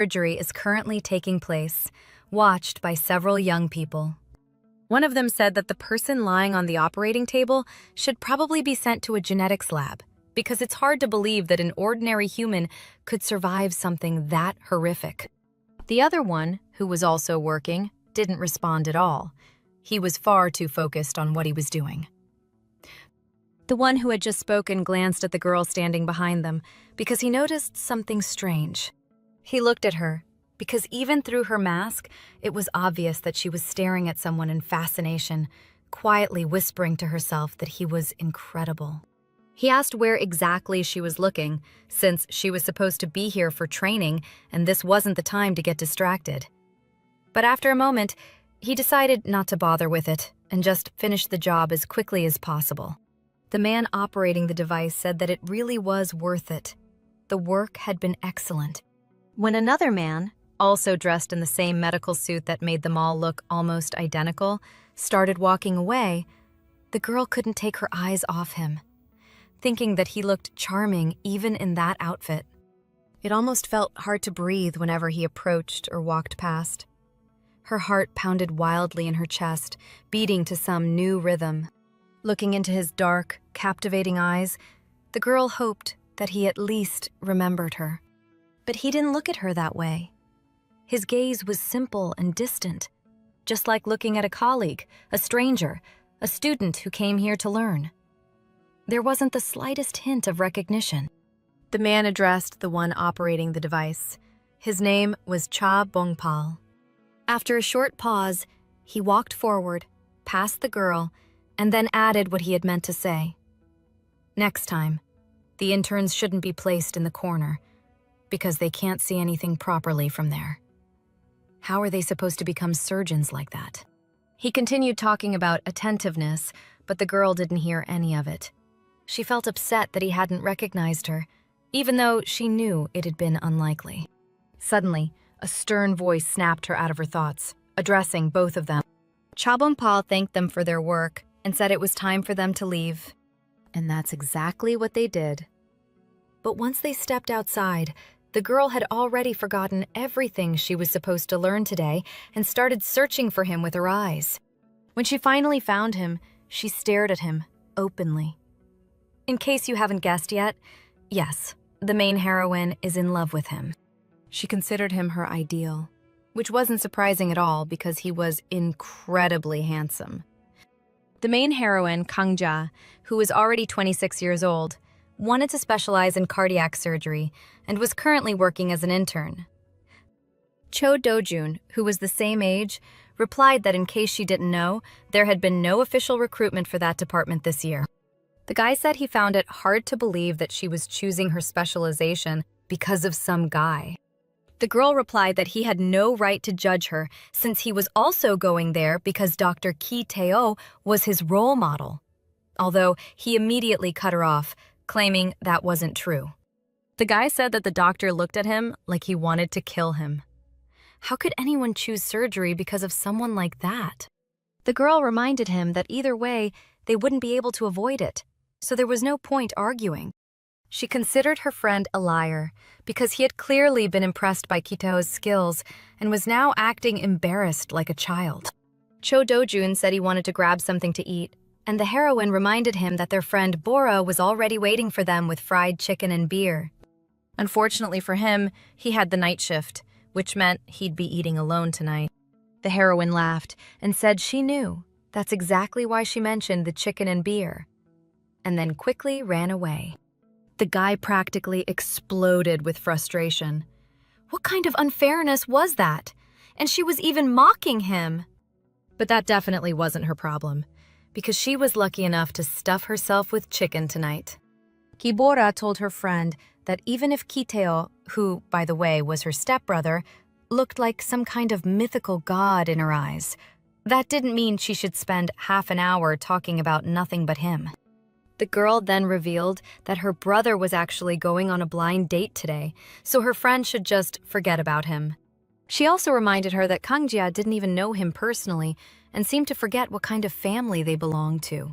Surgery is currently taking place, watched by several young people. One of them said that the person lying on the operating table should probably be sent to a genetics lab because it's hard to believe that an ordinary human could survive something that horrific. The other one, who was also working, didn't respond at all. He was far too focused on what he was doing. The one who had just spoken glanced at the girl standing behind them because he noticed something strange. He looked at her because even through her mask, it was obvious that she was staring at someone in fascination, quietly whispering to herself that he was incredible. He asked where exactly she was looking, since she was supposed to be here for training and this wasn't the time to get distracted. But after a moment, he decided not to bother with it and just finish the job as quickly as possible. The man operating the device said that it really was worth it. The work had been excellent. When another man, also dressed in the same medical suit that made them all look almost identical, started walking away, the girl couldn't take her eyes off him, thinking that he looked charming even in that outfit. It almost felt hard to breathe whenever he approached or walked past. Her heart pounded wildly in her chest, beating to some new rhythm. Looking into his dark, captivating eyes, the girl hoped that he at least remembered her. But he didn't look at her that way. His gaze was simple and distant, just like looking at a colleague, a stranger, a student who came here to learn. There wasn't the slightest hint of recognition. The man addressed the one operating the device. His name was Cha-bong-pal. After a short pause, he walked forward, past the girl, and then added what he had meant to say. Next time, the interns shouldn't be placed in the corner, because they can't see anything properly from there. How are they supposed to become surgeons like that? He continued talking about attentiveness, but the girl didn't hear any of it. She felt upset that he hadn't recognized her, even though she knew it had been unlikely. Suddenly, a stern voice snapped her out of her thoughts, addressing both of them. Cha-bong-pal thanked them for their work and said it was time for them to leave. And that's exactly what they did. But once they stepped outside, the girl had already forgotten everything she was supposed to learn today and started searching for him with her eyes. When she finally found him, she stared at him openly. In case you haven't guessed yet, yes, the main heroine is in love with him. She considered him her ideal, which wasn't surprising at all because he was incredibly handsome. The main heroine, Kang-ja, who was already 26 years old, wanted to specialize in cardiac surgery and was currently working as an intern. Cho Do-jun, who was the same age, replied that in case she didn't know, there had been no official recruitment for that department this year. The guy said he found it hard to believe that she was choosing her specialization because of some guy. The girl replied that he had no right to judge her since he was also going there because Dr. Ki Tae-o was his role model. Although he immediately cut her off, claiming that wasn't true. The guy said that the doctor looked at him like he wanted to kill him. How could anyone choose surgery because of someone like that? The girl reminded him that either way, they wouldn't be able to avoid it, so there was no point arguing. She considered her friend a liar because he had clearly been impressed by Ki Tae-o's skills and was now acting embarrassed like a child. Cho Do-jun said he wanted to grab something to eat, and the heroine reminded him that their friend Bora was already waiting for them with fried chicken and beer. Unfortunately for him, he had the night shift, which meant he'd be eating alone tonight. The heroine laughed and said she knew. That's exactly why she mentioned the chicken and beer, and then quickly ran away. The guy practically exploded with frustration. What kind of unfairness was that? And she was even mocking him. But that definitely wasn't her problem, because she was lucky enough to stuff herself with chicken tonight. Kibora told her friend that even if Ki Tae-o, who, by the way, was her stepbrother, looked like some kind of mythical god in her eyes, that didn't mean she should spend half an hour talking about nothing but him. The girl then revealed that her brother was actually going on a blind date today, so her friend should just forget about him. She also reminded her that Kang-ja didn't even know him personally and seemed to forget what kind of family they belonged to.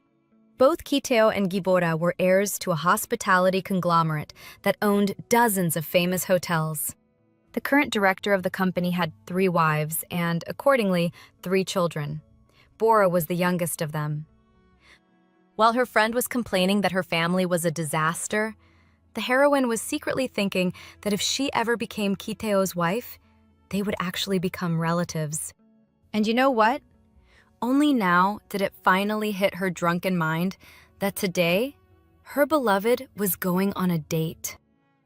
Both Ki Tae-o and Gibora were heirs to a hospitality conglomerate that owned dozens of famous hotels. The current director of the company had 3 wives and, accordingly, 3 children. Bora was the youngest of them. While her friend was complaining that her family was a disaster, the heroine was secretly thinking that if she ever became Ki Tae-o's wife, they would actually become relatives. And you know what? Only now did it finally hit her drunken mind that today, her beloved was going on a date.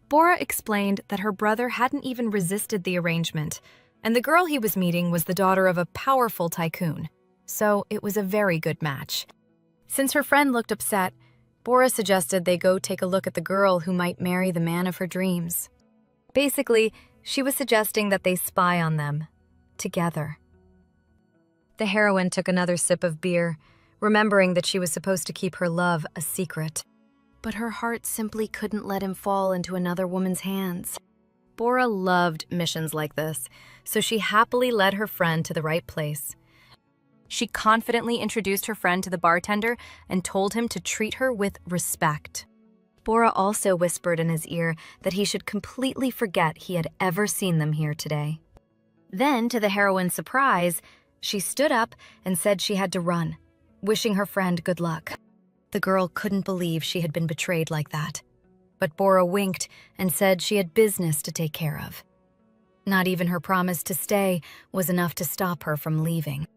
Bora explained that her brother hadn't even resisted the arrangement, and the girl he was meeting was the daughter of a powerful tycoon, so it was a very good match. Since her friend looked upset, Bora suggested they go take a look at the girl who might marry the man of her dreams. Basically, she was suggesting that they spy on them, together. The heroine took another sip of beer, remembering that she was supposed to keep her love a secret. But her heart simply couldn't let him fall into another woman's hands. Bora loved missions like this, so she happily led her friend to the right place. She confidently introduced her friend to the bartender and told him to treat her with respect. Bora also whispered in his ear that he should completely forget he had ever seen them here today. Then, to the heroine's surprise, she stood up and said she had to run, wishing her friend good luck. The girl couldn't believe she had been betrayed like that, but Bora winked and said she had business to take care of. Not even her promise to stay was enough to stop her from leaving.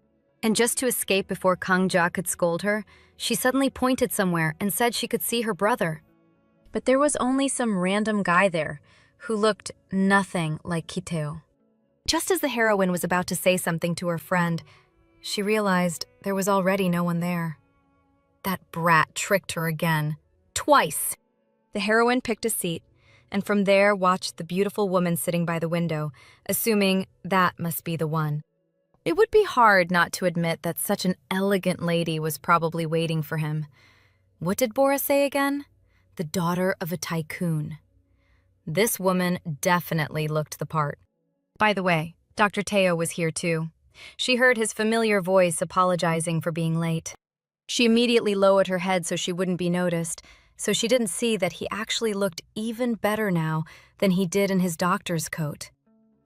And just to escape before Kang-ja could scold her, she suddenly pointed somewhere and said she could see her brother. But there was only some random guy there who looked nothing like Ki Tae-o. Just as the heroine was about to say something to her friend, she realized there was already no one there. That brat tricked her again. Twice! The heroine picked a seat, and from there watched the beautiful woman sitting by the window, assuming that must be the one. It would be hard not to admit that such an elegant lady was probably waiting for him. What did Bora say again? The daughter of a tycoon. This woman definitely looked the part. By the way, Dr. Tae-o was here too. She heard his familiar voice apologizing for being late. She immediately lowered her head so she wouldn't be noticed, so she didn't see that he actually looked even better now than he did in his doctor's coat.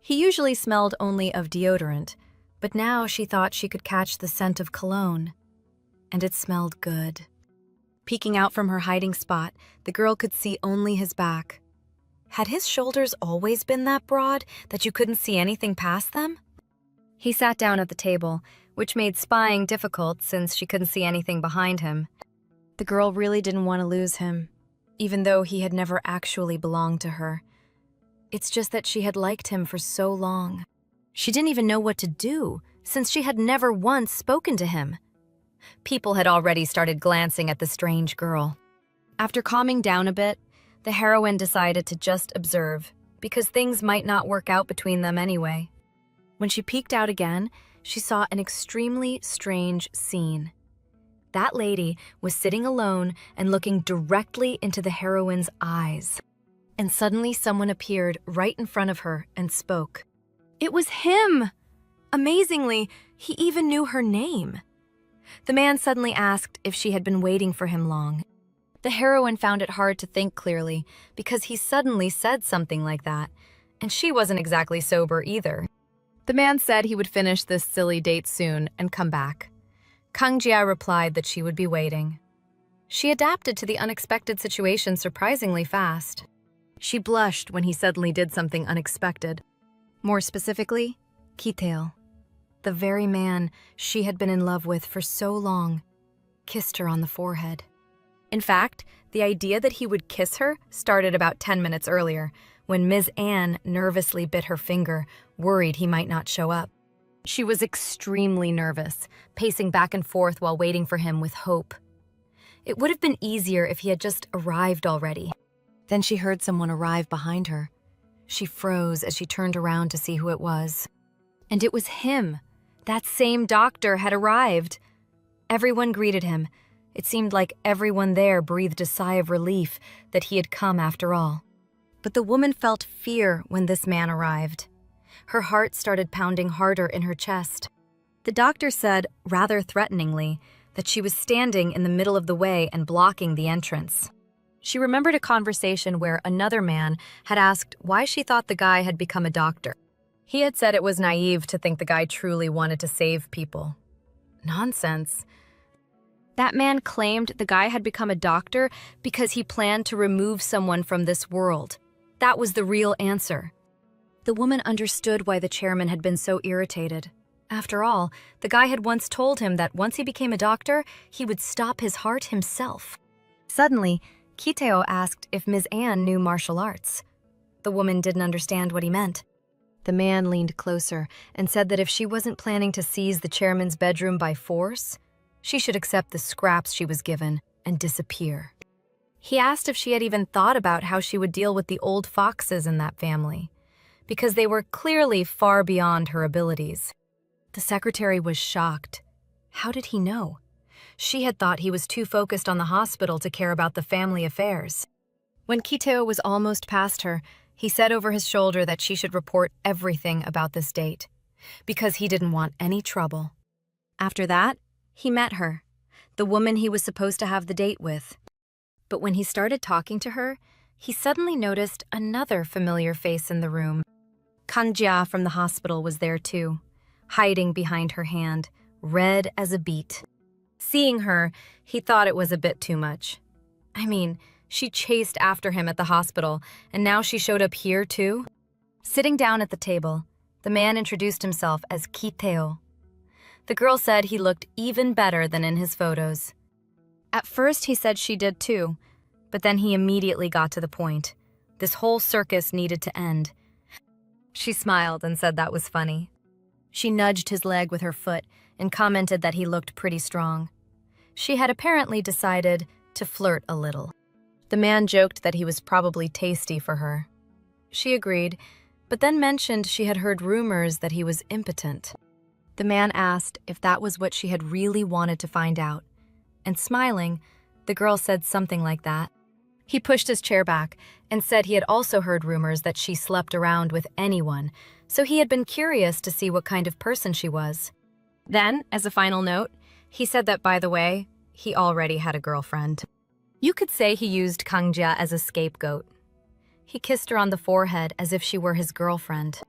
He usually smelled only of deodorant, but now she thought she could catch the scent of cologne. And it smelled good. Peeking out from her hiding spot, the girl could see only his back. Had his shoulders always been that broad that you couldn't see anything past them? He sat down at the table, which made spying difficult since she couldn't see anything behind him. The girl really didn't want to lose him, even though he had never actually belonged to her. It's just that she had liked him for so long. She didn't even know what to do, since she had never once spoken to him. People had already started glancing at the strange girl. After calming down a bit, the heroine decided to just observe, because things might not work out between them anyway. When she peeked out again, she saw an extremely strange scene. That lady was sitting alone and looking directly into the heroine's eyes. And suddenly someone appeared right in front of her and spoke. It was him! Amazingly, he even knew her name. The man suddenly asked if she had been waiting for him long. The heroine found it hard to think clearly because he suddenly said something like that, and she wasn't exactly sober either. The man said he would finish this silly date soon and come back. Kang-ja replied that she would be waiting. She adapted to the unexpected situation surprisingly fast. She blushed when he suddenly did something unexpected. More specifically, Ki Tae-o, the very man she had been in love with for so long, kissed her on the forehead. In fact, the idea that he would kiss her started about 10 minutes earlier, when Ms. Anne nervously bit her finger, worried he might not show up. She was extremely nervous, pacing back and forth while waiting for him with hope. It would have been easier if he had just arrived already. Then she heard someone arrive behind her. She froze as she turned around to see who it was. And it was him. That same doctor had arrived. Everyone greeted him. It seemed like everyone there breathed a sigh of relief that he had come after all. But the woman felt fear when this man arrived. Her heart started pounding harder in her chest. The doctor said, rather threateningly, that she was standing in the middle of the way and blocking the entrance. She remembered a conversation where another man had asked why she thought the guy had become a doctor. He had said it was naive to think the guy truly wanted to save people. Nonsense. That man claimed the guy had become a doctor because he planned to remove someone from this world. That was the real answer. The woman understood why the chairman had been so irritated. After all, the guy had once told him that once he became a doctor, he would stop his heart himself. Suddenly, Ki Tae-o asked if Ms. Anne knew martial arts. The woman didn't understand what he meant. The man leaned closer and said that if she wasn't planning to seize the chairman's bedroom by force, she should accept the scraps she was given and disappear. He asked if she had even thought about how she would deal with the old foxes in that family, because they were clearly far beyond her abilities. The secretary was shocked. How did he know? She had thought he was too focused on the hospital to care about the family affairs. When Ki Tae-o was almost past her, he said over his shoulder that she should report everything about this date, because he didn't want any trouble. After that, he met her, the woman he was supposed to have the date with. But when he started talking to her, he suddenly noticed another familiar face in the room. Kang-jia from the hospital was there too, hiding behind her hand, red as a beet. Seeing her, he thought it was a bit too much. I mean, she chased after him at the hospital, and now she showed up here too? Sitting down at the table, the man introduced himself as Ki Tae-o. The girl said he looked even better than in his photos. At first, he said she did too, but then he immediately got to the point. This whole circus needed to end. She smiled and said that was funny. She nudged his leg with her foot and commented that he looked pretty strong. She had apparently decided to flirt a little. The man joked that he was probably tasty for her. She agreed, but then mentioned she had heard rumors that he was impotent. The man asked if that was what she had really wanted to find out, and smiling, the girl said something like that. He pushed his chair back and said he had also heard rumors that she slept around with anyone, so he had been curious to see what kind of person she was. Then, as a final note, he said that, by the way, he already had a girlfriend. You could say he used Kang-jia as a scapegoat. He kissed her on the forehead as if she were his girlfriend.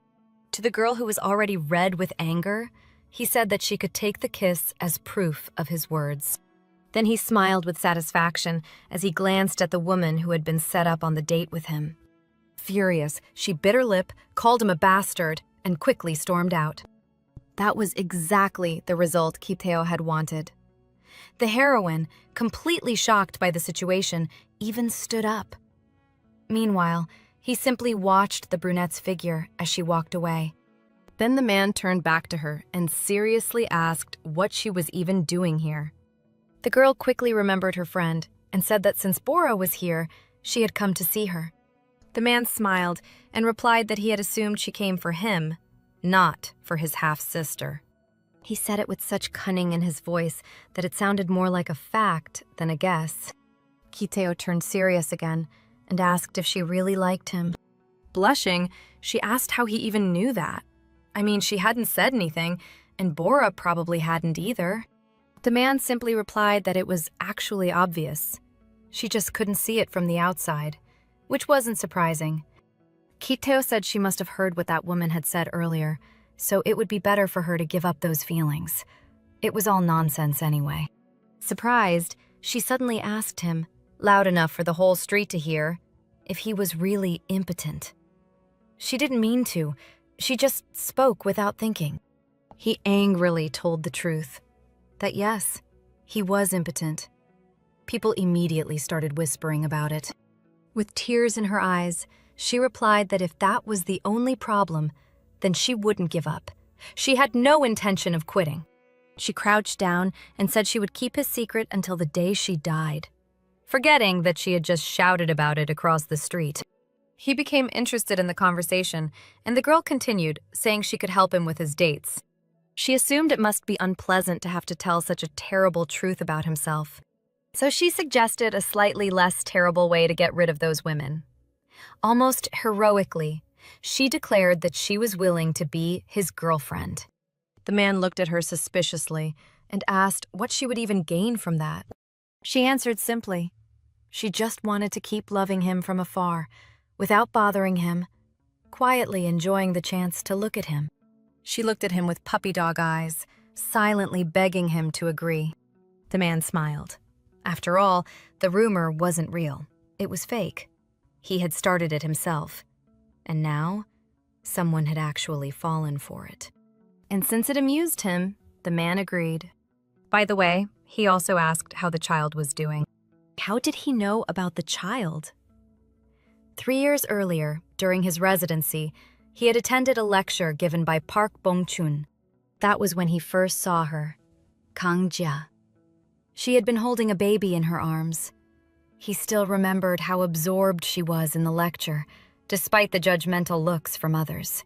To the girl who was already red with anger, he said that she could take the kiss as proof of his words. Then he smiled with satisfaction as he glanced at the woman who had been set up on the date with him. Furious, she bit her lip, called him a bastard, and quickly stormed out. That was exactly the result Ki Tae-o had wanted. The heroine, completely shocked by the situation, even stood up. Meanwhile, he simply watched the brunette's figure as she walked away. Then the man turned back to her and seriously asked what she was even doing here. The girl quickly remembered her friend and said that since Bora was here, she had come to see her. The man smiled and replied that he had assumed she came for him, not for his half-sister. He said it with such cunning in his voice that it sounded more like a fact than a guess. Ki Tae-o turned serious again and asked if she really liked him. Blushing, she asked how he even knew that. I mean, she hadn't said anything, and Bora probably hadn't either. The man simply replied that it was actually obvious. She just couldn't see it from the outside, which wasn't surprising. Ki Tae-o said she must have heard what that woman had said earlier, so it would be better for her to give up those feelings. It was all nonsense anyway. Surprised, she suddenly asked him, loud enough for the whole street to hear, if he was really impotent. She didn't mean to. She just spoke without thinking. He angrily told the truth, that yes, he was impotent. People immediately started whispering about it. With tears in her eyes, she replied that if that was the only problem, then she wouldn't give up. She had no intention of quitting. She crouched down and said she would keep his secret until the day she died, forgetting that she had just shouted about it across the street. He became interested in the conversation, and the girl continued, saying she could help him with his dates. She assumed it must be unpleasant to have to tell such a terrible truth about himself. So she suggested a slightly less terrible way to get rid of those women. Almost heroically, she declared that she was willing to be his girlfriend. The man looked at her suspiciously and asked what she would even gain from that. She answered simply, She just wanted to keep loving him from afar, without bothering him, quietly enjoying the chance to look at him. She looked at him with puppy dog eyes, silently begging him to agree. The man smiled. After all, the rumor wasn't real. It was fake. He had started it himself. And now, someone had actually fallen for it. And since it amused him, the man agreed. By the way, he also asked how the child was doing. How did he know about the child? 3 years earlier, during his residency, he had attended a lecture given by Park Bong-chun. That was when he first saw her, Kang Jia. She had been holding a baby in her arms. He still remembered how absorbed she was in the lecture, despite the judgmental looks from others.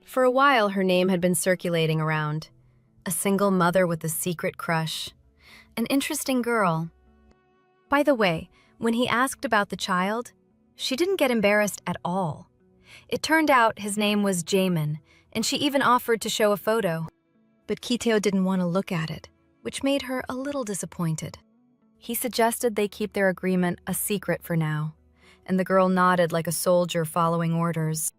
For a while, her name had been circulating around. A single mother with a secret crush. An interesting girl. By the way, when he asked about the child, she didn't get embarrassed at all. It turned out his name was Jaemin, and she even offered to show a photo. But Ki Tae-o didn't want to look at it, which made her a little disappointed. He suggested they keep their agreement a secret for now, and the girl nodded like a soldier following orders.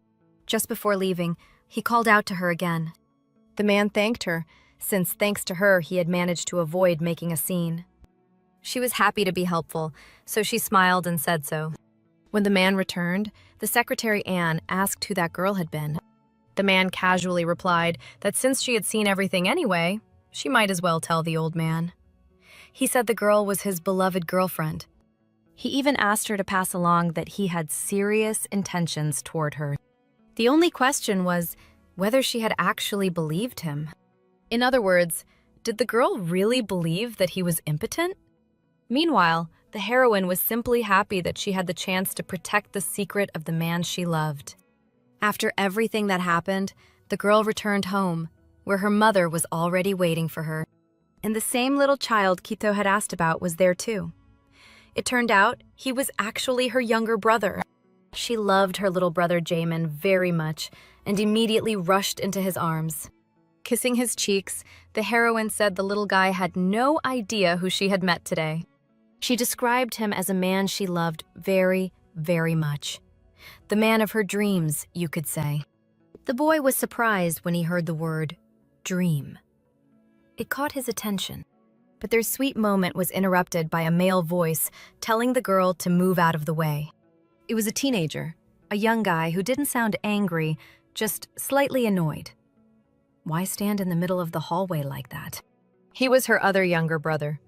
Just before leaving, he called out to her again. The man thanked her, since thanks to her he had managed to avoid making a scene. She was happy to be helpful, so she smiled and said so. When the man returned, the secretary Anne asked who that girl had been. The man casually replied that since she had seen everything anyway, she might as well tell the old man. He said the girl was his beloved girlfriend. He even asked her to pass along that he had serious intentions toward her. The only question was whether she had actually believed him. In other words, did the girl really believe that he was impotent? Meanwhile, the heroine was simply happy that she had the chance to protect the secret of the man she loved. After everything that happened, the girl returned home, where her mother was already waiting for her. And the same little child Ki Tae-o had asked about was there too. It turned out he was actually her younger brother. She loved her little brother Jaemin very much and immediately rushed into his arms. Kissing his cheeks, the heroine said the little guy had no idea who she had met today. She described him as a man she loved very, very much. The man of her dreams, you could say. The boy was surprised when he heard the word dream. It caught his attention, but their sweet moment was interrupted by a male voice telling the girl to move out of the way. It was a teenager, a young guy who didn't sound angry, just slightly annoyed. Why stand in the middle of the hallway like that? He was her other younger brother.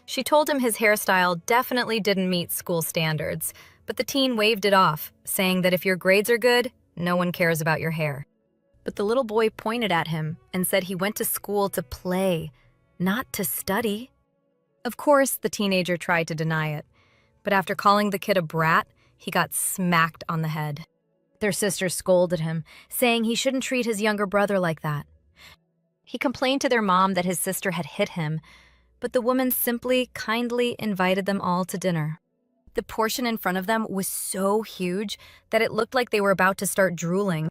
She told him his hairstyle definitely didn't meet school standards, but the teen waved it off, saying that if your grades are good, no one cares about your hair. But the little boy pointed at him and said he went to school to play, not to study. Of course, the teenager tried to deny it, but after calling the kid a brat, he got smacked on the head. Their sister scolded him, saying he shouldn't treat his younger brother like that. He complained to their mom that his sister had hit him, but the woman simply kindly invited them all to dinner. The portion in front of them was so huge that it looked like they were about to start drooling.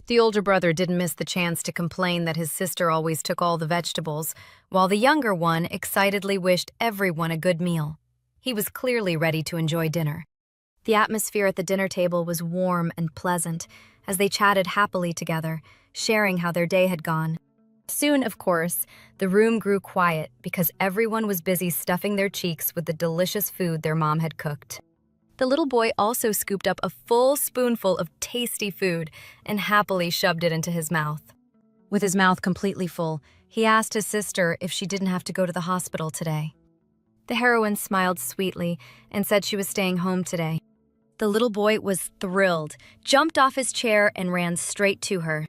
The older brother didn't miss the chance to complain that his sister always took all the vegetables, while the younger one excitedly wished everyone a good meal. He was clearly ready to enjoy dinner. The atmosphere at the dinner table was warm and pleasant as they chatted happily together, sharing how their day had gone. Soon, of course, the room grew quiet because everyone was busy stuffing their cheeks with the delicious food their mom had cooked. The little boy also scooped up a full spoonful of tasty food and happily shoved it into his mouth. With his mouth completely full, he asked his sister if she didn't have to go to the hospital today. The heroine smiled sweetly and said she was staying home today. The little boy was thrilled, jumped off his chair, and ran straight to her.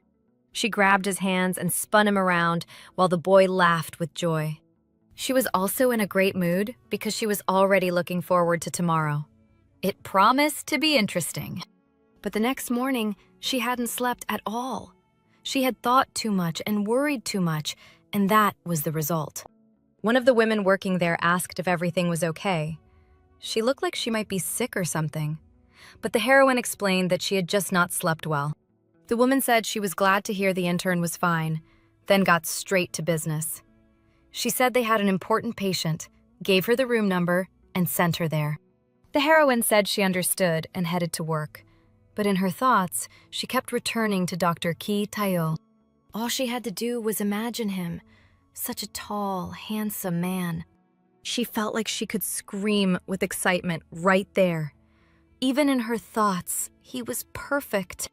She grabbed his hands and spun him around while the boy laughed with joy. She was also in a great mood because she was already looking forward to tomorrow. It promised to be interesting. But the next morning, she hadn't slept at all. She had thought too much and worried too much, and that was the result. One of the women working there asked if everything was okay. She looked like she might be sick or something. But the heroine explained that she had just not slept well. The woman said she was glad to hear the intern was fine, then got straight to business. She said they had an important patient, gave her the room number, and sent her there. The heroine said she understood and headed to work, but in her thoughts, she kept returning to Dr. Ki Tae-o. All she had to do was imagine him, such a tall, handsome man. She felt like she could scream with excitement right there. Even in her thoughts, he was perfect.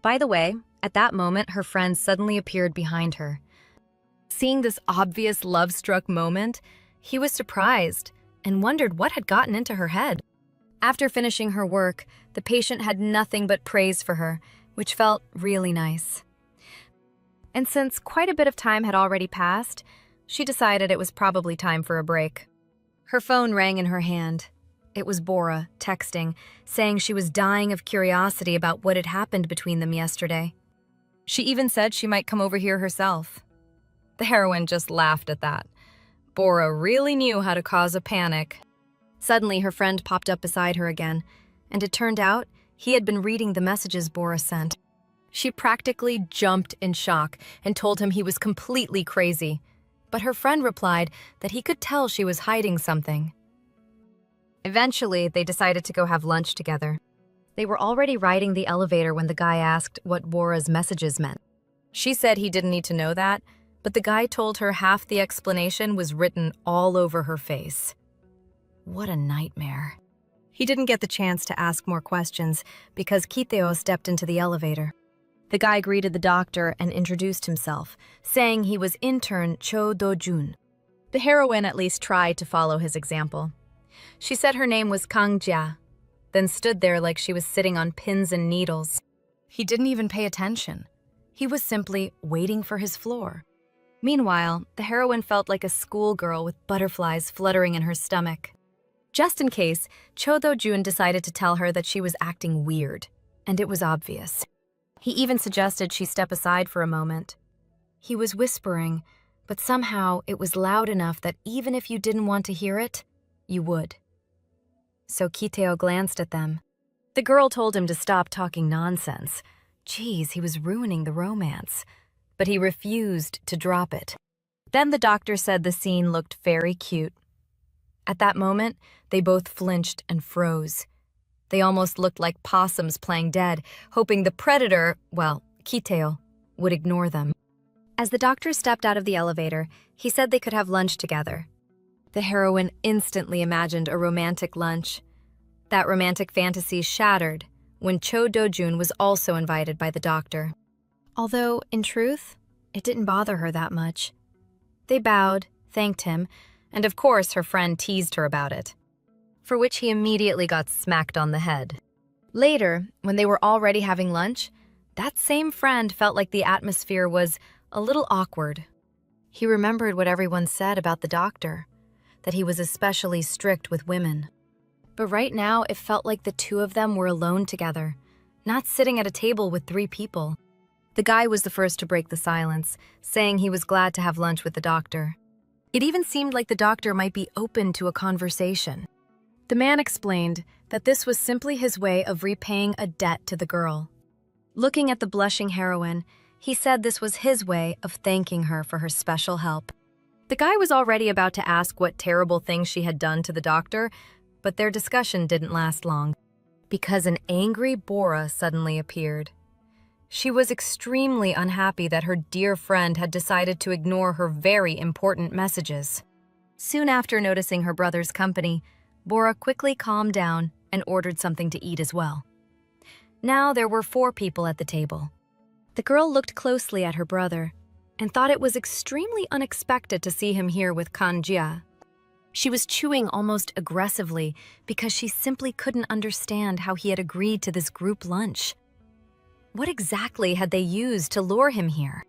By the way, at that moment, her friend suddenly appeared behind her. Seeing this obvious love-struck moment, he was surprised and wondered what had gotten into her head. After finishing her work, the patient had nothing but praise for her, which felt really nice. And since quite a bit of time had already passed, she decided it was probably time for a break. Her phone rang in her hand. It was Bora, texting, saying she was dying of curiosity about what had happened between them yesterday. She even said she might come over here herself. The heroine just laughed at that. Bora really knew how to cause a panic. Suddenly, her friend popped up beside her again, and it turned out he had been reading the messages Bora sent. She practically jumped in shock and told him he was completely crazy, but her friend replied that he could tell she was hiding something. Eventually, they decided to go have lunch together. They were already riding the elevator when the guy asked what Bora's messages meant. She said he didn't need to know that, but the guy told her half the explanation was written all over her face. What a nightmare. He didn't get the chance to ask more questions because Ki Tae-o stepped into the elevator. The guy greeted the doctor and introduced himself, saying he was intern Cho Do-jun. The heroine at least tried to follow his example. She said her name was Kang Jia, then stood there like she was sitting on pins and needles. He didn't even pay attention. He was simply waiting for his floor. Meanwhile, the heroine felt like a schoolgirl with butterflies fluttering in her stomach. Just in case, Cho Do-jun decided to tell her that she was acting weird, and it was obvious. He even suggested she step aside for a moment. He was whispering, but somehow it was loud enough that even if you didn't want to hear it, you would. So Ki Tae-o glanced at them. The girl told him to stop talking nonsense. Geez, he was ruining the romance. But he refused to drop it. Then the doctor said the scene looked very cute. At that moment, they both flinched and froze. They almost looked like possums playing dead, hoping the predator, well, Ki Tae-o, would ignore them. As the doctor stepped out of the elevator, he said they could have lunch together. The heroine instantly imagined a romantic lunch. That romantic fantasy shattered when Cho Do-jun was also invited by the doctor. Although, in truth, it didn't bother her that much. They bowed, thanked him, and of course her friend teased her about it, for which he immediately got smacked on the head. Later, when they were already having lunch, that same friend felt like the atmosphere was a little awkward. He remembered what everyone said about the doctor, that he was especially strict with women. But right now, it felt like the two of them were alone together, not sitting at a table with 3 people. The guy was the first to break the silence, saying he was glad to have lunch with the doctor. It even seemed like the doctor might be open to a conversation. The man explained that this was simply his way of repaying a debt to the girl. Looking at the blushing heroine, he said this was his way of thanking her for her special help. The guy was already about to ask what terrible thing she had done to the doctor, but their discussion didn't last long, because an angry Bora suddenly appeared. She was extremely unhappy that her dear friend had decided to ignore her very important messages. Soon after noticing her brother's company, Bora quickly calmed down and ordered something to eat as well. Now there were 4 people at the table. The girl looked closely at her brother and thought it was extremely unexpected to see him here with Kang Jia. She was chewing almost aggressively because she simply couldn't understand how he had agreed to this group lunch. What exactly had they used to lure him here?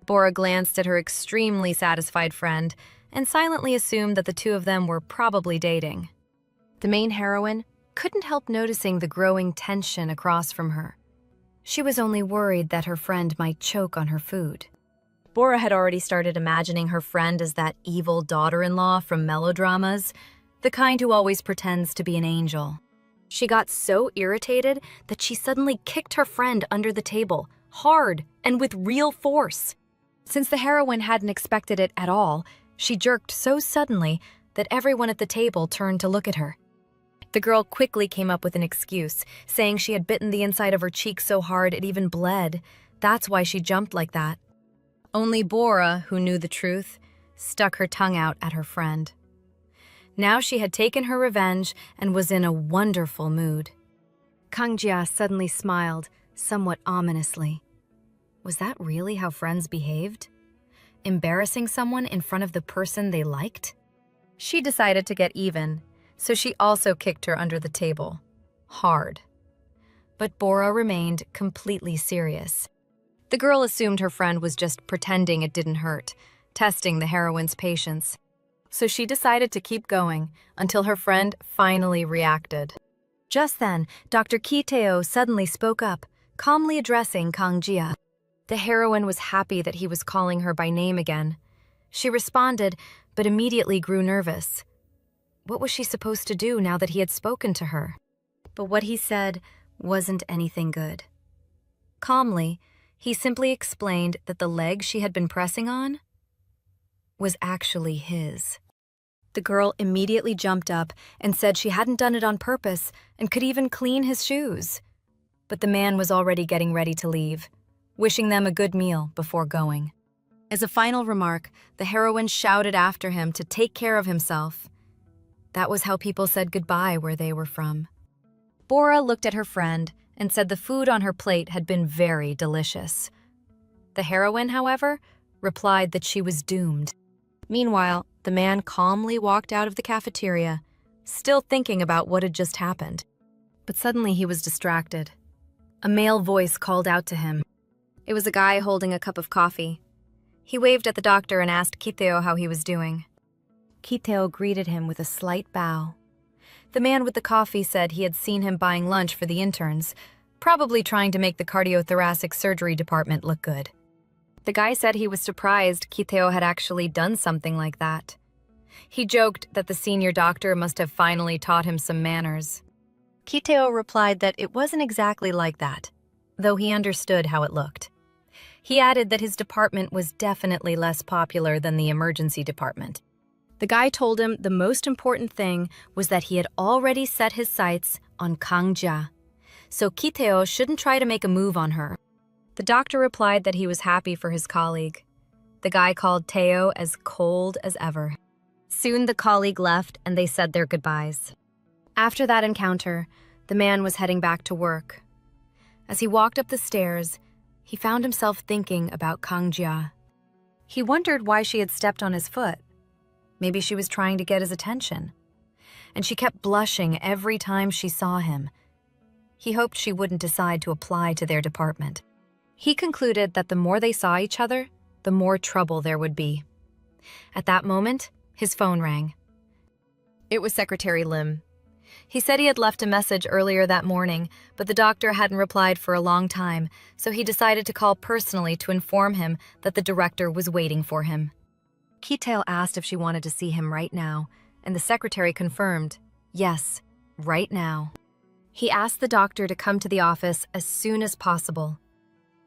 Bora glanced at her extremely satisfied friend and silently assumed that the two of them were probably dating. The main heroine couldn't help noticing the growing tension across from her. She was only worried that her friend might choke on her food. Bora had already started imagining her friend as that evil daughter-in-law from melodramas, the kind who always pretends to be an angel. She got so irritated that she suddenly kicked her friend under the table, hard and with real force. Since the heroine hadn't expected it at all, she jerked so suddenly that everyone at the table turned to look at her. The girl quickly came up with an excuse, saying she had bitten the inside of her cheek so hard it even bled. That's why she jumped like that. Only Bora, who knew the truth, stuck her tongue out at her friend. Now she had taken her revenge and was in a wonderful mood. Kangjia suddenly smiled, somewhat ominously. Was that really how friends behaved? Embarrassing someone in front of the person they liked? She decided to get even, so she also kicked her under the table. Hard. But Bora remained completely serious. The girl assumed her friend was just pretending it didn't hurt, testing the heroine's patience. So she decided to keep going until her friend finally reacted. Just then, Dr. Ki Tae-o suddenly spoke up, calmly addressing Kangjia. The heroine was happy that he was calling her by name again. She responded, but immediately grew nervous. What was she supposed to do now that he had spoken to her? But what he said wasn't anything good. Calmly, he simply explained that the leg she had been pressing on was actually his. The girl immediately jumped up and said she hadn't done it on purpose and could even clean his shoes. But the man was already getting ready to leave, wishing them a good meal before going. As a final remark, the heroine shouted after him to take care of himself. That was how people said goodbye where they were from. Bora looked at her friend and said the food on her plate had been very delicious. The heroine, however, replied that she was doomed. Meanwhile, the man calmly walked out of the cafeteria, still thinking about what had just happened. But suddenly he was distracted. A male voice called out to him. It was a guy holding a cup of coffee. He waved at the doctor and asked Ki Tae-o how he was doing. Ki Tae-o greeted him with a slight bow. The man with the coffee said he had seen him buying lunch for the interns, probably trying to make the cardiothoracic surgery department look good. The guy said he was surprised Ki Tae-o had actually done something like that. He joked that the senior doctor must have finally taught him some manners. Ki Tae-o replied that it wasn't exactly like that, though he understood how it looked. He added that his department was definitely less popular than the emergency department. The guy told him the most important thing was that he had already set his sights on Kangjia, so Ki Tae-o shouldn't try to make a move on her. The doctor replied that he was happy for his colleague. The guy called Tae-o as cold as ever. Soon the colleague left and they said their goodbyes. After that encounter, the man was heading back to work. As he walked up the stairs, he found himself thinking about Kangjia. He wondered why she had stepped on his foot. Maybe she was trying to get his attention. And she kept blushing every time she saw him. He hoped she wouldn't decide to apply to their department. He concluded that the more they saw each other, the more trouble there would be. At that moment, his phone rang. It was Secretary Lim. He said he had left a message earlier that morning, but the doctor hadn't replied for a long time, so he decided to call personally to inform him that the director was waiting for him. Ki Tae-o asked if she wanted to see him right now, and the secretary confirmed, yes, right now. He asked the doctor to come to the office as soon as possible.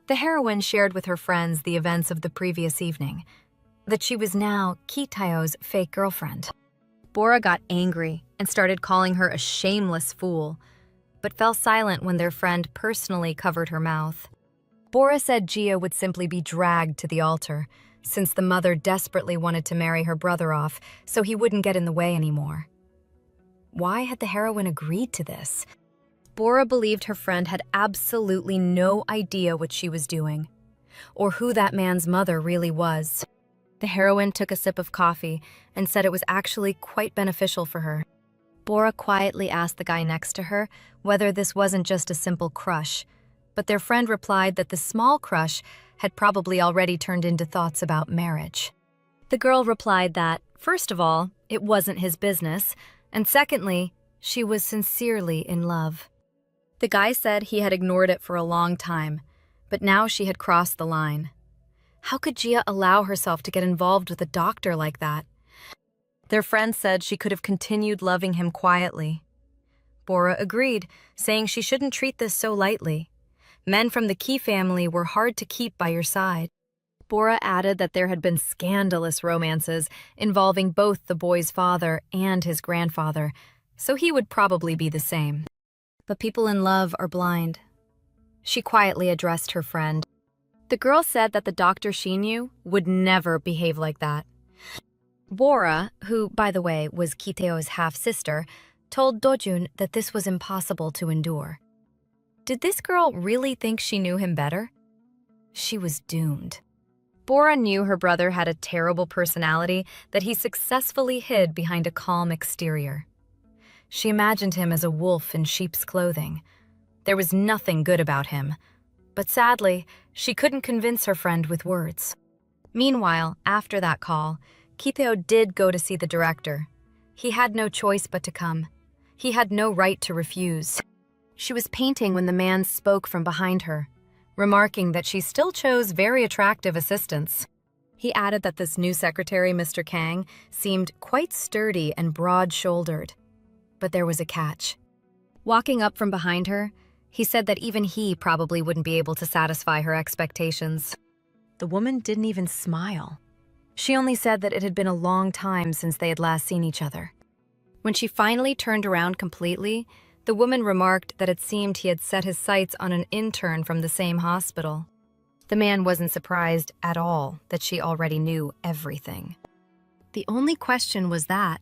The heroine shared with her friends the events of the previous evening, that she was now Ki Tae-o's fake girlfriend. Bora got angry and started calling her a shameless fool, but fell silent when their friend personally covered her mouth. Bora said Gia would simply be dragged to the altar, since the mother desperately wanted to marry her brother off so he wouldn't get in the way anymore. Why had the heroine agreed to this? Bora believed her friend had absolutely no idea what she was doing, or who that man's mother really was. The heroine took a sip of coffee and said it was actually quite beneficial for her. Bora quietly asked the guy next to her whether this wasn't just a simple crush, but their friend replied that the small crush had probably already turned into thoughts about marriage. The girl replied that, first of all, it wasn't his business, and secondly, she was sincerely in love. The guy said he had ignored it for a long time, but now she had crossed the line. How could Gia allow herself to get involved with a doctor like that? Their friend said she could have continued loving him quietly. Bora agreed, saying she shouldn't treat this so lightly. Men from the Ki family were hard to keep by your side. Bora added that there had been scandalous romances involving both the boy's father and his grandfather, so he would probably be the same. But people in love are blind. She quietly addressed her friend. The girl said that the doctor she knew would never behave like that. Bora, who, by the way, was Ki Tae-o's half-sister, told Dojun that this was impossible to endure. Did this girl really think she knew him better? She was doomed. Bora knew her brother had a terrible personality that he successfully hid behind a calm exterior. She imagined him as a wolf in sheep's clothing. There was nothing good about him, but sadly, she couldn't convince her friend with words. Meanwhile, after that call, Ki Tae-o did go to see the director. He had no choice but to come. He had no right to refuse. She was painting when the man spoke from behind her, remarking that she still chose very attractive assistants. He added that this new secretary, Mr. Kang, seemed quite sturdy and broad-shouldered. But there was a catch. Walking up from behind her, he said that even he probably wouldn't be able to satisfy her expectations. The woman didn't even smile. She only said that it had been a long time since they had last seen each other. When she finally turned around completely, the woman remarked that it seemed he had set his sights on an intern from the same hospital. The man wasn't surprised at all that she already knew everything. The only question was that,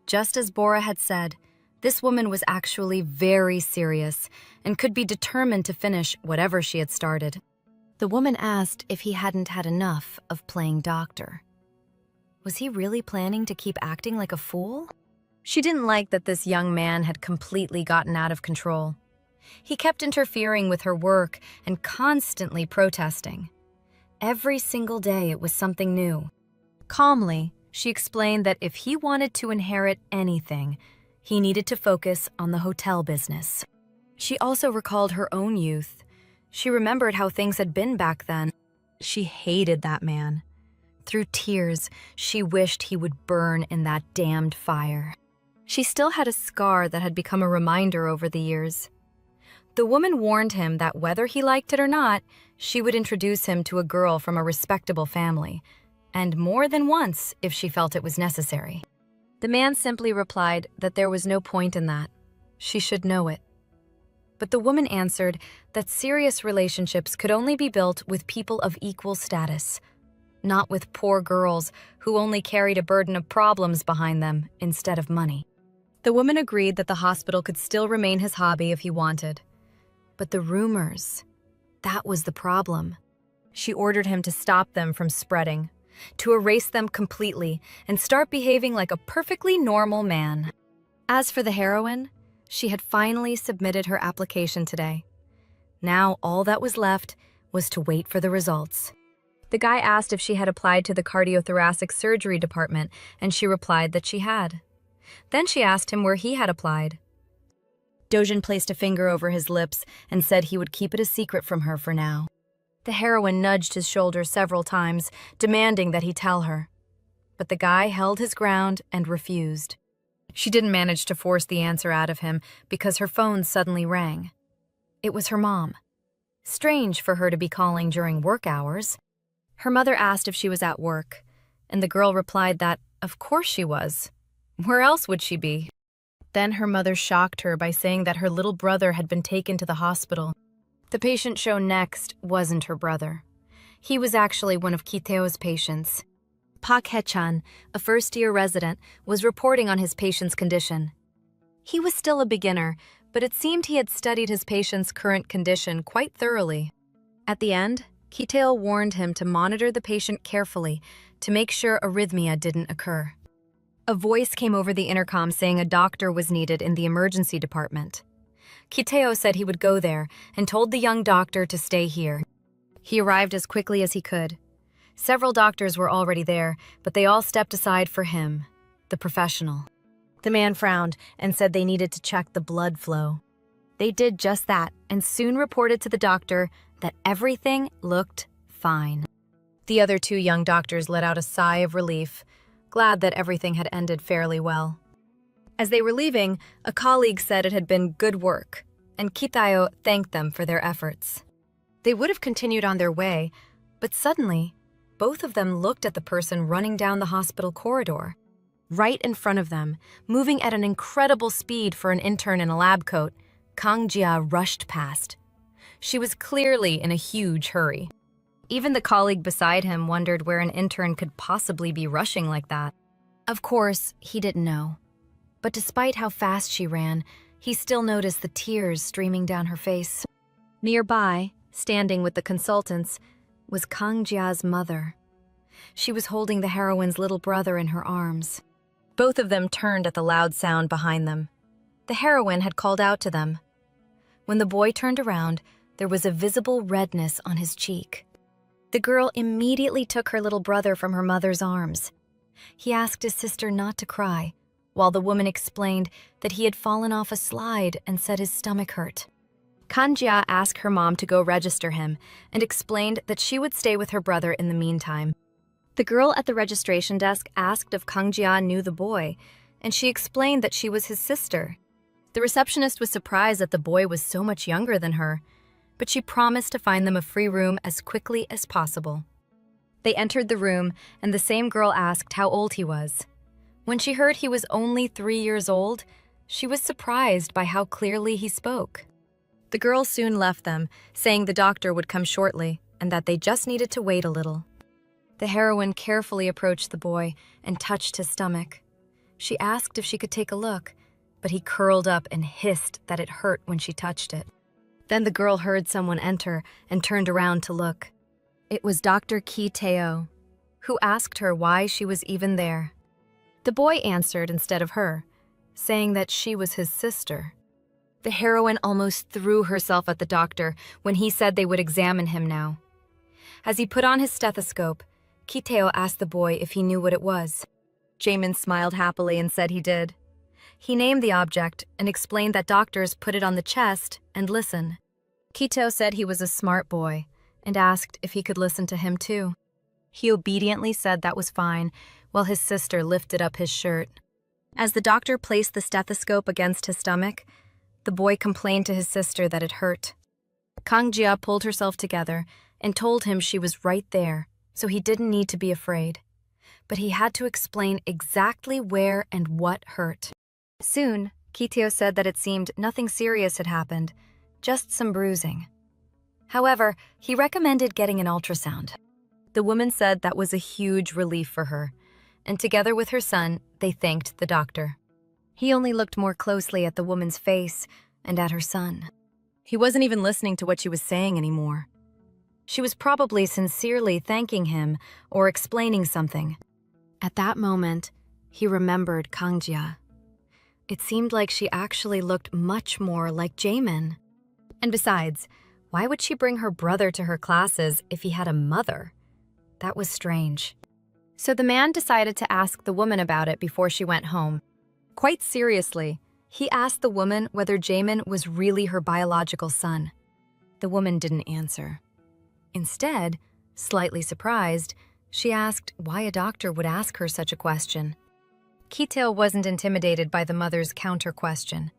just as Bora had said, this woman was actually very serious and could be determined to finish whatever she had started. The woman asked if he hadn't had enough of playing doctor. Was he really planning to keep acting like a fool? She didn't like that this young man had completely gotten out of control. He kept interfering with her work and constantly protesting. Every single day it was something new. Calmly, she explained that if he wanted to inherit anything, he needed to focus on the hotel business. She also recalled her own youth. She remembered how things had been back then. She hated that man. Through tears, she wished he would burn in that damned fire. She still had a scar that had become a reminder over the years. The woman warned him that whether he liked it or not, she would introduce him to a girl from a respectable family, and more than once if she felt it was necessary. The man simply replied that there was no point in that. She should know it. But the woman answered that serious relationships could only be built with people of equal status, not with poor girls who only carried a burden of problems behind them instead of money. The woman agreed that the hospital could still remain his hobby if he wanted. But the rumors, that was the problem. She ordered him to stop them from spreading, to erase them completely and start behaving like a perfectly normal man. As for the heroine, she had finally submitted her application today. Now all that was left was to wait for the results. The guy asked if she had applied to the cardiothoracic surgery department, and she replied that she had. Then she asked him where he had applied. Dojin placed a finger over his lips and said he would keep it a secret from her for now. The heroine nudged his shoulder several times, demanding that he tell her. But the guy held his ground and refused. She didn't manage to force the answer out of him because her phone suddenly rang. It was her mom. Strange for her to be calling during work hours. Her mother asked if she was at work, and the girl replied that, of course she was. Where else would she be? Then her mother shocked her by saying that her little brother had been taken to the hospital. The patient shown next wasn't her brother. He was actually one of Ki Tae-o's patients. Park Hae-chan, a first-year resident, was reporting on his patient's condition. He was still a beginner, but it seemed he had studied his patient's current condition quite thoroughly. At the end, Ki Tae-o warned him to monitor the patient carefully to make sure arrhythmia didn't occur. A voice came over the intercom saying a doctor was needed in the emergency department. Ki Tae-o said he would go there and told the young doctor to stay here. He arrived as quickly as he could. Several doctors were already there, but they all stepped aside for him, the professional. The man frowned and said they needed to check the blood flow. They did just that and soon reported to the doctor that everything looked fine. The other two young doctors let out a sigh of relief, glad that everything had ended fairly well. As they were leaving, a colleague said it had been good work, and Ki Tae-o thanked them for their efforts. They would have continued on their way, but suddenly, both of them looked at the person running down the hospital corridor. Right in front of them, moving at an incredible speed for an intern in a lab coat, Kang Jia rushed past. She was clearly in a huge hurry. Even the colleague beside him wondered where an intern could possibly be rushing like that. Of course, he didn't know. But despite how fast she ran, he still noticed the tears streaming down her face. Nearby, standing with the consultants, was Kang Jia's mother. She was holding the heroine's little brother in her arms. Both of them turned at the loud sound behind them. The heroine had called out to them. When the boy turned around, there was a visible redness on his cheek. The girl immediately took her little brother from her mother's arms. He asked his sister not to cry, while the woman explained that he had fallen off a slide and said his stomach hurt. Kang Jia asked her mom to go register him and explained that she would stay with her brother in the meantime. The girl at the registration desk asked if Kang Jia knew the boy, and she explained that she was his sister. The receptionist was surprised that the boy was so much younger than her, but she promised to find them a free room as quickly as possible. They entered the room, and the same girl asked how old he was. When she heard he was only 3 years old, she was surprised by how clearly he spoke. The girl soon left them, saying the doctor would come shortly and that they just needed to wait a little. The heroine carefully approached the boy and touched his stomach. She asked if she could take a look, but he curled up and hissed that it hurt when she touched it. Then the girl heard someone enter and turned around to look. It was Dr. Ki Tae-o, who asked her why she was even there. The boy answered instead of her, saying that she was his sister. The heroine almost threw herself at the doctor when he said they would examine him now. As he put on his stethoscope, Ki Tae-o asked the boy if he knew what it was. Jaemin smiled happily and said he did. He named the object and explained that doctors put it on the chest and listen. Ki Tae-o said he was a smart boy and asked if he could listen to him too. He obediently said that was fine, while his sister lifted up his shirt. As the doctor placed the stethoscope against his stomach, the boy complained to his sister that it hurt. Kang Jia pulled herself together and told him she was right there, so he didn't need to be afraid. But he had to explain exactly where and what hurt. Soon, Ki Tae-o said that it seemed nothing serious had happened, just some bruising. However, he recommended getting an ultrasound. The woman said that was a huge relief for her, and together with her son, they thanked the doctor. He only looked more closely at the woman's face and at her son. He wasn't even listening to what she was saying anymore. She was probably sincerely thanking him or explaining something. At that moment, he remembered Kang Jia. It seemed like she actually looked much more like Jaemin. And besides, why would she bring her brother to her classes if he had a mother? That was strange. So the man decided to ask the woman about it before she went home. Quite seriously, he asked the woman whether Jaemin was really her biological son. The woman didn't answer. Instead, slightly surprised, she asked why a doctor would ask her such a question. Ki Tae-o wasn't intimidated by the mother's counter-question.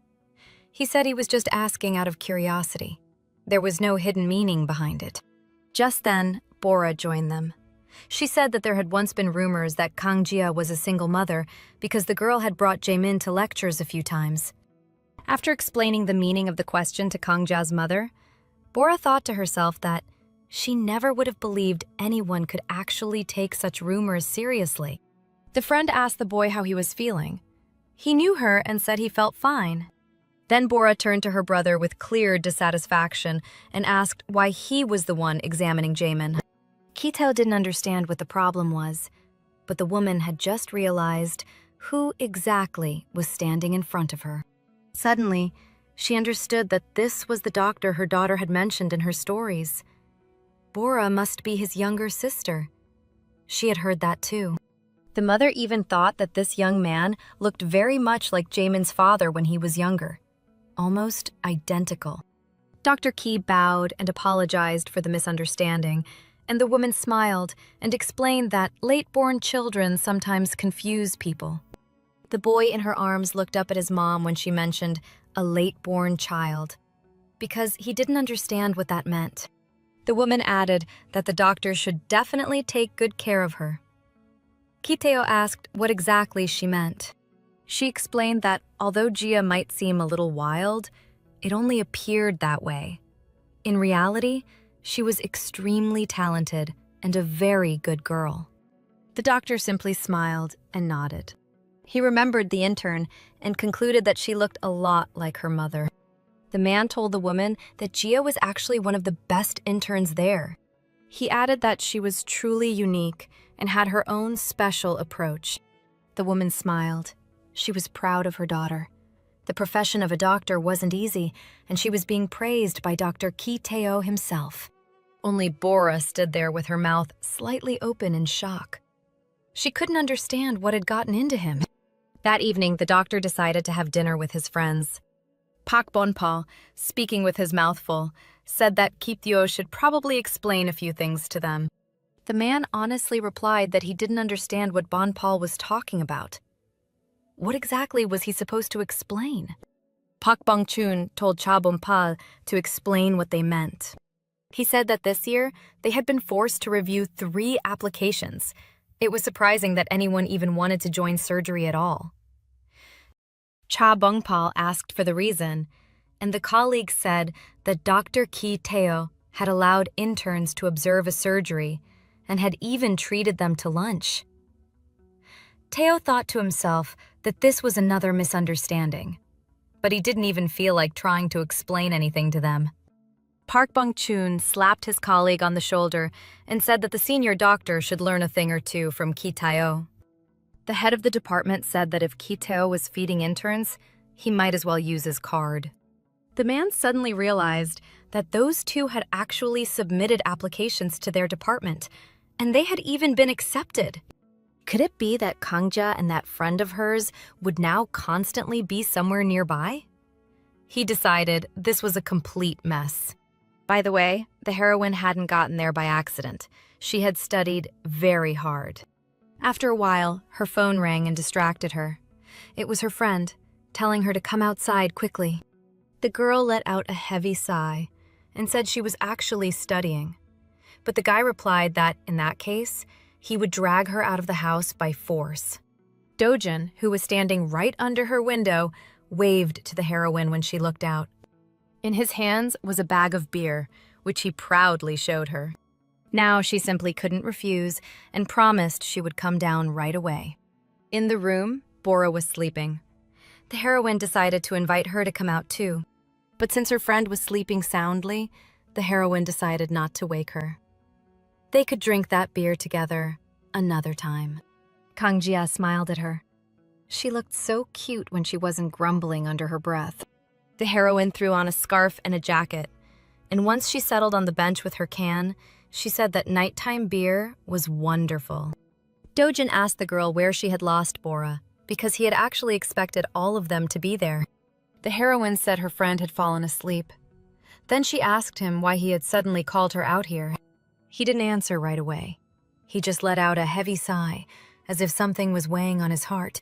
He said he was just asking out of curiosity. There was no hidden meaning behind it. Just then, Bora joined them. She said that there had once been rumors that Kang Jia was a single mother because the girl had brought Jaemin to lectures a few times. After explaining the meaning of the question to Kang Jia's mother, Bora thought to herself that she never would have believed anyone could actually take such rumors seriously. The friend asked the boy how he was feeling. He knew her and said he felt fine. Then Bora turned to her brother with clear dissatisfaction and asked why he was the one examining Jaemin. Ki Tae-o didn't understand what the problem was, but the woman had just realized who exactly was standing in front of her. Suddenly, she understood that this was the doctor her daughter had mentioned in her stories. Bora must be his younger sister. She had heard that too. The mother even thought that this young man looked very much like Jaemin's father when he was younger. Almost identical. Dr. Ki bowed and apologized for the misunderstanding, and the woman smiled and explained that late-born children sometimes confuse people. The boy in her arms looked up at his mom when she mentioned a late-born child, because he didn't understand what that meant. The woman added that the doctor should definitely take good care of her. Ki Tae-o asked what exactly she meant. She explained that although Gia might seem a little wild, it only appeared that way. In reality, she was extremely talented and a very good girl. The doctor simply smiled and nodded. He remembered the intern and concluded that she looked a lot like her mother. The man told the woman that Gia was actually one of the best interns there. He added that she was truly unique and had her own special approach. The woman smiled. She was proud of her daughter. The profession of a doctor wasn't easy, and she was being praised by Dr. Ki Tae-o himself. Only Bora stood there with her mouth slightly open in shock. She couldn't understand what had gotten into him. That evening, the doctor decided to have dinner with his friends. Pak Bonpal, speaking with his mouth full, said that Ki Tae-o should probably explain a few things to them. The man honestly replied that he didn't understand what Bonpal was talking about. What exactly was he supposed to explain? Pak Bong-chun told Cha Bonpal to explain what they meant. He said that this year, they had been forced to review 3 applications. It was surprising that anyone even wanted to join surgery at all. Cha Bongpal asked for the reason, and the colleague said that Dr. Ki Tae-o had allowed interns to observe a surgery and had even treated them to lunch. Tae-o thought to himself that this was another misunderstanding, but he didn't even feel like trying to explain anything to them. Park Bong-chun slapped his colleague on the shoulder and said that the senior doctor should learn a thing or two from Ki Tae-o. The head of the department said that if Ki Tae-o was feeding interns, he might as well use his card. The man suddenly realized that those two had actually submitted applications to their department, and they had even been accepted. Could it be that Kangja and that friend of hers would now constantly be somewhere nearby? He decided this was a complete mess. By the way, the heroine hadn't gotten there by accident. She had studied very hard. After a while, her phone rang and distracted her. It was her friend, telling her to come outside quickly. The girl let out a heavy sigh and said she was actually studying. But the guy replied that, in that case, he would drag her out of the house by force. Dojin, who was standing right under her window, waved to the heroine when she looked out. In his hands was a bag of beer, which he proudly showed her. Now she simply couldn't refuse and promised she would come down right away. In the room, Bora was sleeping. The heroine decided to invite her to come out too. But since her friend was sleeping soundly, the heroine decided not to wake her. They could drink that beer together another time. Kang Jia smiled at her. She looked so cute when she wasn't grumbling under her breath. The heroine threw on a scarf and a jacket, and once she settled on the bench with her can, she said that nighttime beer was wonderful. Dojin asked the girl where she had lost Bora, because he had actually expected all of them to be there. The heroine said her friend had fallen asleep. Then she asked him why he had suddenly called her out here. He didn't answer right away. He just let out a heavy sigh, as if something was weighing on his heart.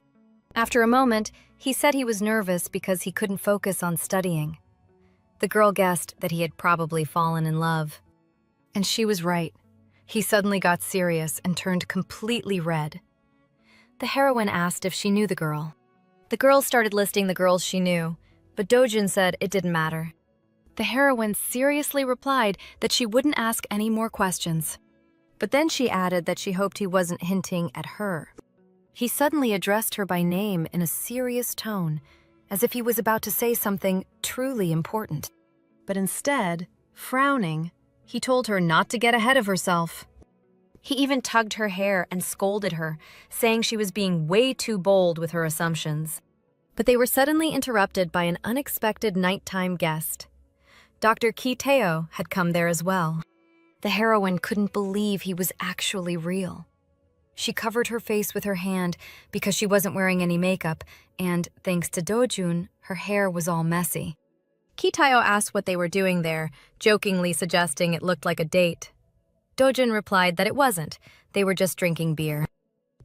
After a moment, he said he was nervous because he couldn't focus on studying. The girl guessed that he had probably fallen in love. And she was right. He suddenly got serious and turned completely red. The heroine asked if she knew the girl. The girl started listing the girls she knew, but Dojin said it didn't matter. The heroine seriously replied that she wouldn't ask any more questions. But then she added that she hoped he wasn't hinting at her. He suddenly addressed her by name in a serious tone, as if he was about to say something truly important. But instead, frowning, he told her not to get ahead of herself. He even tugged her hair and scolded her, saying she was being way too bold with her assumptions. But they were suddenly interrupted by an unexpected nighttime guest. Dr. Ki Tae-o had come there as well. The heroine couldn't believe he was actually real. She covered her face with her hand because she wasn't wearing any makeup, and thanks to Dojun, her hair was all messy. Ki Tae-o asked what they were doing there, jokingly suggesting it looked like a date. Dojun replied that it wasn't, they were just drinking beer.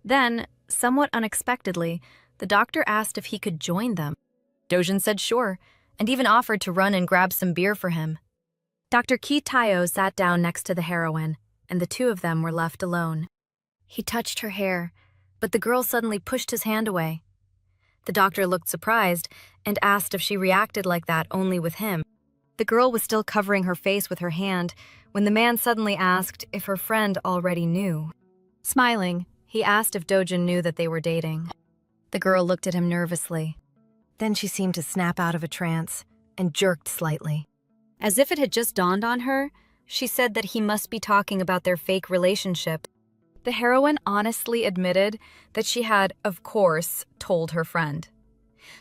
Then, somewhat unexpectedly, the doctor asked if he could join them. Dojun said sure, and even offered to run and grab some beer for him. Dr. Ki Tae-o sat down next to the heroine, and the two of them were left alone. He touched her hair, But the girl suddenly pushed his hand away. The doctor looked surprised and asked if she reacted like that only with him. The girl was still covering her face with her hand when the man suddenly asked if her friend already knew. Smiling, he asked if Dojun knew that they were dating. The girl looked at him nervously. Then she seemed to snap out of a trance and jerked slightly. As if it had just dawned on her, she said that he must be talking about their fake relationship. The heroine honestly admitted that she had, of course, told her friend.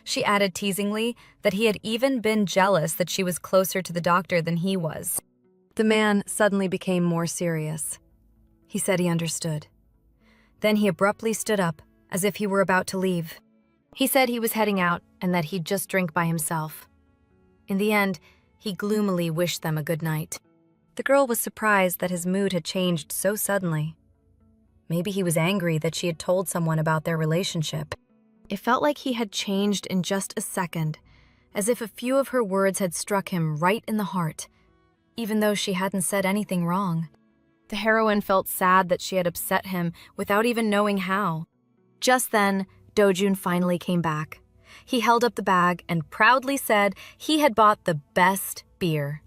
She added teasingly that he had even been jealous that she was closer to the doctor than he was. The man suddenly became more serious. He said he understood. Then he abruptly stood up, as if he were about to leave. He said he was heading out and that he'd just drink by himself. In the end, he gloomily wished them a good night. The girl was surprised that his mood had changed so suddenly. Maybe he was angry that she had told someone about their relationship. It felt like he had changed in just a second, as if a few of her words had struck him right in the heart, even though she hadn't said anything wrong. The heroine felt sad that she had upset him without even knowing how. Just then, Dojun finally came back. He held up the bag and proudly said he had bought the best beer.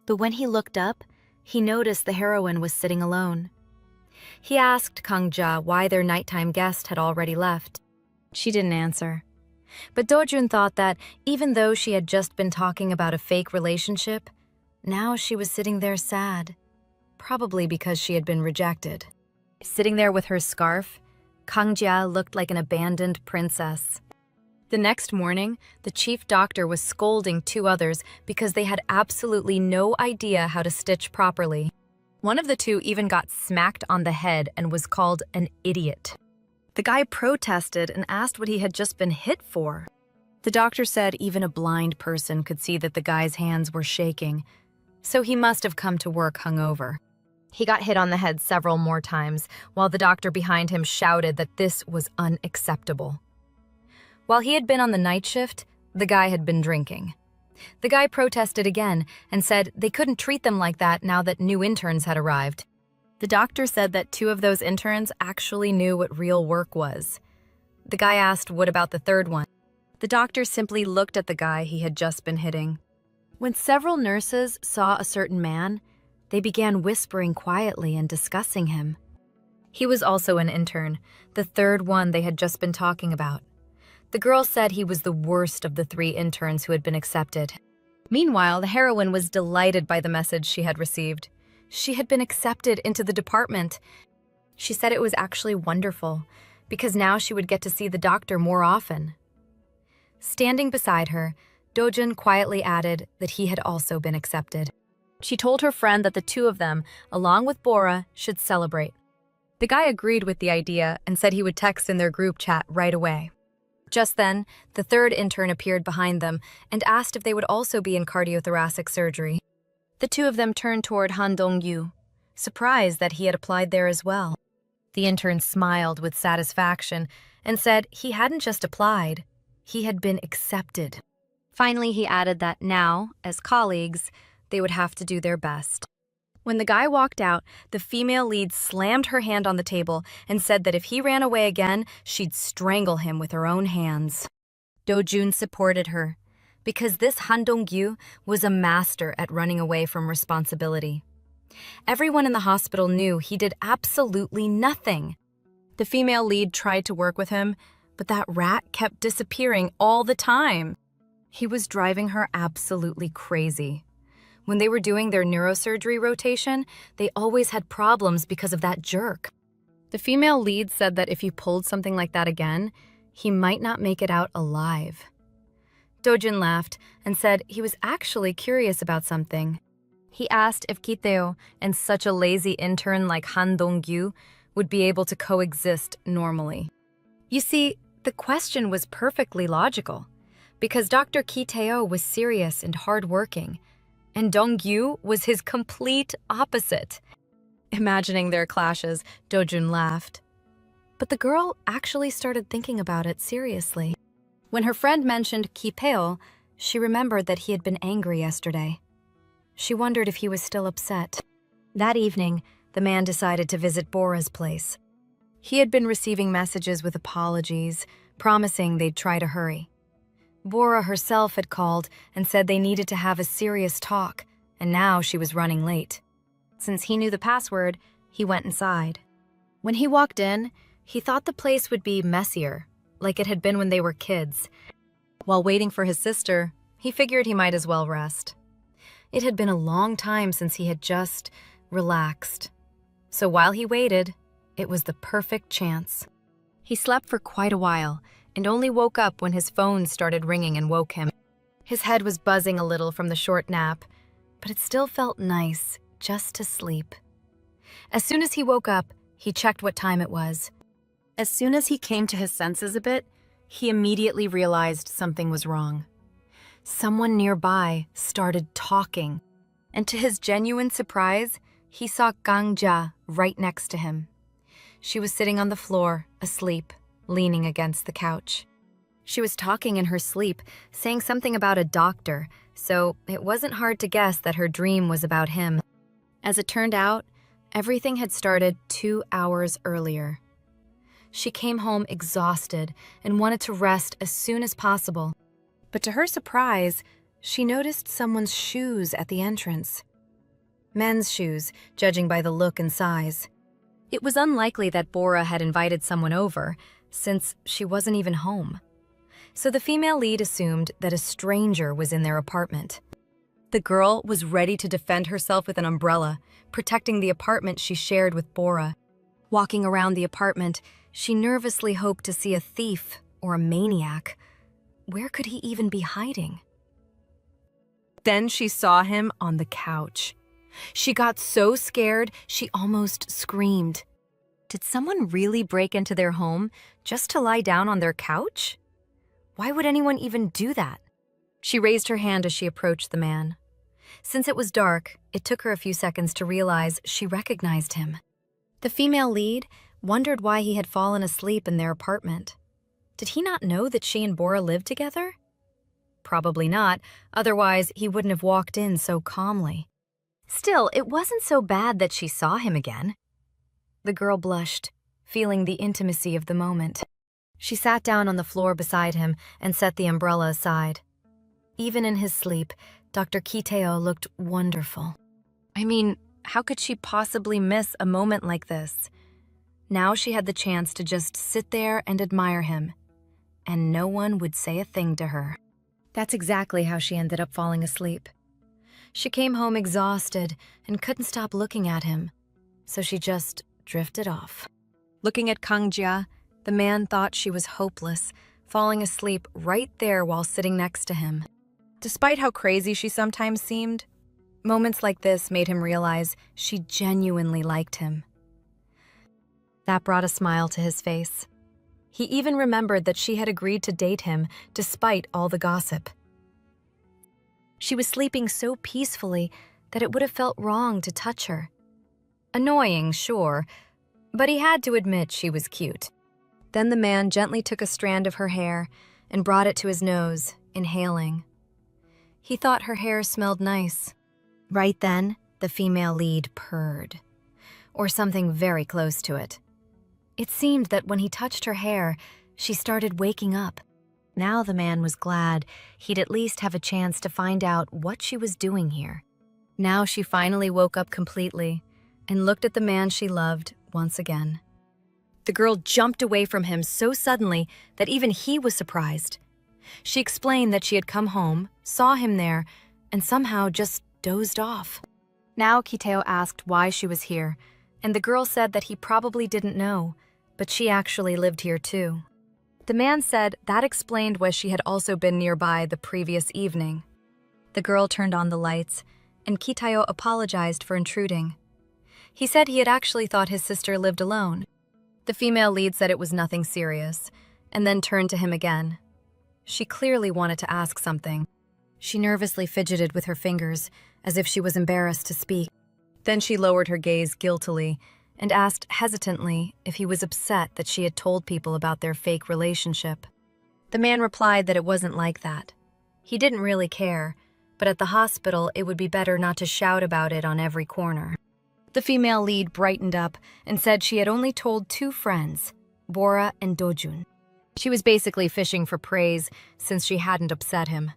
But when he looked up, he noticed the heroine was sitting alone. He asked Kang-ja why their nighttime guest had already left. She didn't answer. But Dojun thought that even though she had just been talking about a fake relationship, now she was sitting there sad, probably because she had been rejected. Sitting there with her scarf, Kang-ja looked like an abandoned princess. The next morning, the chief doctor was scolding two others because they had absolutely no idea how to stitch properly. One of the two even got smacked on the head and was called an idiot. The guy protested and asked what he had just been hit for. The doctor said even a blind person could see that the guy's hands were shaking, so he must have come to work hungover. He got hit on the head several more times, while the doctor behind him shouted that this was unacceptable. While he had been on the night shift, the guy had been drinking. The guy protested again and said they couldn't treat them like that now that new interns had arrived. The doctor said that two of those interns actually knew what real work was. The guy asked what about the third one. The doctor simply looked at the guy he had just been hitting. When several nurses saw a certain man, they began whispering quietly and discussing him. He was also an intern, the third one they had just been talking about. The girl said he was the worst of the three interns who had been accepted. Meanwhile, the heroine was delighted by the message she had received. She had been accepted into the department. She said it was actually wonderful, because now she would get to see the doctor more often. Standing beside her, Dojun quietly added that he had also been accepted. She told her friend that the two of them, along with Bora, should celebrate. The guy agreed with the idea and said he would text in their group chat right away. Just then, the third intern appeared behind them and asked if they would also be in cardiothoracic surgery. The two of them turned toward Han Dong-yu, surprised that he had applied there as well. The intern smiled with satisfaction and said he hadn't just applied, he had been accepted. Finally, he added that now, as colleagues, they would have to do their best. When the guy walked out, the female lead slammed her hand on the table and said that if he ran away again, she'd strangle him with her own hands. Dojun supported her, because this Han Dong-gyu was a master at running away from responsibility. Everyone in the hospital knew he did absolutely nothing. The female lead tried to work with him, but that rat kept disappearing all the time. He was driving her absolutely crazy. When they were doing their neurosurgery rotation, they always had problems because of that jerk. The female lead said that if he pulled something like that again, he might not make it out alive. Dojun laughed and said he was actually curious about something. He asked if Ki Tae-o and such a lazy intern like Han Dong-gyu would be able to coexist normally. You see, the question was perfectly logical, because Dr. Ki Tae-o was serious and hardworking, and Dong-gyu was his complete opposite. Imagining their clashes, Dojun laughed. But the girl actually started thinking about it seriously. When her friend mentioned Ki Tae-o, she remembered that he had been angry yesterday. She wondered if he was still upset. That evening, the man decided to visit Bora's place. He had been receiving messages with apologies, promising they'd try to hurry. Bora herself had called and said they needed to have a serious talk, and now she was running late. Since he knew the password, he went inside. When he walked in, he thought the place would be messier, like it had been when they were kids. While waiting for his sister, he figured he might as well rest. It had been a long time since he had just relaxed. So while he waited, it was the perfect chance. He slept for quite a while and only woke up when his phone started ringing and woke him. His head was buzzing a little from the short nap, but it still felt nice just to sleep. As soon as he woke up, he checked what time it was. As soon as he came to his senses a bit, he immediately realized something was wrong. Someone nearby started talking, and to his genuine surprise, he saw Kang-ja right next to him. She was sitting on the floor, asleep, leaning against the couch. She was talking in her sleep, saying something about a doctor, so it wasn't hard to guess that her dream was about him. As it turned out, everything had started 2 hours earlier. She came home exhausted and wanted to rest as soon as possible. But to her surprise, she noticed someone's shoes at the entrance. Men's shoes, judging by the look and size. It was unlikely that Bora had invited someone over, since she wasn't even home. So the female lead assumed that a stranger was in their apartment. The girl was ready to defend herself with an umbrella, protecting the apartment she shared with Bora. Walking around the apartment, she nervously hoped to see a thief or a maniac. Where could he even be hiding? Then she saw him on the couch. She got so scared, she almost screamed. Did someone really break into their home just to lie down on their couch? Why would anyone even do that? She raised her hand as she approached the man. Since it was dark, it took her a few seconds to realize she recognized him. The female lead wondered why he had fallen asleep in their apartment. Did he not know that she and Bora lived together? Probably not, otherwise he wouldn't have walked in so calmly. Still, it wasn't so bad that she saw him again. The girl blushed, feeling the intimacy of the moment. She sat down on the floor beside him and set the umbrella aside. Even in his sleep, Dr. Ki Tae-o looked wonderful. I mean, how could she possibly miss a moment like this? Now she had the chance to just sit there and admire him, and no one would say a thing to her. That's exactly how she ended up falling asleep. She came home exhausted and couldn't stop looking at him, so she just drifted off. Looking at Kang-ja, the man thought she was hopeless, falling asleep right there while sitting next to him. Despite how crazy she sometimes seemed, moments like this made him realize she genuinely liked him. That brought a smile to his face. He even remembered that she had agreed to date him despite all the gossip. She was sleeping so peacefully that it would have felt wrong to touch her. Annoying, sure, but he had to admit she was cute. Then the man gently took a strand of her hair and brought it to his nose, inhaling. He thought her hair smelled nice. Right then, the female lead purred, or something very close to it. It seemed that when he touched her hair, she started waking up. Now the man was glad he'd at least have a chance to find out what she was doing here. Now she finally woke up completely and looked at the man she loved once again. The girl jumped away from him so suddenly that even he was surprised. She explained that she had come home, saw him there, and somehow just dozed off. Now Ki Tae-o asked why she was here, and the girl said that he probably didn't know, but she actually lived here too. The man said that explained why she had also been nearby the previous evening. The girl turned on the lights, and Ki Tae-o apologized for intruding. He said he had actually thought his sister lived alone. The female lead said it was nothing serious, and then turned to him again. She clearly wanted to ask something. She nervously fidgeted with her fingers, as if she was embarrassed to speak. Then she lowered her gaze guiltily and asked hesitantly if he was upset that she had told people about their fake relationship. The man replied that it wasn't like that. He didn't really care, but at the hospital it would be better not to shout about it on every corner. The female lead brightened up and said she had only told 2 friends, Bora and Dojun. She was basically fishing for praise since she hadn't upset him.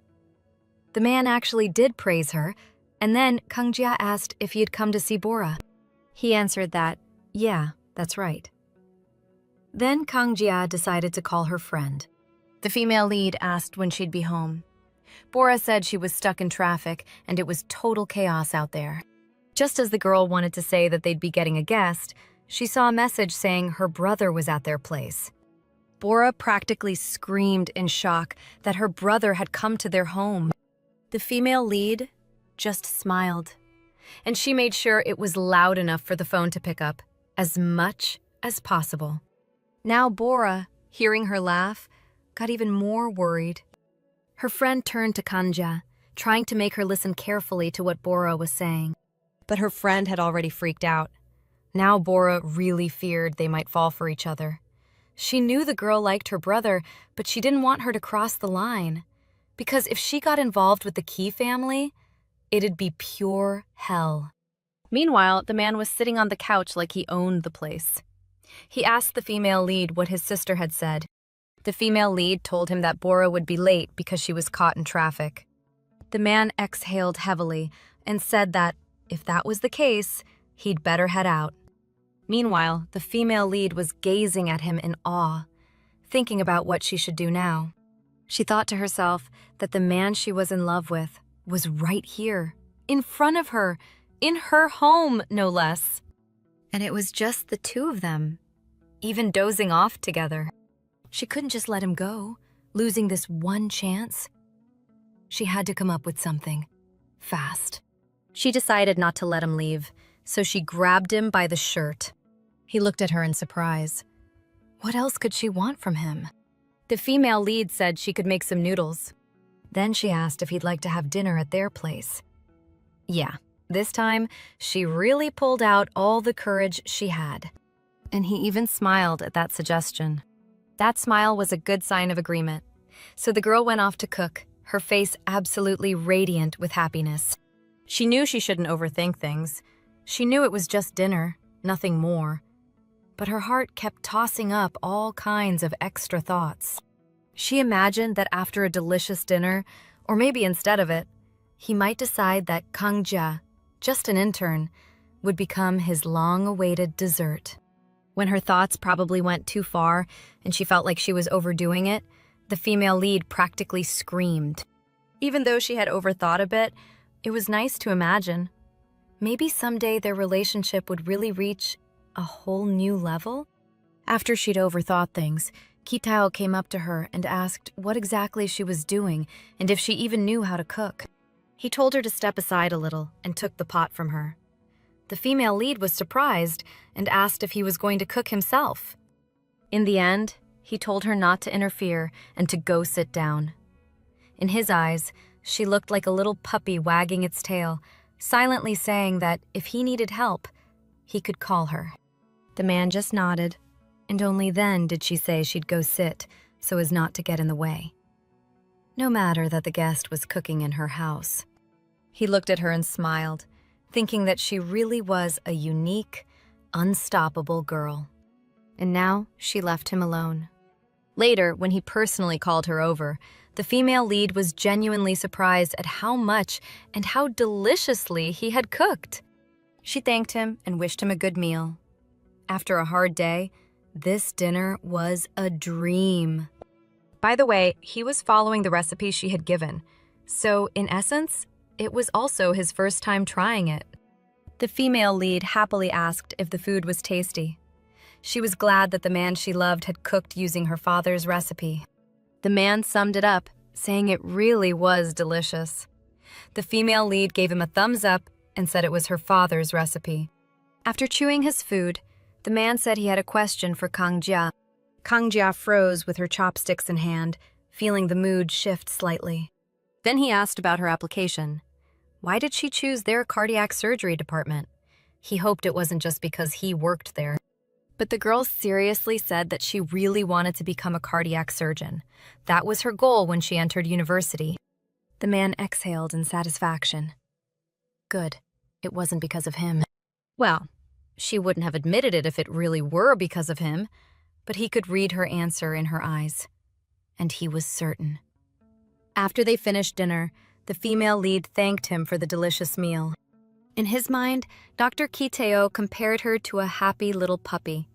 The man actually did praise her, and then Kang Jia asked if he had come to see Bora. He answered that, yeah, that's right. Then Kang Jia decided to call her friend. The female lead asked when she'd be home. Bora said she was stuck in traffic and it was total chaos out there. Just as the girl wanted to say that they'd be getting a guest, she saw a message saying her brother was at their place. Bora practically screamed in shock that her brother had come to their home. The female lead just smiled, and she made sure it was loud enough for the phone to pick up, as much as possible. Now Bora, hearing her laugh, got even more worried. Her friend turned to Kanja, trying to make her listen carefully to what Bora was saying. But her friend had already freaked out. Now Bora really feared they might fall for each other. She knew the girl liked her brother, but she didn't want her to cross the line. Because if she got involved with the Ki family, it'd be pure hell. Meanwhile, the man was sitting on the couch like he owned the place. He asked the female lead what his sister had said. The female lead told him that Bora would be late because she was caught in traffic. The man exhaled heavily and said that, if that was the case, he'd better head out. Meanwhile, the female lead was gazing at him in awe, thinking about what she should do now. She thought to herself that the man she was in love with was right here, in front of her, in her home, no less. And it was just the 2 of them, even dozing off together. She couldn't just let him go, losing this one chance. She had to come up with something, fast. She decided not to let him leave, so she grabbed him by the shirt. He looked at her in surprise. What else could she want from him? The female lead said she could make some noodles. Then she asked if he'd like to have dinner at their place. Yeah, this time, she really pulled out all the courage she had. And he even smiled at that suggestion. That smile was a good sign of agreement. So the girl went off to cook, her face absolutely radiant with happiness. She knew she shouldn't overthink things. She knew it was just dinner, nothing more. But her heart kept tossing up all kinds of extra thoughts. She imagined that after a delicious dinner, or maybe instead of it, he might decide that Kang Jia, just an intern, would become his long-awaited dessert. When her thoughts probably went too far and she felt like she was overdoing it, the female lead practically screamed. Even though she had overthought a bit, it was nice to imagine. Maybe someday their relationship would really reach a whole new level? After she'd overthought things, Ki Tae-o came up to her and asked what exactly she was doing and if she even knew how to cook. He told her to step aside a little and took the pot from her. The female lead was surprised and asked if he was going to cook himself. In the end, he told her not to interfere and to go sit down. In his eyes, she looked like a little puppy wagging its tail, silently saying that if he needed help, he could call her. The man just nodded, and only then did she say she'd go sit so as not to get in the way. No matter that the guest was cooking in her house. He looked at her and smiled, thinking that she really was a unique, unstoppable girl. And now she left him alone. Later, when he personally called her over, the female lead was genuinely surprised at how much and how deliciously he had cooked. She thanked him and wished him a good meal. After a hard day, this dinner was a dream. By the way, he was following the recipe she had given, so in essence, it was also his first time trying it. The female lead happily asked if the food was tasty. She was glad that the man she loved had cooked using her father's recipe. The man summed it up, saying it really was delicious. The female lead gave him a thumbs up and said it was her father's recipe. After chewing his food, the man said he had a question for Kang Jia. Kang Jia froze with her chopsticks in hand, feeling the mood shift slightly. Then he asked about her application. Why did she choose their cardiac surgery department? He hoped it wasn't just because he worked there. But the girl seriously said that she really wanted to become a cardiac surgeon. That was her goal when she entered university. The man exhaled in satisfaction. Good. It wasn't because of him. Well, she wouldn't have admitted it if it really were because of him, but he could read her answer in her eyes. And he was certain. After they finished dinner, the female lead thanked him for the delicious meal. In his mind, Dr. Ki Tae-o compared her to a happy little puppy.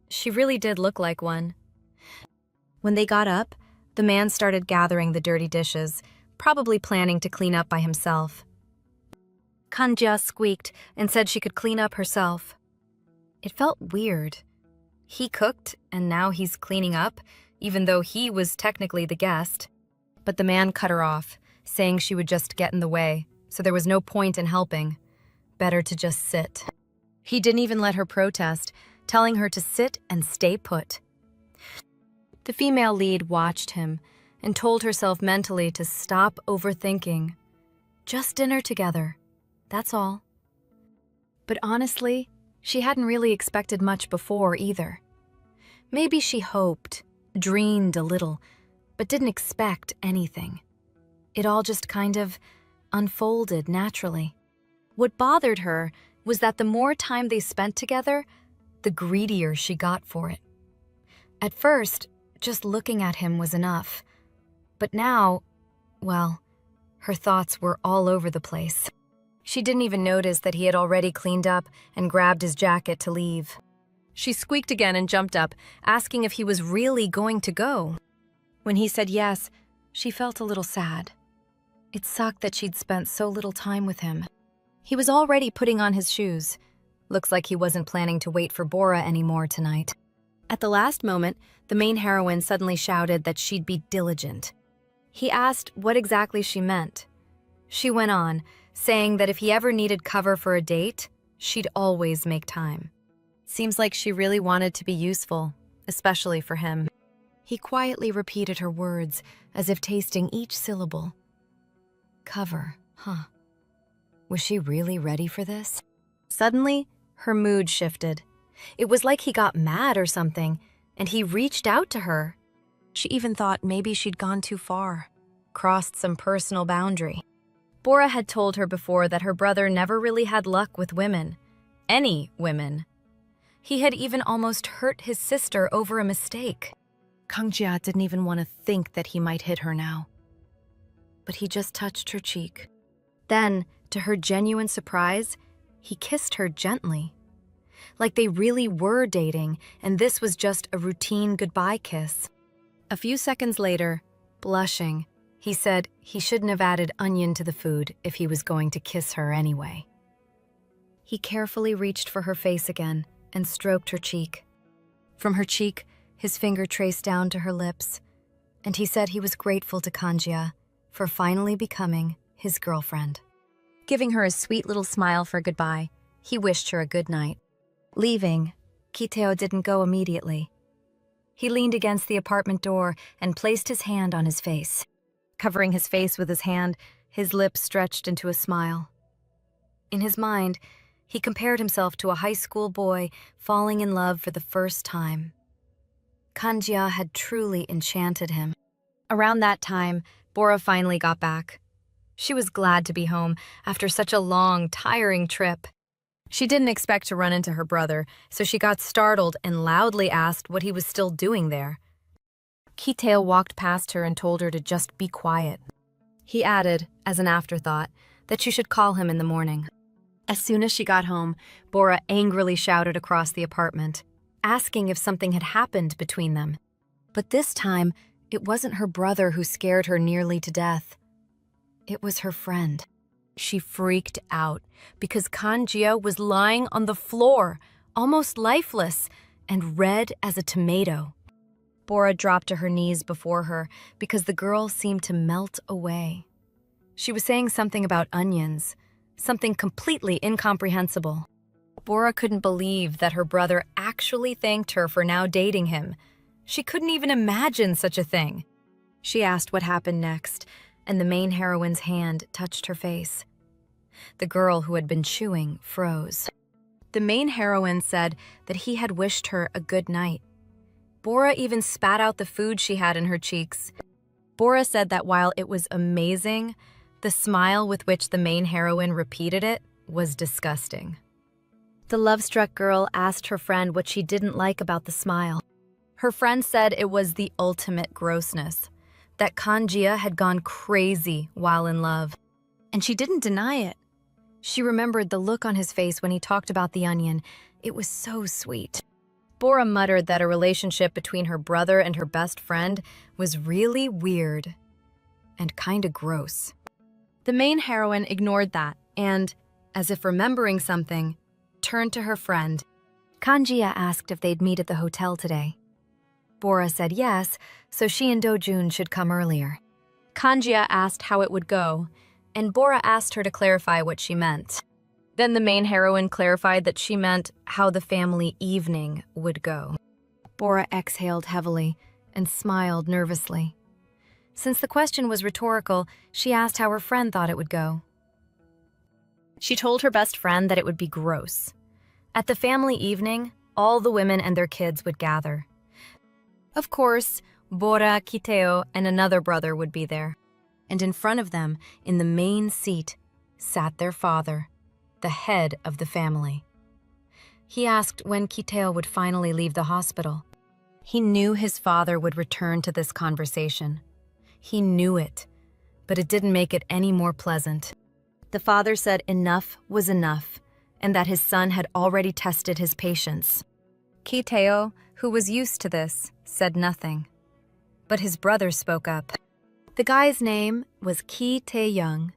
She really did look like one. When they got up, the man started gathering the dirty dishes, probably planning to clean up by himself. Kanja squeaked and said she could clean up herself. It felt weird. He cooked, and now he's cleaning up, even though he was technically the guest. But the man cut her off, saying she would just get in the way, so there was no point in helping. Better to just sit. He didn't even let her protest, telling her to sit and stay put. The female lead watched him and told herself mentally to stop overthinking. Just dinner together, that's all. But honestly, she hadn't really expected much before either. Maybe she hoped, dreamed a little, but didn't expect anything. It all just kind of unfolded naturally. What bothered her was that the more time they spent together, the greedier she got for it. At first, just looking at him was enough. But now, well, her thoughts were all over the place. She didn't even notice that he had already cleaned up and grabbed his jacket to leave. She squeaked again and jumped up, asking if he was really going to go. When he said yes, she felt a little sad. It sucked that she'd spent so little time with him. He was already putting on his shoes. Looks like he wasn't planning to wait for Bora anymore tonight. At the last moment, the main heroine suddenly shouted that she'd be diligent. He asked what exactly she meant. She went on, saying that if he ever needed cover for a date, she'd always make time. Seems like she really wanted to be useful, especially for him. He quietly repeated her words, as if tasting each syllable. Cover, huh? Was she really ready for this? Suddenly, her mood shifted. It was like he got mad or something, and he reached out to her. She even thought maybe she'd gone too far, crossed some personal boundary. Bora had told her before that her brother never really had luck with women. Any women. He had even almost hurt his sister over a mistake. Kangjia didn't even want to think that he might hit her now. But he just touched her cheek. Then, to her genuine surprise, he kissed her gently. Like they really were dating, and this was just a routine goodbye kiss. A few seconds later, blushing, he said he shouldn't have added onion to the food if he was going to kiss her anyway. He carefully reached for her face again and stroked her cheek. From her cheek, his finger traced down to her lips, and he said he was grateful to Kangjia for finally becoming his girlfriend. Giving her a sweet little smile for goodbye, he wished her a good night. Leaving, Ki Tae-o didn't go immediately. He leaned against the apartment door and placed his hand on his face. Covering his face with his hand, his lips stretched into a smile. In his mind, he compared himself to a high school boy falling in love for the first time. Kangjia had truly enchanted him. Around that time, Bora finally got back. She was glad to be home after such a long, tiring trip. She didn't expect to run into her brother, so she got startled and loudly asked what he was still doing there. Ki Tae-o walked past her and told her to just be quiet. He added, as an afterthought, that she should call him in the morning. As soon as she got home, Bora angrily shouted across the apartment, asking if something had happened between them. But this time, it wasn't her brother who scared her nearly to death. It was her friend. She freaked out because Kangjia was lying on the floor, almost lifeless, and red as a tomato. Bora dropped to her knees before her because the girl seemed to melt away. She was saying something about onions, something completely incomprehensible. Bora couldn't believe that her brother actually thanked her for now dating him. She couldn't even imagine such a thing. She asked what happened next, and the main heroine's hand touched her face. The girl who had been chewing froze. The main heroine said that he had wished her a good night. Bora even spat out the food she had in her cheeks. Bora said that while it was amazing, the smile with which the main heroine repeated it was disgusting. The love-struck girl asked her friend what she didn't like about the smile. Her friend said it was the ultimate grossness, that Kanjia had gone crazy while in love. And she didn't deny it. She remembered the look on his face when he talked about the onion. It was so sweet. Bora muttered that a relationship between her brother and her best friend was really weird and kinda gross. The main heroine ignored that and, as if remembering something, turned to her friend. Kanjia asked if they'd meet at the hotel today. Bora said yes, so she and Dojun should come earlier. Kanjia asked how it would go, and Bora asked her to clarify what she meant. Then the main heroine clarified that she meant how the family evening would go. Bora exhaled heavily and smiled nervously. Since the question was rhetorical, she asked how her friend thought it would go. She told her best friend that it would be gross. At the family evening, all the women and their kids would gather. Of course, Bora, Ki Tae-o, and another brother would be there. And in front of them, in the main seat, sat their father, the head of the family. He asked when Ki Tae-o would finally leave the hospital. He knew his father would return to this conversation. He knew it, but it didn't make it any more pleasant. The father said enough was enough, and that his son had already tested his patience. Ki Tae-o, who was used to this, said nothing. But his brother spoke up. The guy's name was Ki Tae-young,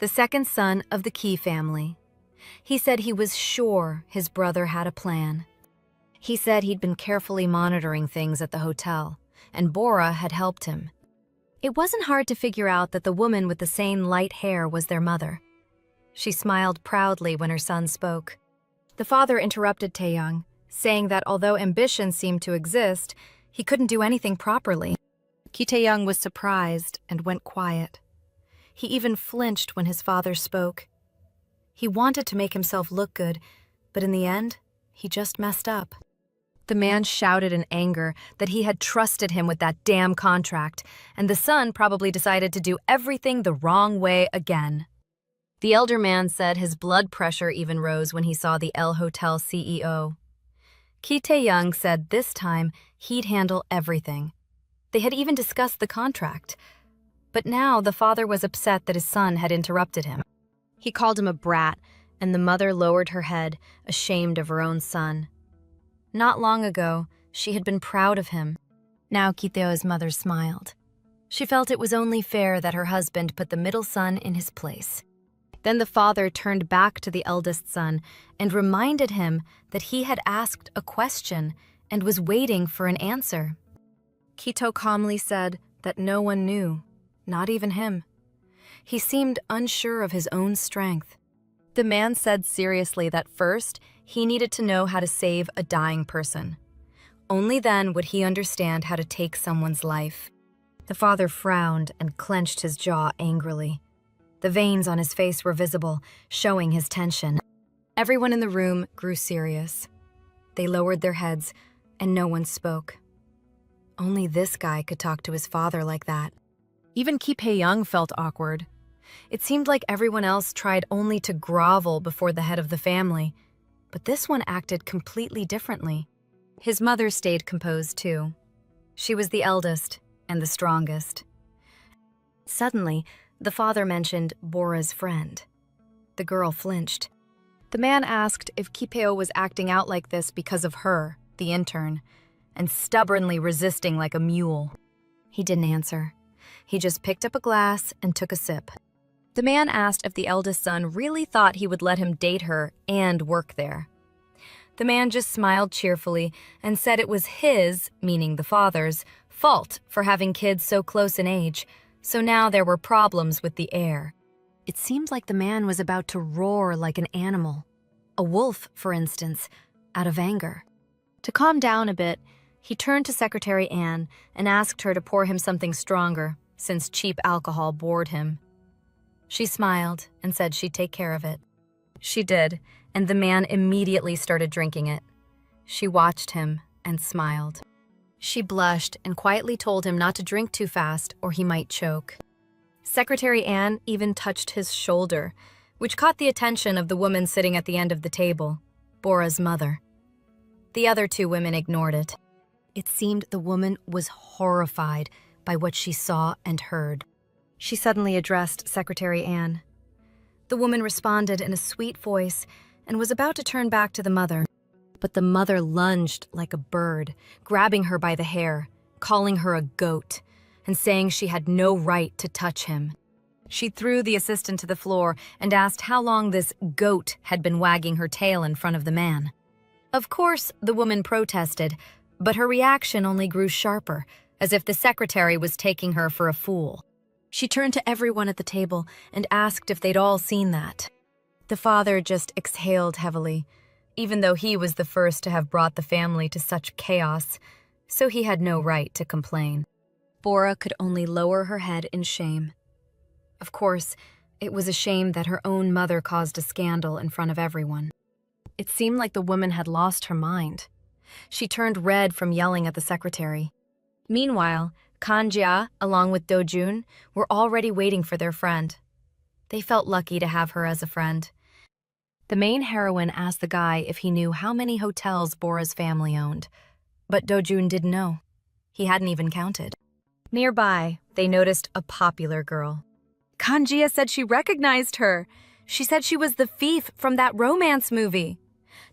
the second son of the Ki family. He said he was sure his brother had a plan. He said he'd been carefully monitoring things at the hotel, and Bora had helped him. It wasn't hard to figure out that the woman with the same light hair was their mother. She smiled proudly when her son spoke. The father interrupted Tae-young, saying that although ambition seemed to exist, he couldn't do anything properly. Ki Tae-young was surprised and went quiet. He even flinched when his father spoke. He wanted to make himself look good, but in the end, he just messed up. The man shouted in anger that he had trusted him with that damn contract, and the son probably decided to do everything the wrong way again. The elder man said his blood pressure even rose when he saw the L Hotel CEO. Ki Tae-young said this time he'd handle everything. They had even discussed the contract. But now the father was upset that his son had interrupted him. He called him a brat, and the mother lowered her head, ashamed of her own son. Not long ago, she had been proud of him. Now Ki Tae-o's mother smiled. She felt it was only fair that her husband put the middle son in his place. Then the father turned back to the eldest son and reminded him that he had asked a question and was waiting for an answer. Ki Tae-o calmly said that no one knew, not even him. He seemed unsure of his own strength. The man said seriously that first, he needed to know how to save a dying person. Only then would he understand how to take someone's life. The father frowned and clenched his jaw angrily. The veins on his face were visible, showing his tension. Everyone in the room grew serious. They lowered their heads, and no one spoke. Only this guy could talk to his father like that. Even Ki Tae-young felt awkward. It seemed like everyone else tried only to grovel before the head of the family, but this one acted completely differently. His mother stayed composed too. She was the eldest and the strongest. Suddenly, the father mentioned Bora's friend. The girl flinched. The man asked if Ki Tae-o was acting out like this because of her, the intern, and stubbornly resisting like a mule. He didn't answer. He just picked up a glass and took a sip. The man asked if the eldest son really thought he would let him date her and work there. The man just smiled cheerfully and said it was his, meaning the father's, fault for having kids so close in age, so now there were problems with the heir. It seemed like the man was about to roar like an animal, a wolf, for instance, out of anger. To calm down a bit, he turned to Secretary Anne and asked her to pour him something stronger, since cheap alcohol bored him. She smiled and said she'd take care of it. She did, and the man immediately started drinking it. She watched him and smiled. She blushed and quietly told him not to drink too fast or he might choke. Secretary Anne even touched his shoulder, which caught the attention of the woman sitting at the end of the table. Bora's mother. The other two women ignored it. It seemed the woman was horrified by what she saw and heard. She suddenly addressed Secretary Anne. The woman responded in a sweet voice and was about to turn back to the mother. But the mother lunged like a bird, grabbing her by the hair, calling her a goat, and saying she had no right to touch him. She threw the assistant to the floor and asked how long this goat had been wagging her tail in front of the man. Of course, the woman protested, but her reaction only grew sharper, as if the secretary was taking her for a fool. She turned to everyone at the table and asked if they'd all seen that. The father just exhaled heavily, even though he was the first to have brought the family to such chaos, so he had no right to complain. Bora could only lower her head in shame. Of course, it was a shame that her own mother caused a scandal in front of everyone. It seemed like the woman had lost her mind. She turned red from yelling at the secretary. Meanwhile, Kang-jia, along with Do-jun, were already waiting for their friend. They felt lucky to have her as a friend. The main heroine asked the guy if he knew how many hotels Bora's family owned, but Do-jun didn't know. He hadn't even counted. Nearby, they noticed a popular girl. Kang-jia said she recognized her. She said she was the thief from that romance movie.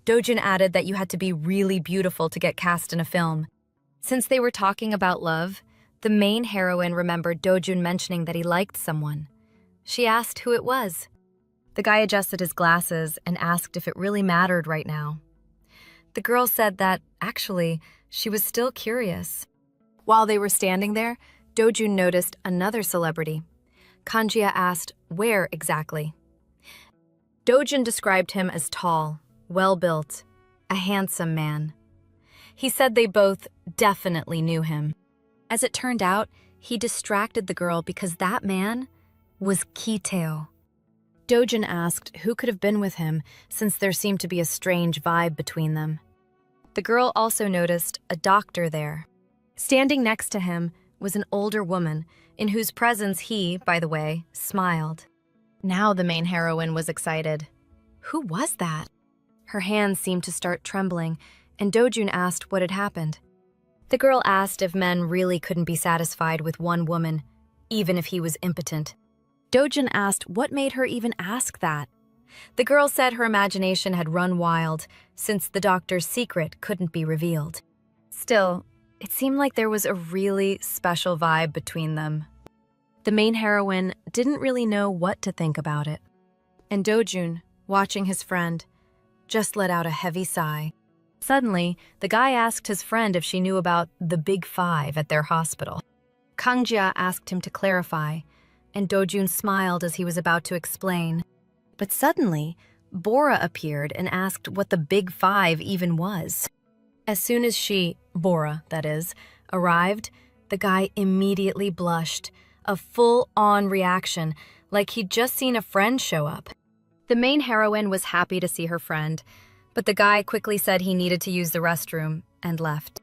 Do-jun added that you had to be really beautiful to get cast in a film. Since they were talking about love, the main heroine remembered Do-jun mentioning that he liked someone. She asked who it was. The guy adjusted his glasses and asked if it really mattered right now. The girl said that, actually, she was still curious. While they were standing there, Do-jun noticed another celebrity. Kang-jia asked where exactly. Do-jun described him as tall, well-built, a handsome man. He said they both definitely knew him. As it turned out, he distracted the girl because that man was Ki Tae-o. Do-jun asked who could have been with him since there seemed to be a strange vibe between them. The girl also noticed a doctor there. Standing next to him was an older woman, in whose presence he, by the way, smiled. Now the main heroine was excited. Who was that? Her hands seemed to start trembling, and Do-jun asked what had happened. The girl asked if men really couldn't be satisfied with one woman, even if he was impotent. Do-jun asked what made her even ask that. The girl said her imagination had run wild, since the doctor's secret couldn't be revealed. Still, it seemed like there was a really special vibe between them. The main heroine didn't really know what to think about it. And Do-jun, watching his friend, just let out a heavy sigh. Suddenly, the guy asked his friend if she knew about the Big Five at their hospital. Kang-jia asked him to clarify, and Do-jun smiled as he was about to explain. But suddenly, Bora appeared and asked what the Big Five even was. As soon as she, Bora, that is, arrived, the guy immediately blushed, a full-on reaction, like he'd just seen a friend show up. The main heroine was happy to see her friend, but the guy quickly said he needed to use the restroom and left.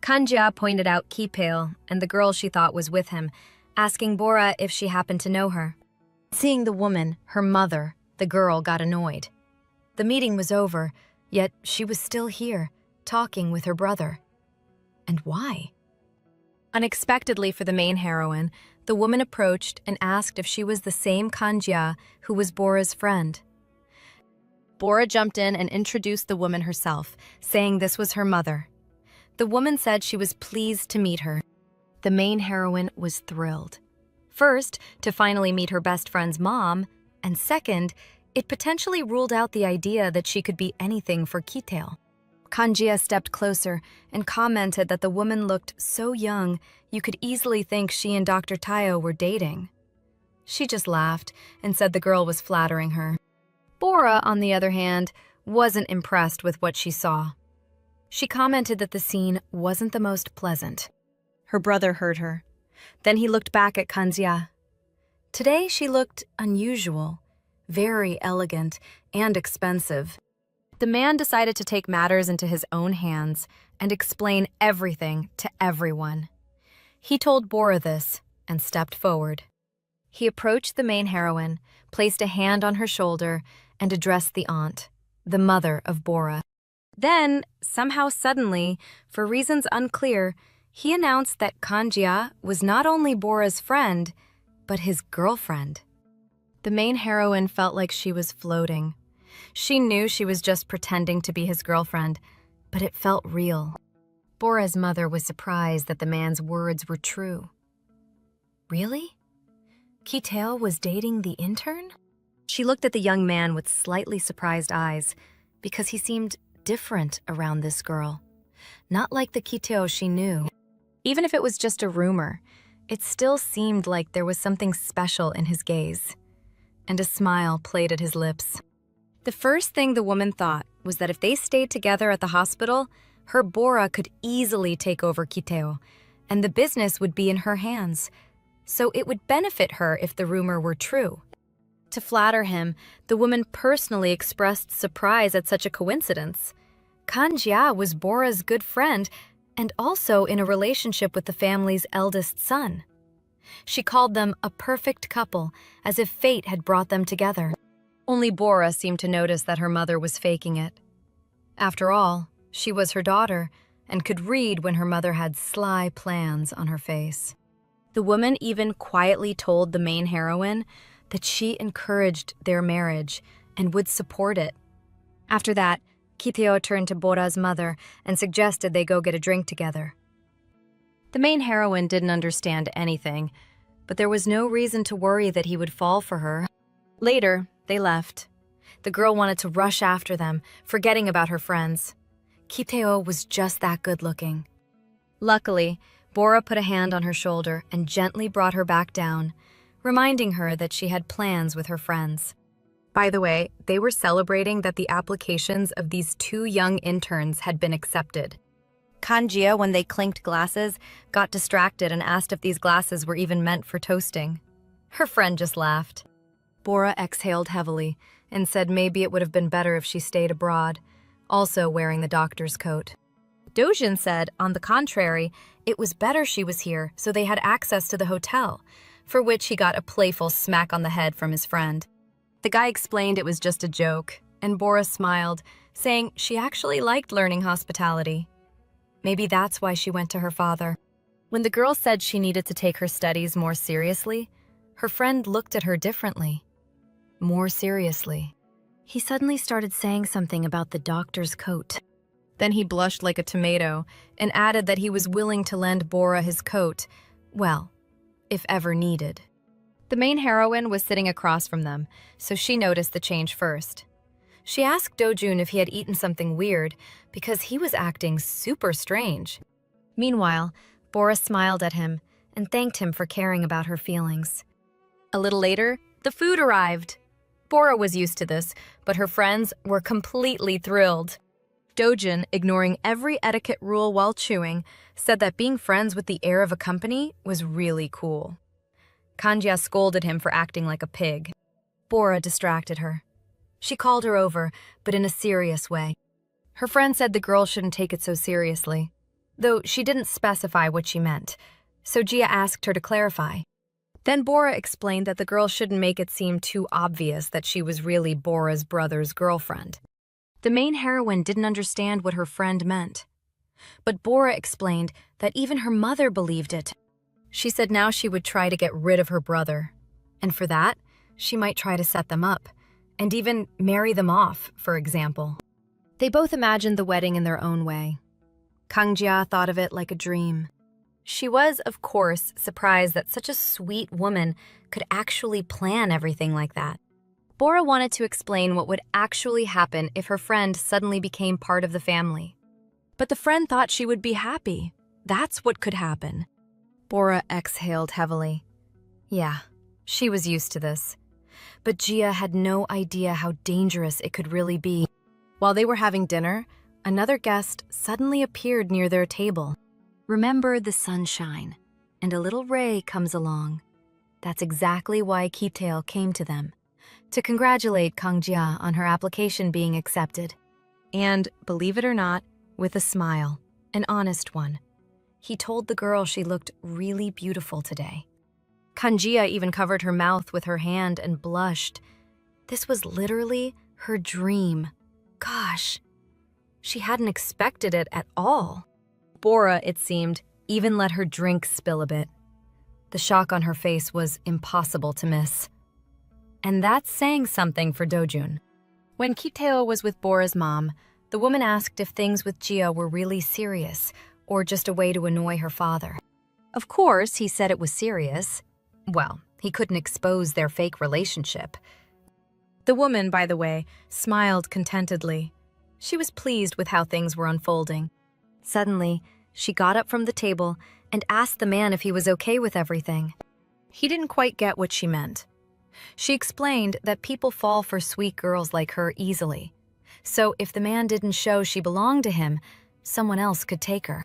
Kang-jia pointed out Ki Tae-o and the girl she thought was with him, asking Bora if she happened to know her. Seeing the woman, her mother, the girl got annoyed. The meeting was over, yet she was still here, talking with her brother. And why? Unexpectedly for the main heroine, the woman approached and asked if she was the same Kang-jia who was Bora's friend. Bora jumped in and introduced the woman herself, saying this was her mother. The woman said she was pleased to meet her. The main heroine was thrilled. First, to finally meet her best friend's mom, and second, it potentially ruled out the idea that she could be anything for Ki Tae-o. Kang-jia stepped closer and commented that the woman looked so young you could easily think she and Dr. Tae-o were dating. She just laughed and said the girl was flattering her. Bora, on the other hand, wasn't impressed with what she saw. She commented that the scene wasn't the most pleasant. Her brother heard her. Then he looked back at Kang-jia. Today she looked unusual, very elegant, and expensive. The man decided to take matters into his own hands and explain everything to everyone. He told Bora this and stepped forward. He approached the main heroine, placed a hand on her shoulder, and addressed the aunt. the mother of Bora. Then, somehow suddenly, for reasons unclear, he announced that Kanjia was not only Bora's friend, but his girlfriend. The main heroine felt like she was floating. She knew she was just pretending to be his girlfriend, but it felt real. Bora's mother was surprised that the man's words were true. Really? Ki Tae-o was dating the intern? She looked at the young man with slightly surprised eyes because he seemed different around this girl. Not like the Ki Tae-o she knew. Even if it was just a rumor, it still seemed like there was something special in his gaze. And a smile played at his lips. The first thing the woman thought was that if they stayed together at the hospital, her Bora could easily take over Ki Tae-o, and the business would be in her hands. So it would benefit her if the rumor were true. To flatter him, the woman personally expressed surprise at such a coincidence. Kanjia was Bora's good friend and also in a relationship with the family's eldest son. She called them a perfect couple, as if fate had brought them together. Only Bora seemed to notice that her mother was faking it. After all, she was her daughter and could read when her mother had sly plans on her face. The woman even quietly told the main heroine that she encouraged their marriage and would support it. After that, Ki Tae-o turned to Bora's mother and suggested they go get a drink together. The main heroine didn't understand anything, but there was no reason to worry that he would fall for her. Later, they left. The girl wanted to rush after them, forgetting about her friends. Ki Tae-o was just that good-looking. Luckily, Bora put a hand on her shoulder and gently brought her back down, reminding her that she had plans with her friends. By the way, they were celebrating that the applications of these two young interns had been accepted. Kanjia, when they clinked glasses, got distracted and asked if these glasses were even meant for toasting. Her friend just laughed. Bora exhaled heavily and said maybe it would have been better if she stayed abroad, also wearing the doctor's coat. Dojin said, on the contrary, it was better she was here so they had access to the hotel, for which he got a playful smack on the head from his friend. The guy explained it was just a joke, and Bora smiled, saying she actually liked learning hospitality. Maybe that's why she went to her father. When the girl said she needed to take her studies more seriously, her friend looked at her differently. More seriously. He suddenly started saying something about the doctor's coat. Then he blushed like a tomato and added that he was willing to lend Bora his coat, well, if ever needed. The main heroine was sitting across from them, so she noticed the change first. She asked Dojun if he had eaten something weird because he was acting super strange. Meanwhile, Bora smiled at him and thanked him for caring about her feelings. A little later, the food arrived. Bora was used to this, but her friends were completely thrilled. Dojin, ignoring every etiquette rule while chewing, said that being friends with the heir of a company was really cool. Kanjia scolded him for acting like a pig. Bora distracted her. She called her over, but in a serious way. Her friend said the girl shouldn't take it so seriously, though she didn't specify what she meant, so Gia asked her to clarify. Then Bora explained that the girl shouldn't make it seem too obvious that she was really Bora's brother's girlfriend. The main heroine didn't understand what her friend meant. But Bora explained that even her mother believed it. She said now she would try to get rid of her brother. And for that, she might try to set them up, and even marry them off, for example. They both imagined the wedding in their own way. Kangjia thought of it like a dream. She was, of course, surprised that such a sweet woman could actually plan everything like that. Bora wanted to explain what would actually happen if her friend suddenly became part of the family. But the friend thought she would be happy. That's what could happen. Bora exhaled heavily. Yeah, she was used to this. But Gia had no idea how dangerous it could really be. While they were having dinner, another guest suddenly appeared near their table. Remember the sunshine, and a little ray comes along. That's exactly why Ki Tae-o came to them, to congratulate Kangjia on her application being accepted. And, believe it or not, with a smile, an honest one. He told the girl she looked really beautiful today. Kangjia even covered her mouth with her hand and blushed. This was literally her dream. Gosh, she hadn't expected it at all. Bora, it seemed, even let her drink spill a bit. The shock on her face was impossible to miss. And that's saying something for Dojun. When Ki Tae-o was with Bora's mom, the woman asked if things with Jia were really serious or just a way to annoy her father. Of course, he said it was serious. Well, he couldn't expose their fake relationship. The woman, by the way, smiled contentedly. She was pleased with how things were unfolding. Suddenly, she got up from the table and asked the man if he was okay with everything. He didn't quite get what she meant. She explained that people fall for sweet girls like her easily. So if the man didn't show she belonged to him, someone else could take her.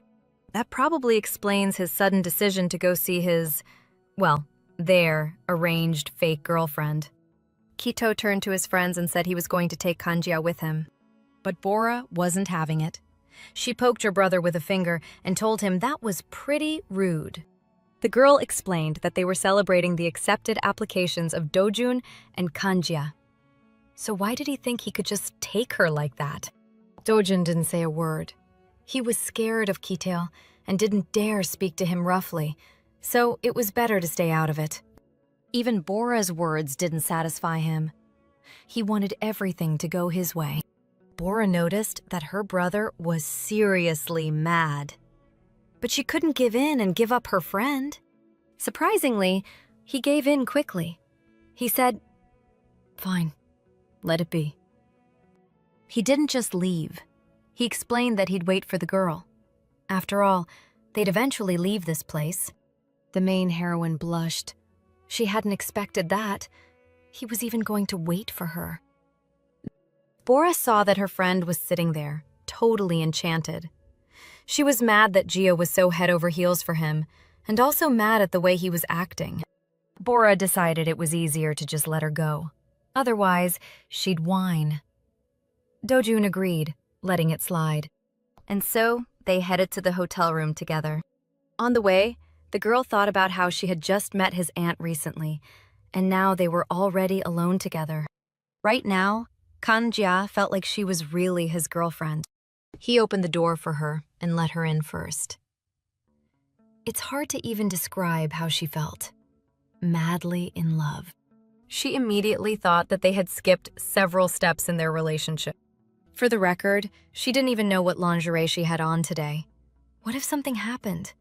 That probably explains his sudden decision to go see his, well, their arranged fake girlfriend. Ki Tae-o turned to his friends and said he was going to take Kanjia with him. But Bora wasn't having it. She poked her brother with a finger and told him that was pretty rude. The girl explained that they were celebrating the accepted applications of Dojun and Kanjia. So why did he think he could just take her like that? Dojun didn't say a word. He was scared of Ki Tae-o and didn't dare speak to him roughly, so it was better to stay out of it. Even Bora's words didn't satisfy him. He wanted everything to go his way. Bora noticed that her brother was seriously mad. But she couldn't give in and give up her friend. Surprisingly, he gave in quickly. He said, "Fine, let it be." He didn't just leave. He explained that he'd wait for the girl. After all, they'd eventually leave this place. The main heroine blushed. She hadn't expected that. He was even going to wait for her. Bora saw that her friend was sitting there, totally enchanted. She was mad that Jia was so head over heels for him, and also mad at the way he was acting. Bora decided it was easier to just let her go. Otherwise, she'd whine. Dojun agreed, letting it slide. And so, they headed to the hotel room together. On the way, the girl thought about how she had just met his aunt recently, and now they were already alone together. Right now, Kanjia felt like she was really his girlfriend. He opened the door for her and let her in first. It's hard to even describe how she felt. Madly in love. She immediately thought that they had skipped several steps in their relationship. For the record, she didn't even know what lingerie she had on today. What if something happened?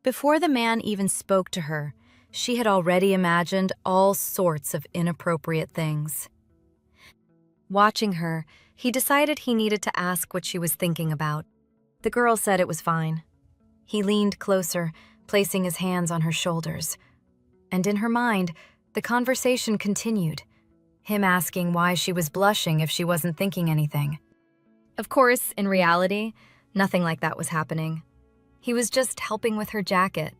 Before the man even spoke to her, she had already imagined all sorts of inappropriate things. Watching her, he decided he needed to ask what she was thinking about. The girl said it was fine. He leaned closer, placing his hands on her shoulders. And in her mind, the conversation continued, him asking why she was blushing if she wasn't thinking anything. Of course, in reality, nothing like that was happening. He was just helping with her jacket.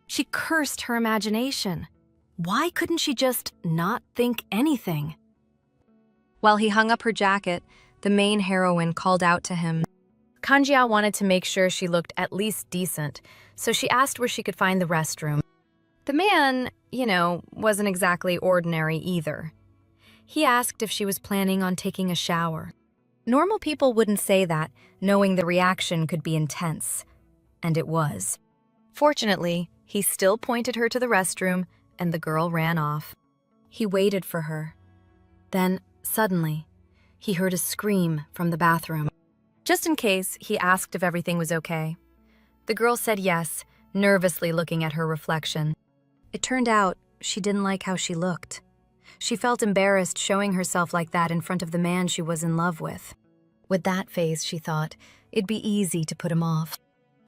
She cursed her imagination. Why couldn't she just not think anything? While he hung up her jacket, the main heroine called out to him. Kanjia wanted to make sure she looked at least decent, so she asked where she could find the restroom. The man, wasn't exactly ordinary either. He asked if she was planning on taking a shower. Normal people wouldn't say that, knowing the reaction could be intense. And it was. Fortunately, he still pointed her to the restroom, and the girl ran off. He waited for her. Then, suddenly, he heard a scream from the bathroom. Just in case, he asked if everything was okay. The girl said yes, nervously looking at her reflection. It turned out she didn't like how she looked. She felt embarrassed showing herself like that in front of the man she was in love with. With that face, she thought, it'd be easy to put him off.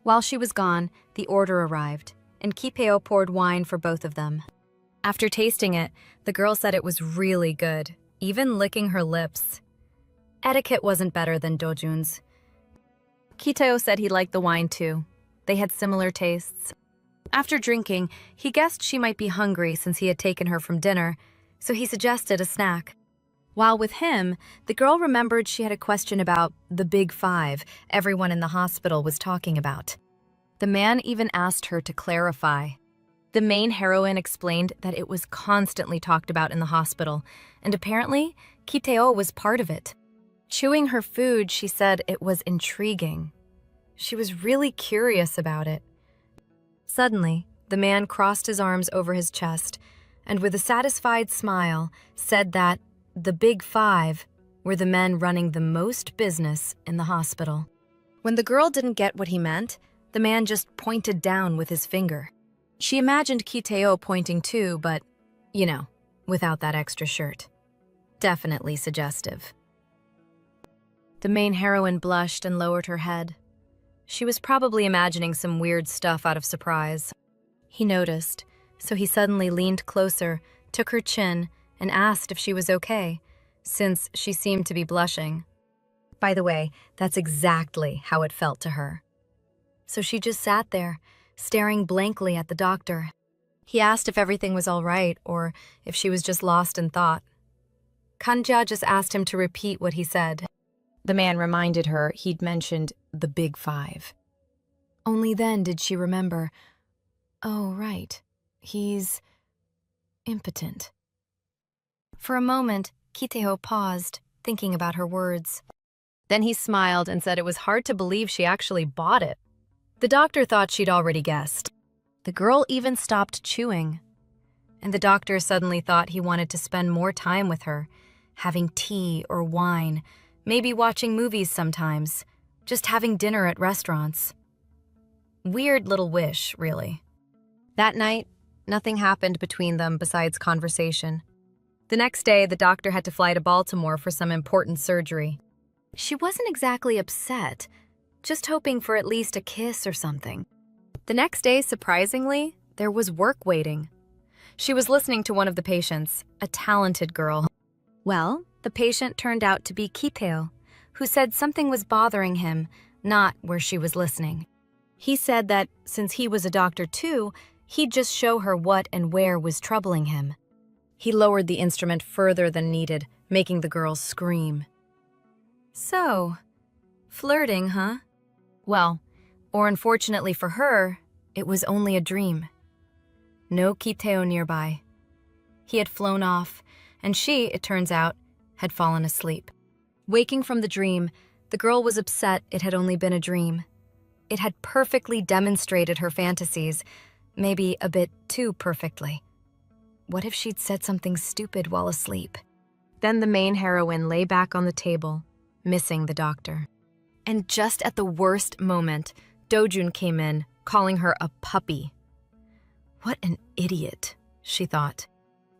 While she was gone, the order arrived, and Ki Tae-o poured wine for both of them. After tasting it, the girl said it was really good, even licking her lips. Etiquette wasn't better than Dojun's. Ki Tae-o said he liked the wine too. They had similar tastes. After drinking, he guessed she might be hungry since he had taken her from dinner, so he suggested a snack. While with him, the girl remembered she had a question about the Big Five everyone in the hospital was talking about. The man even asked her to clarify. The main heroine explained that it was constantly talked about in the hospital, and apparently, Ki Tae-o was part of it. Chewing her food, she said it was intriguing. She was really curious about it. Suddenly, the man crossed his arms over his chest and with a satisfied smile said that the Big Five were the men running the most business in the hospital. When the girl didn't get what he meant, the man just pointed down with his finger. She imagined Ki Tae-o pointing too, but, you know, without that extra shirt. Definitely suggestive. The main heroine blushed and lowered her head. She was probably imagining some weird stuff out of surprise. He noticed, so he suddenly leaned closer, took her chin, and asked if she was okay, since she seemed to be blushing. By the way, that's exactly how it felt to her. So she just sat there, staring blankly at the doctor. He asked if everything was all right or if she was just lost in thought. Kanja just asked him to repeat what he said. The man reminded her he'd mentioned the Big Five. Only then did she remember, oh, right, he's impotent. For a moment, Ki Tae-o paused, thinking about her words. Then he smiled and said it was hard to believe she actually bought it. The doctor thought she'd already guessed. The girl even stopped chewing. And the doctor suddenly thought he wanted to spend more time with her, having tea or wine, maybe watching movies sometimes, just having dinner at restaurants. Weird little wish, really. That night, nothing happened between them besides conversation. The next day, the doctor had to fly to Baltimore for some important surgery. She wasn't exactly upset, just hoping for at least a kiss or something. The next day, surprisingly, there was work waiting. She was listening to one of the patients, a talented girl. Well, the patient turned out to be Ki Tae-o, who said something was bothering him, not where she was listening. He said that since he was a doctor too, he'd just show her what and where was troubling him. He lowered the instrument further than needed, making the girl scream. So, flirting, huh? Well, or unfortunately for her, it was only a dream. No Ki Tae-o nearby. He had flown off, and she, it turns out, had fallen asleep. Waking from the dream, the girl was upset it had only been a dream. It had perfectly demonstrated her fantasies, maybe a bit too perfectly. What if she'd said something stupid while asleep? Then the main heroine lay back on the table, missing the doctor. And just at the worst moment, Do-jun came in, calling her a puppy. What an idiot, she thought.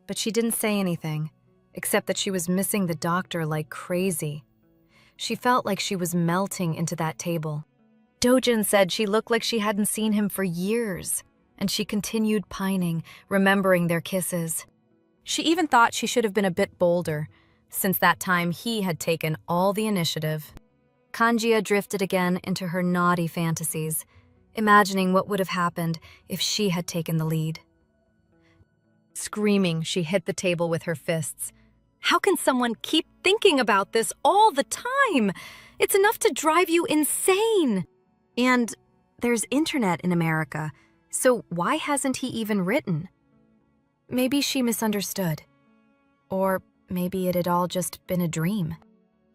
But she didn't say anything, except that she was missing the doctor like crazy. She felt like she was melting into that table. Do-jun said she looked like she hadn't seen him for years, and she continued pining, remembering their kisses. She even thought she should have been a bit bolder, since that time he had taken all the initiative. Kanjia drifted again into her naughty fantasies, imagining what would have happened if she had taken the lead. Screaming, she hit the table with her fists. How can someone keep thinking about this all the time? It's enough to drive you insane. And there's internet in America, so why hasn't he even written? Maybe she misunderstood. Or maybe it had all just been a dream.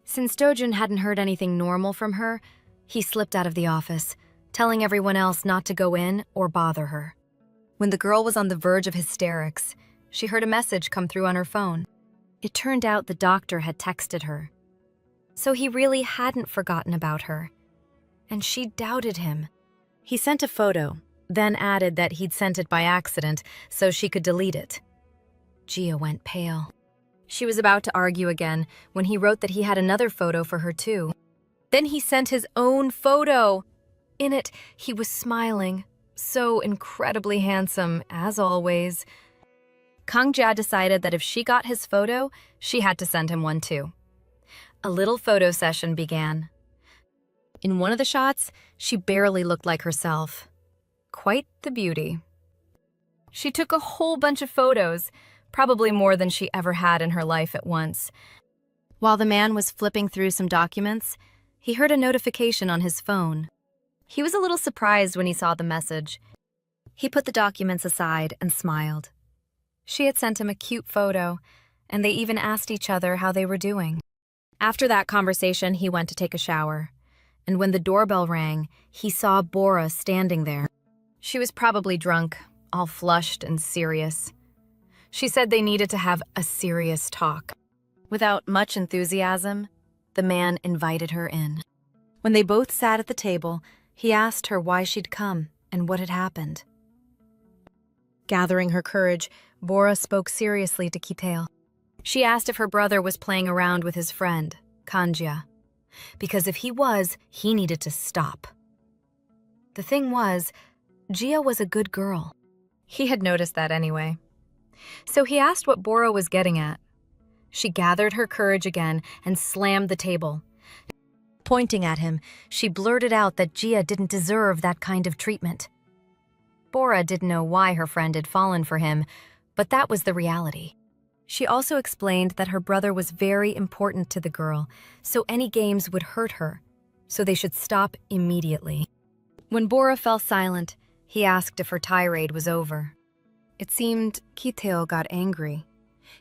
Since Do-jun hadn't heard anything normal from her, he slipped out of the office, telling everyone else not to go in or bother her. When the girl was on the verge of hysterics, she heard a message come through on her phone. It turned out the doctor had texted her. So he really hadn't forgotten about her. And she doubted him. He sent a photo, then added that he'd sent it by accident so she could delete it. Gia went pale. She was about to argue again when he wrote that he had another photo for her too. Then he sent his own photo. In it, he was smiling, so incredibly handsome, as always. Kang-ja decided that if she got his photo, she had to send him one too. A little photo session began. In one of the shots, she barely looked like herself. Quite the beauty. She took a whole bunch of photos, probably more than she ever had in her life at once. While the man was flipping through some documents, he heard a notification on his phone. He was a little surprised when he saw the message. He put the documents aside and smiled. She had sent him a cute photo, and they even asked each other how they were doing. After that conversation, he went to take a shower. And when the doorbell rang, he saw Bora standing there. She was probably drunk, all flushed and serious. She said they needed to have a serious talk. Without much enthusiasm, the man invited her in. When they both sat at the table, he asked her why she'd come and what had happened. Gathering her courage, Bora spoke seriously to Ki Tae-o. She asked if her brother was playing around with his friend, Kanjia, because if he was, he needed to stop. The thing was, Gia was a good girl. He had noticed that anyway. So he asked what Bora was getting at. She gathered her courage again and slammed the table. Pointing at him, she blurted out that Gia didn't deserve that kind of treatment. Bora didn't know why her friend had fallen for him, but that was the reality. She also explained that her brother was very important to the girl, so any games would hurt her, so they should stop immediately. When Bora fell silent, he asked if her tirade was over. It seemed Ki Tae-o got angry.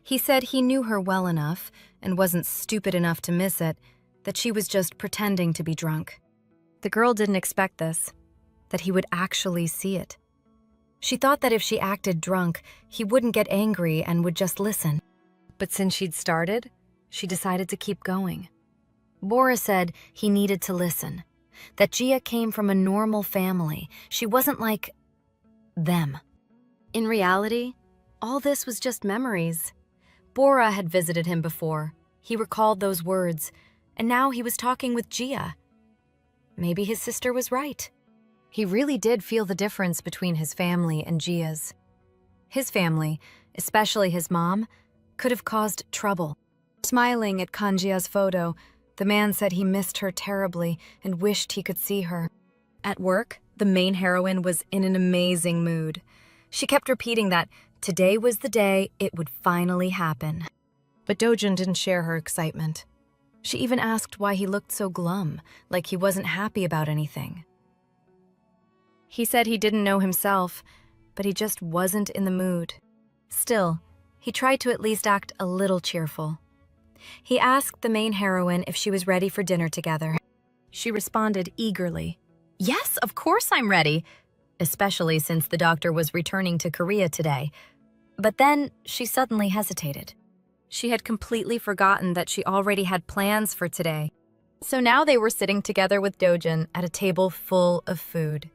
He said he knew her well enough, and wasn't stupid enough to miss it, that she was just pretending to be drunk. The girl didn't expect this, that he would actually see it. She thought that if she acted drunk, he wouldn't get angry and would just listen. But since she'd started, she decided to keep going. Bora said he needed to listen, that Gia came from a normal family. She wasn't like them. In reality, all this was just memories. Bora had visited him before. He recalled those words, and now he was talking with Gia. Maybe his sister was right. He really did feel the difference between his family and Gia's. His family, especially his mom, could have caused trouble. Smiling at Kanjia's photo, the man said he missed her terribly and wished he could see her. At work, the main heroine was in an amazing mood. She kept repeating that today was the day it would finally happen. But Dojun didn't share her excitement. She even asked why he looked so glum, like he wasn't happy about anything. He said he didn't know himself, but he just wasn't in the mood. Still, he tried to at least act a little cheerful. He asked the main heroine if she was ready for dinner together. She responded eagerly, "Yes, of course I'm ready," especially since the doctor was returning to Korea today. But then she suddenly hesitated. She had completely forgotten that she already had plans for today. So now they were sitting together with Dojun at a table full of food.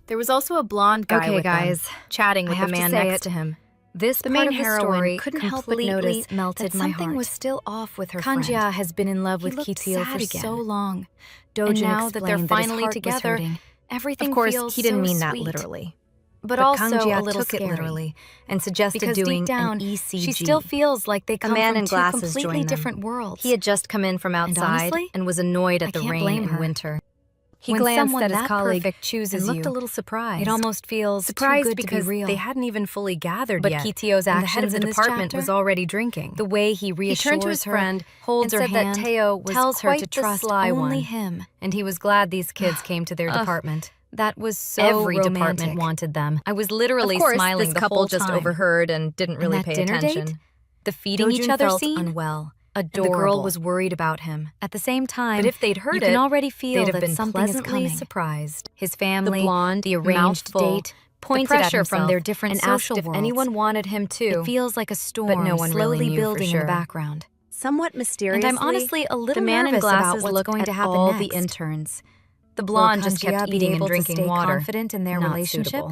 There was also a blonde guy with them, chatting with the man next to him. The main heroine couldn't help but notice melted my heart. Something was still off with her friend. Kanjia has been in love with Ki Tae-o for so long. And now that they're finally together, everything feels so sweet. Of course, he didn't mean that literally. But also Kanjia a little took it literally and suggested because doing deep down, an ECG. She still feels like they come from two completely different worlds. He had just come in from outside and was annoyed at the rain in winter. He glanced at his colleague chooses and looked a little surprised. It almost feels surprised too good because to be real. They hadn't even fully gathered yet. But Ki Tae-o's actions the head of the department was already drinking. The way he reassures to his friend, holds her hand, that Tae-o tells her to trust only him. And he was glad these kids came to their department. That was so every romantic. Department wanted them. I was literally smiling the couple whole time. Just overheard and didn't really pay attention. Date, the feeding each other scene, unwell. Adorable. And the girl was worried about him. At the same time, but if they'd heard you can already feel that something is coming. Surprised. His family, the blonde, the arranged date, pointed the pressure at from their different and social asked if anyone wanted him too. It feels like a storm, but no one slowly really building in the background. Somewhat mysteriously, and I'm honestly a little nervous about what's going to happen next. The interns. The blonde just kept eating and drinking water. Confident in their relationship.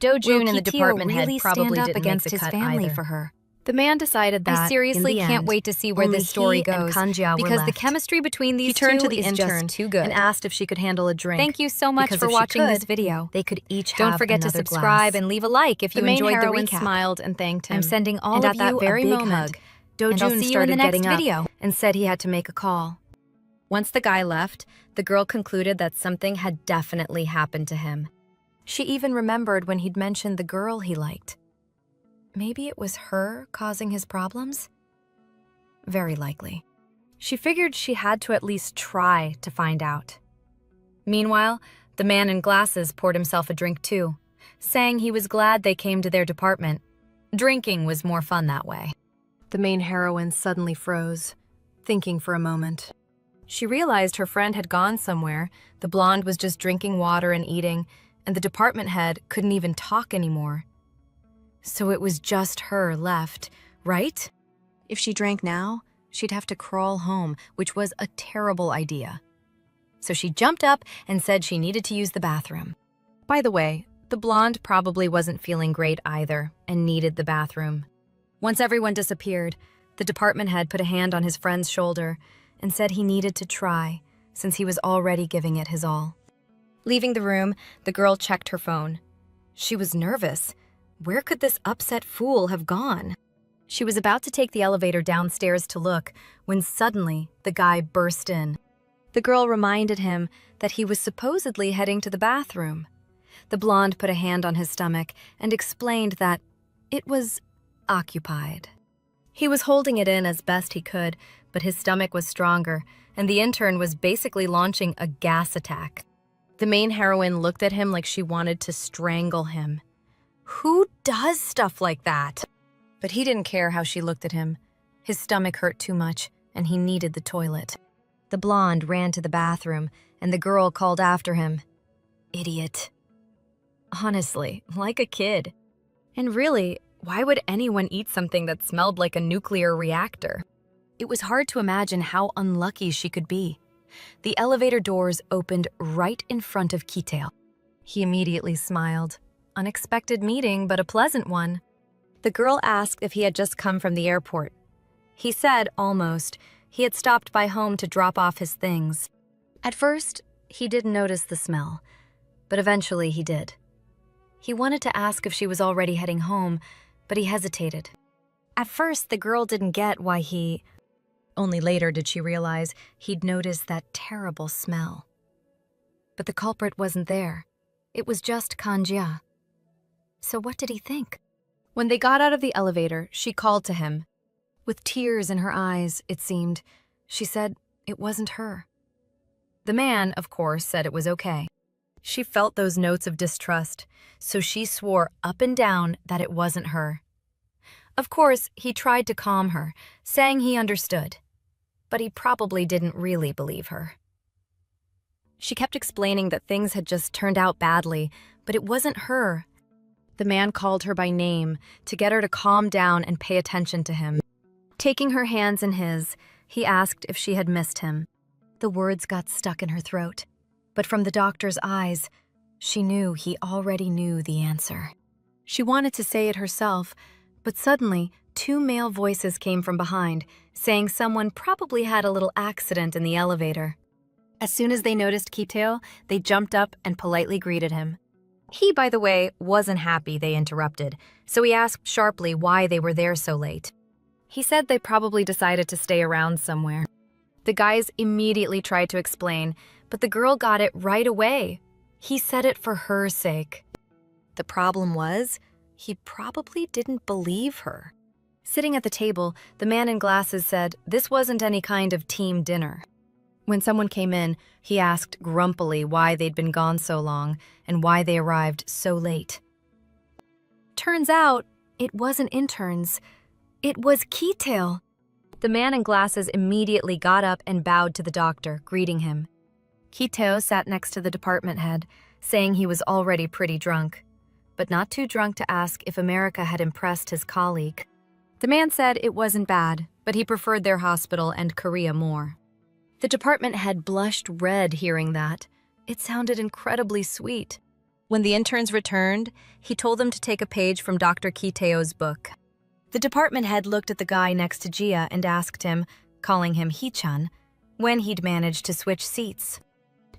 Dojun and the department head probably didn't make the cut either. For her. The man decided that, I seriously can't wait to see where this story goes, because the chemistry between these two is just too good, and asked if she could handle a drink. Thank you so much for watching this video. They could each Don't forget to subscribe and leave a like if you enjoyed the recap. Smiled and thanked him. I'm sending all of you a big hug. Dojun started getting up and said he had to make a call. Once the guy left, the girl concluded that something had definitely happened to him. She even remembered when he'd mentioned the girl he liked. Maybe it was her causing his problems? Very likely. She figured she had to at least try to find out. Meanwhile, the man in glasses poured himself a drink too, saying he was glad they came to their department. Drinking was more fun that way. The main heroine suddenly froze. thinking for a moment. She realized her friend had gone somewhere, the blonde was just drinking water and eating, and the department head couldn't even talk anymore. So it was just her left, right? If she drank now, she'd have to crawl home, which was a terrible idea. So she jumped up and said she needed to use the bathroom. By the way, the blonde probably wasn't feeling great either and needed the bathroom. Once everyone disappeared, the department head put a hand on his friend's shoulder and said he needed to try, since he was already giving it his all. Leaving the room, the girl checked her phone. She was nervous. Where could this upset fool have gone? She was about to take the elevator downstairs to look when suddenly the guy burst in. The girl reminded him that he was supposedly heading to the bathroom. The blonde put a hand on his stomach and explained that it was occupied. He was holding it in as best he could, but his stomach was stronger, and the intern was basically launching a gas attack. The main heroine looked at him like she wanted to strangle him. Who does stuff like that? But he didn't care how she looked at him. His stomach hurt too much, and he needed the toilet. The blonde ran to the bathroom, and the girl called after him. Idiot. Honestly, like a kid. And really, why would anyone eat something that smelled like a nuclear reactor? It was hard to imagine how unlucky she could be. The elevator doors opened right in front of Ki Tae-o. He immediately smiled. Unexpected meeting, but a pleasant one. The girl asked if he had just come from the airport. He said, almost, he had stopped by home to drop off his things. At first, he didn't notice the smell, but eventually he did. He wanted to ask if she was already heading home, but he hesitated. At first, the girl didn't get why he... Only later did she realize he'd noticed that terrible smell. But the culprit wasn't there. It was just Kanjia. So what did he think? When they got out of the elevator, she called to him. With tears in her eyes, it seemed, she said it wasn't her. The man, of course, said it was okay. She felt those notes of distrust, so she swore up and down that it wasn't her. Of course, he tried to calm her, saying he understood. But he probably didn't really believe her. She kept explaining that things had just turned out badly, but it wasn't her. The man called her by name to get her to calm down and pay attention to him. Taking her hands in his, he asked if she had missed him. The words got stuck in her throat, but from the doctor's eyes, she knew he already knew the answer. She wanted to say it herself, but suddenly, 2 male voices came from behind, saying someone probably had a little accident in the elevator. As soon as they noticed Ki Tae-o, they jumped up and politely greeted him. He, by the way, wasn't happy they interrupted, so he asked sharply why they were there so late. He said they probably decided to stay around somewhere. The guys immediately tried to explain, but the girl got it right away. He said it for her sake. The problem was, he probably didn't believe her. Sitting at the table, the man in glasses said this wasn't any kind of team dinner. When someone came in, he asked grumpily why they'd been gone so long and why they arrived so late. Turns out, it wasn't interns. It was Ki Tae-o. The man in glasses immediately got up and bowed to the doctor, greeting him. Ki Tae-o sat next to the department head, saying he was already pretty drunk, but not too drunk to ask if America had impressed his colleague. The man said it wasn't bad, but he preferred their hospital and Korea more. The department head blushed red hearing that. It sounded incredibly sweet. When the interns returned, he told them to take a page from Dr. Ki Tae-o's book. The department head looked at the guy next to Gia and asked him, calling him Hee-chan, when he'd managed to switch seats.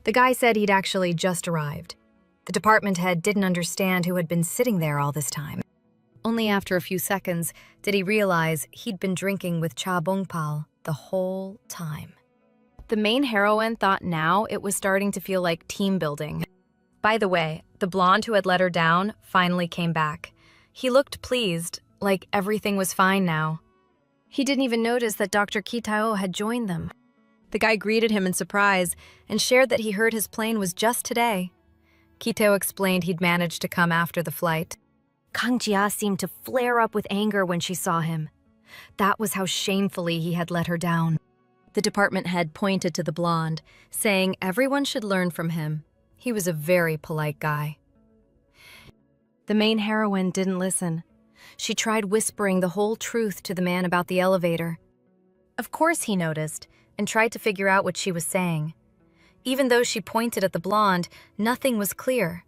The guy said he'd actually just arrived. The department head didn't understand who had been sitting there all this time. Only after a few seconds did he realize he'd been drinking with Cha Bong-pal the whole time. The main heroine thought now it was starting to feel like team building. By the way, the blonde who had let her down finally came back. He looked pleased, like everything was fine now. He didn't even notice that Dr. Ki Tae-o had joined them. The guy greeted him in surprise and shared that he heard his plane was just today. Ki Tae-o explained he'd managed to come after the flight. Kangjia seemed to flare up with anger when she saw him. That was how shamefully he had let her down. The department head pointed to the blonde, saying everyone should learn from him. He was a very polite guy. The main heroine didn't listen. She tried whispering the whole truth to the man about the elevator. Of course he noticed and tried to figure out what she was saying. Even though she pointed at the blonde, nothing was clear.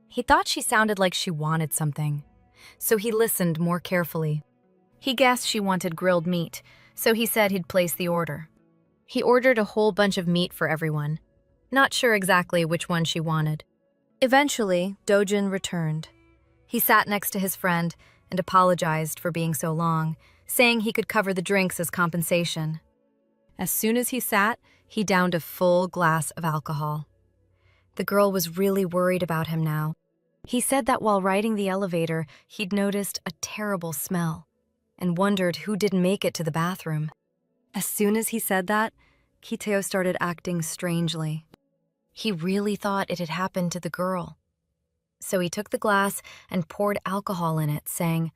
He thought she sounded like she wanted something, so he listened more carefully. He guessed she wanted grilled meat, so he said he'd place the order. He ordered a whole bunch of meat for everyone, not sure exactly which one she wanted. Eventually, Dojin returned. He sat next to his friend and apologized for being so long, saying he could cover the drinks as compensation. As soon as he sat, he downed a full glass of alcohol. The girl was really worried about him now. He said that while riding the elevator, he'd noticed a terrible smell and wondered who didn't make it to the bathroom. As soon as he said that, Ki Tae-o started acting strangely. He really thought it had happened to the girl. So he took the glass and poured alcohol in it, saying,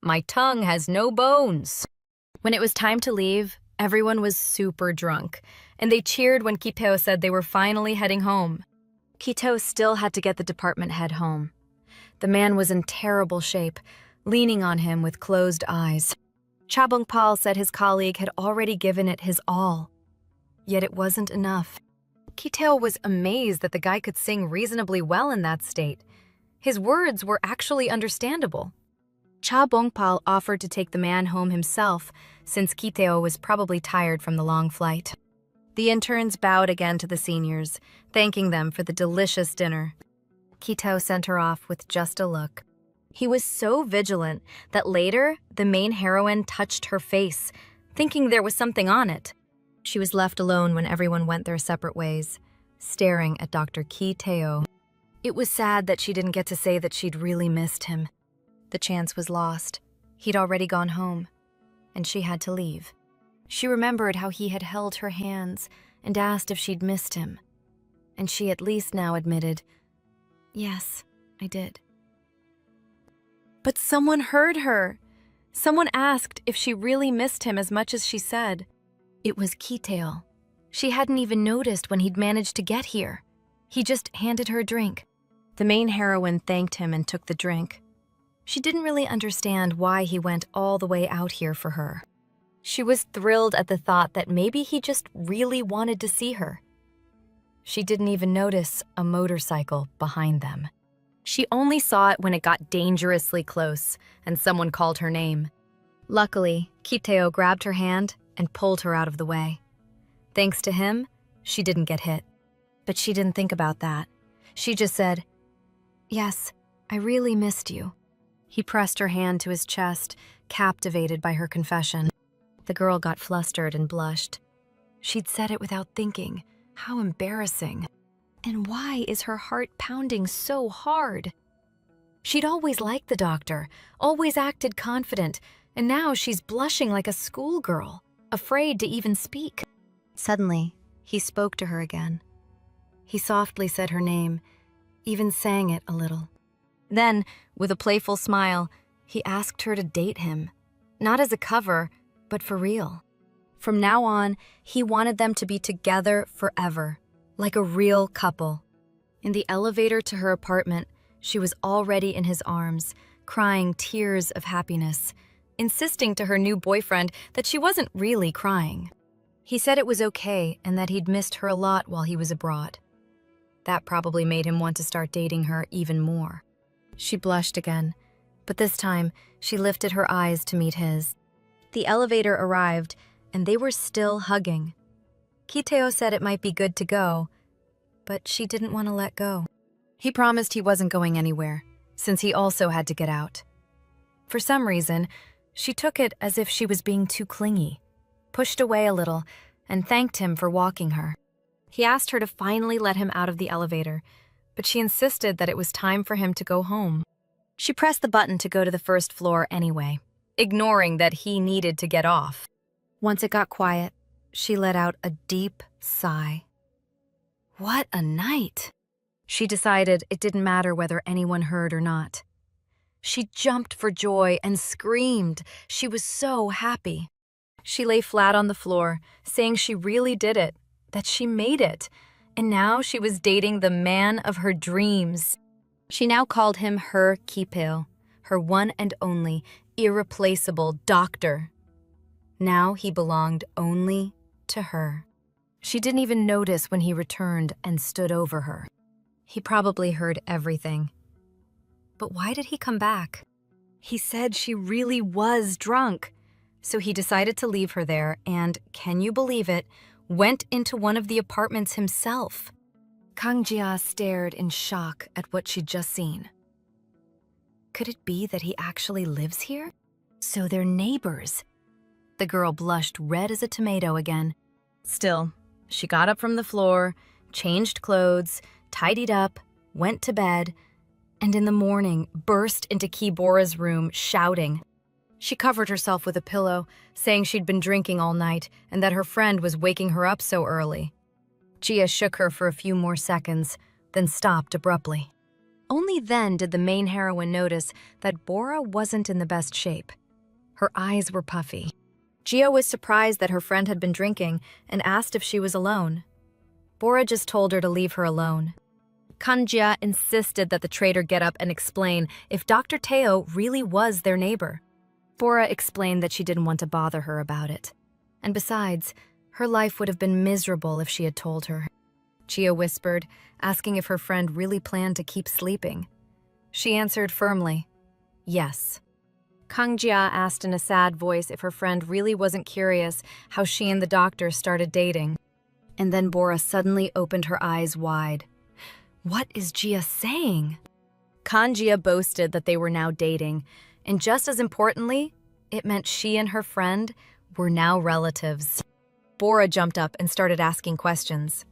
"My tongue has no bones." When it was time to leave, everyone was super drunk, and they cheered when Ki Tae-o said they were finally heading home. Ki Tae-o still had to get the department head home. The man was in terrible shape, leaning on him with closed eyes. Cha Bong-pal said his colleague had already given it his all. Yet it wasn't enough. Ki Tae-o was amazed that the guy could sing reasonably well in that state. His words were actually understandable. Cha Bong-pal offered to take the man home himself, since Ki Tae-o was probably tired from the long flight. The interns bowed again to the seniors, thanking them for the delicious dinner. Ki Tae-o sent her off with just a look. He was so vigilant that later, the main heroine touched her face, thinking there was something on it. She was left alone when everyone went their separate ways, staring at Dr. Ki Tae-o. It was sad that she didn't get to say that she'd really missed him. The chance was lost. He'd already gone home, and she had to leave. She remembered how he had held her hands and asked if she'd missed him. And she at least now admitted, "Yes, I did." But someone heard her. Someone asked if she really missed him as much as she said. It was Ki Tae-o. She hadn't even noticed when he'd managed to get here. He just handed her a drink. The main heroine thanked him and took the drink. She didn't really understand why he went all the way out here for her. She was thrilled at the thought that maybe he just really wanted to see her. She didn't even notice a motorcycle behind them. She only saw it when it got dangerously close and someone called her name. Luckily, Ki Tae-o grabbed her hand and pulled her out of the way. Thanks to him, she didn't get hit. But she didn't think about that. She just said, "Yes, I really missed you." He pressed her hand to his chest, captivated by her confession. The girl got flustered and blushed. She'd said it without thinking. How embarrassing. And why is her heart pounding so hard? She'd always liked the doctor, always acted confident, and now she's blushing like a schoolgirl, afraid to even speak. Suddenly, he spoke to her again. He softly said her name, even sang it a little. Then, with a playful smile, he asked her to date him, not as a cover, but for real. From now on, he wanted them to be together forever, like a real couple. In the elevator to her apartment, she was already in his arms, crying tears of happiness, insisting to her new boyfriend that she wasn't really crying. He said it was okay and that he'd missed her a lot while he was abroad. That probably made him want to start dating her even more. She blushed again, but this time she lifted her eyes to meet his. The elevator arrived, and they were still hugging. Ki Tae-o said it might be good to go, but she didn't want to let go. He promised he wasn't going anywhere, since he also had to get out. For some reason, she took it as if she was being too clingy, pushed away a little, and thanked him for walking her. He asked her to finally let him out of the elevator, but she insisted that it was time for him to go home. She pressed the button to go to the first floor anyway, ignoring that he needed to get off. Once it got quiet, she let out a deep sigh. What a night! She decided it didn't matter whether anyone heard or not. She jumped for joy and screamed. She was so happy. She lay flat on the floor, saying she really did it, that she made it, and now she was dating the man of her dreams. She now called him her Ki Tae-o, her one and only, irreplaceable doctor. Now he belonged only to her. She didn't even notice when he returned and stood over her. He probably heard everything. But why did he come back? He said she really was drunk. So he decided to leave her there and, can you believe it, went into one of the apartments himself. Kang Jia stared in shock at what she'd just seen. Could it be that he actually lives here? So they're neighbors. The girl blushed red as a tomato again. Still, she got up from the floor, changed clothes, tidied up, went to bed, and in the morning burst into Ki Bora's room shouting. She covered herself with a pillow, saying she'd been drinking all night and that her friend was waking her up so early. Jia shook her for a few more seconds, then stopped abruptly. Only then did the main heroine notice that Bora wasn't in the best shape. Her eyes were puffy. Jia was surprised that her friend had been drinking and asked if she was alone. Bora just told her to leave her alone. Kang Jia insisted that the traitor get up and explain if Dr. Tae-o really was their neighbor. Bora explained that she didn't want to bother her about it. And besides, her life would have been miserable if she had told her. Jia whispered, asking if her friend really planned to keep sleeping. She answered firmly, yes. Kang Jia asked in a sad voice if her friend really wasn't curious how she and the doctor started dating. And then Bora suddenly opened her eyes wide. What is Jia saying? Kang Jia boasted that they were now dating, and just as importantly, it meant she and her friend were now relatives. Bora jumped up and started asking questions.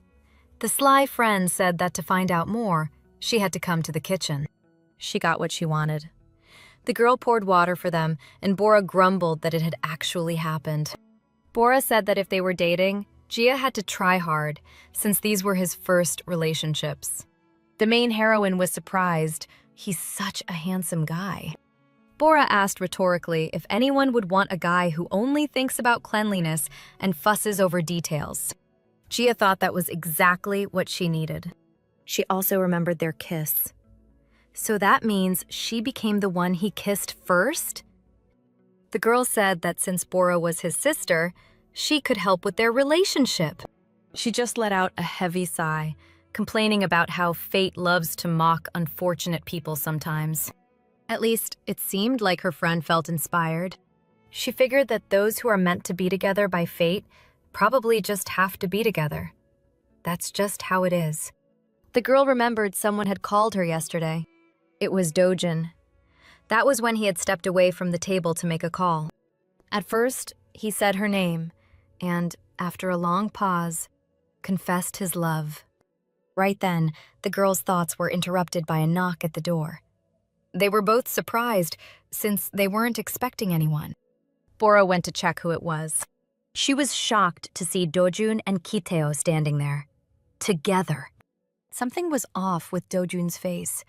The sly friend said that to find out more, she had to come to the kitchen. She got what she wanted. The girl poured water for them, and Bora grumbled that it had actually happened. Bora said that if they were dating, Jia had to try hard, since these were his first relationships. The main heroine was surprised. He's such a handsome guy. Bora asked rhetorically if anyone would want a guy who only thinks about cleanliness and fusses over details. Jia thought that was exactly what she needed. She also remembered their kiss. So that means she became the one he kissed first? The girl said that since Bora was his sister, she could help with their relationship. She just let out a heavy sigh, complaining about how fate loves to mock unfortunate people sometimes. At least, it seemed like her friend felt inspired. She figured that those who are meant to be together by fate probably just have to be together. That's just how it is. The girl remembered someone had called her yesterday. It was Dojin. That was when he had stepped away from the table to make a call. At first, he said her name, and, after a long pause, confessed his love. Right then, the girl's thoughts were interrupted by a knock at the door. They were both surprised, since they weren't expecting anyone. Bora went to check who it was. She was shocked to see Dojun and Ki Tae-o standing there, together. Something was off with Dojun's face.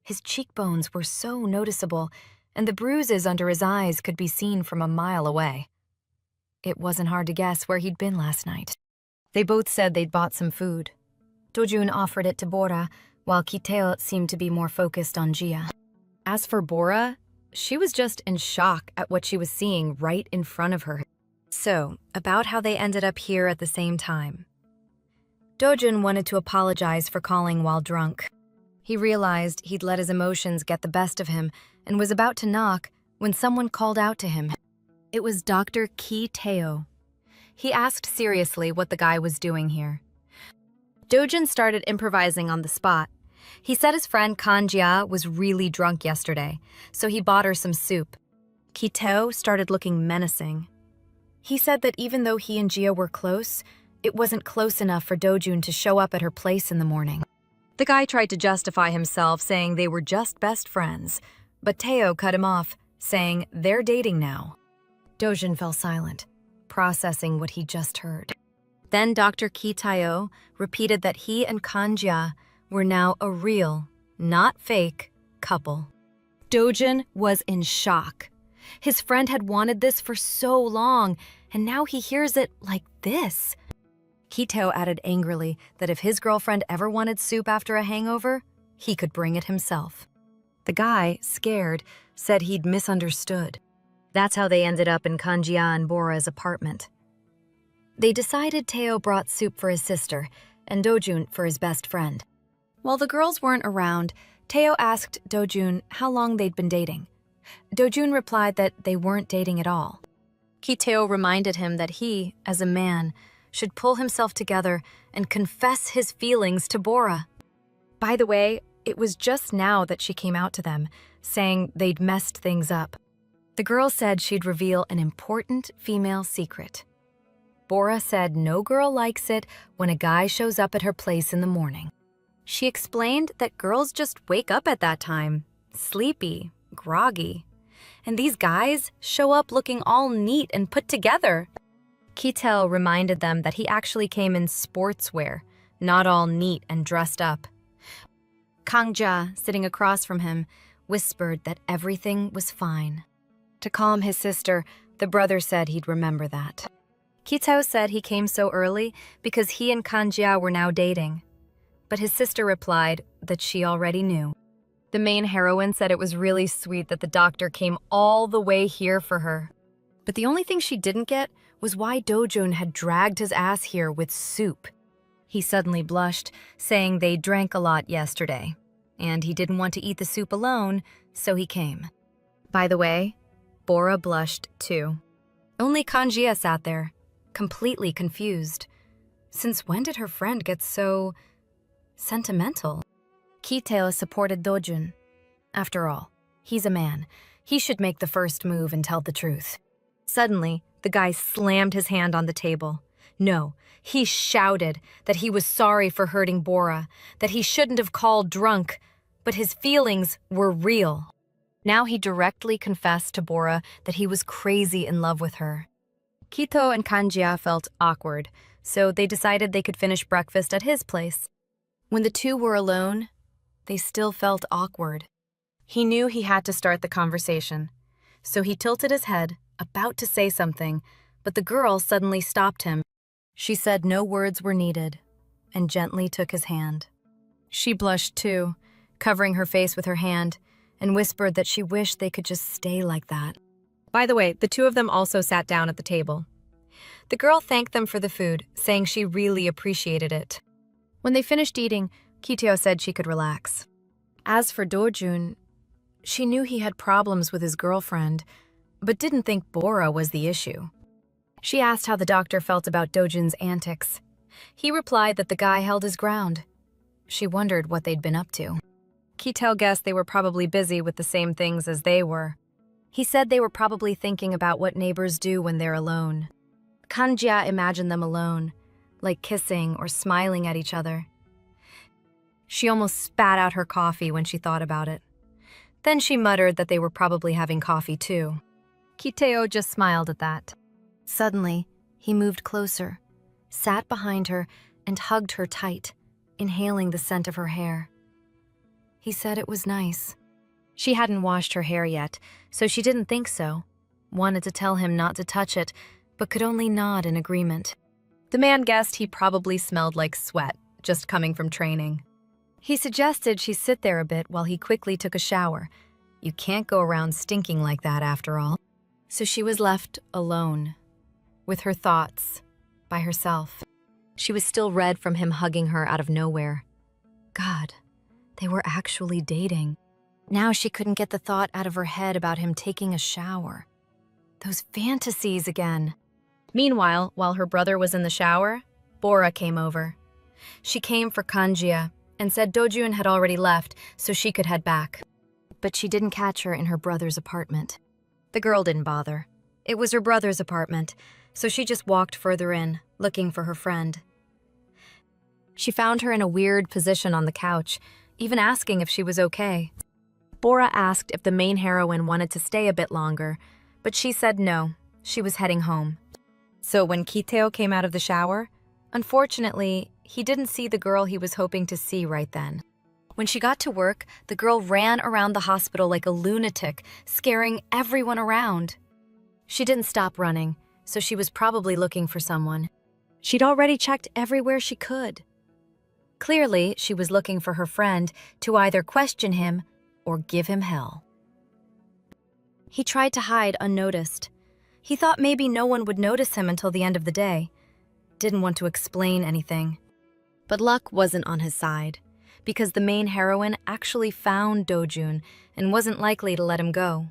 His cheekbones were so noticeable, and the bruises under his eyes could be seen from a mile away. It wasn't hard to guess where he'd been last night. They both said they'd bought some food. Dojun offered it to Bora, while Ki Tae-o seemed to be more focused on Jia. As for Bora, she was just in shock at what she was seeing right in front of her. So, about how they ended up here at the same time. Dojun wanted to apologize for calling while drunk. He realized he'd let his emotions get the best of him and was about to knock when someone called out to him. It was Dr. Ki Tae-o. He asked seriously what the guy was doing here. Dojun started improvising on the spot. He said his friend Kang Jia was really drunk yesterday, so he bought her some soup. Ki Tae-o started looking menacing. He said that even though he and Jia were close, it wasn't close enough for Dojun to show up at her place in the morning. The guy tried to justify himself, saying they were just best friends, but Tae-o cut him off, saying they're dating now. Dojun fell silent, processing what he just heard. Then Dr. Ki Tae-o repeated that he and Kang Jia were now a real, not fake, couple. Dojun was in shock. His friend had wanted this for so long, and now he hears it like this. Ki Tae-o added angrily that if his girlfriend ever wanted soup after a hangover, he could bring it himself. The guy, scared, said he'd misunderstood. That's how they ended up in Kanjia and Bora's apartment. They decided Tae-o brought soup for his sister and Dojun for his best friend. While the girls weren't around, Tae-o asked Dojun how long they'd been dating. Dojun replied that they weren't dating at all. Ki Tae-o reminded him that he, as a man, should pull himself together and confess his feelings to Bora. By the way, it was just now that she came out to them, saying they'd messed things up. The girl said she'd reveal an important female secret. Bora said no girl likes it when a guy shows up at her place in the morning. She explained that girls just wake up at that time, sleepy, groggy. And these guys show up looking all neat and put together. Ki Tae-o reminded them that he actually came in sportswear, not all neat and dressed up. Kang-ja, sitting across from him, whispered that everything was fine. To calm his sister, the brother said he'd remember that. Ki Tae-o said he came so early because he and Kang-ja were now dating. But his sister replied that she already knew. The main heroine said it was really sweet that the doctor came all the way here for her. But the only thing she didn't get was why Dojun had dragged his ass here with soup. He suddenly blushed, saying they drank a lot yesterday, and he didn't want to eat the soup alone, so he came. By the way, Bora blushed too. Only Kanjia sat there, completely confused. Since when did her friend get so sentimental? Ki Tae-o supported Dojun. After all, he's a man. He should make the first move and tell the truth. Suddenly, the guy slammed his hand on the table. No, he shouted that he was sorry for hurting Bora, that he shouldn't have called drunk, but his feelings were real. Now he directly confessed to Bora that he was crazy in love with her. Ki Tae-o and Kanjia felt awkward, so they decided they could finish breakfast at his place. When the two were alone, they still felt awkward. He knew he had to start the conversation, so he tilted his head, about to say something, but the girl suddenly stopped him. She said no words were needed, and gently took his hand. She blushed too, covering her face with her hand, and whispered that she wished they could just stay like that. By the way, the two of them also sat down at the table. The girl thanked them for the food, saying she really appreciated it. When they finished eating, Ki Tae-o said she could relax. As for Dojun, she knew he had problems with his girlfriend, but didn't think Bora was the issue. She asked how the doctor felt about Dojun's antics. He replied that the guy held his ground. She wondered what they'd been up to. Ki Tae-o guessed they were probably busy with the same things as they were. He said they were probably thinking about what neighbors do when they're alone. Kanjia imagined them alone, like kissing or smiling at each other. She almost spat out her coffee when she thought about it. Then she muttered that they were probably having coffee too. Ki Tae-o just smiled at that. Suddenly, he moved closer, sat behind her, and hugged her tight, inhaling the scent of her hair. He said it was nice. She hadn't washed her hair yet, so she didn't think so. Wanted to tell him not to touch it, but could only nod in agreement. The man guessed he probably smelled like sweat, just coming from training. He suggested she sit there a bit while he quickly took a shower. You can't go around stinking like that after all. So she was left alone, with her thoughts, by herself. She was still red from him hugging her out of nowhere. God, they were actually dating. Now she couldn't get the thought out of her head about him taking a shower. Those fantasies again. Meanwhile, while her brother was in the shower, Bora came over. She came for Kanjia and said Dojun had already left so she could head back. But she didn't catch her in her brother's apartment. The girl didn't bother. It was her brother's apartment, so she just walked further in, looking for her friend. She found her in a weird position on the couch, even asking if she was okay. Bora asked if the main heroine wanted to stay a bit longer, but she said no, she was heading home. So when Ki Tae-o came out of the shower, unfortunately, he didn't see the girl he was hoping to see right then. When she got to work, the girl ran around the hospital like a lunatic, scaring everyone around. She didn't stop running, so she was probably looking for someone. She'd already checked everywhere she could. Clearly, she was looking for her friend to either question him or give him hell. He tried to hide unnoticed. He thought maybe no one would notice him until the end of the day. Didn't want to explain anything. But luck wasn't on his side, because the main heroine actually found Do-jun and wasn't likely to let him go.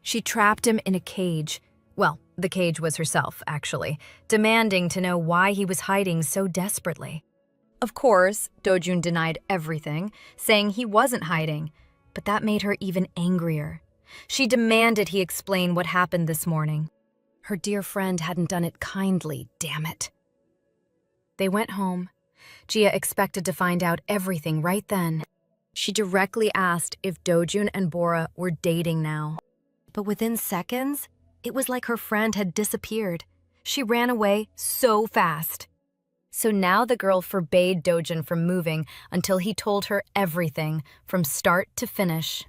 She trapped him in a cage. Well, the cage was herself, actually, demanding to know why he was hiding so desperately. Of course, Do-jun denied everything, saying he wasn't hiding, but that made her even angrier. She demanded he explain what happened this morning. Her dear friend hadn't done it kindly, damn it. They went home. Gia expected to find out everything right then. She directly asked if Do-jun and Bora were dating now. But within seconds, it was like her friend had disappeared. She ran away so fast. So now the girl forbade Do-jun from moving until he told her everything from start to finish.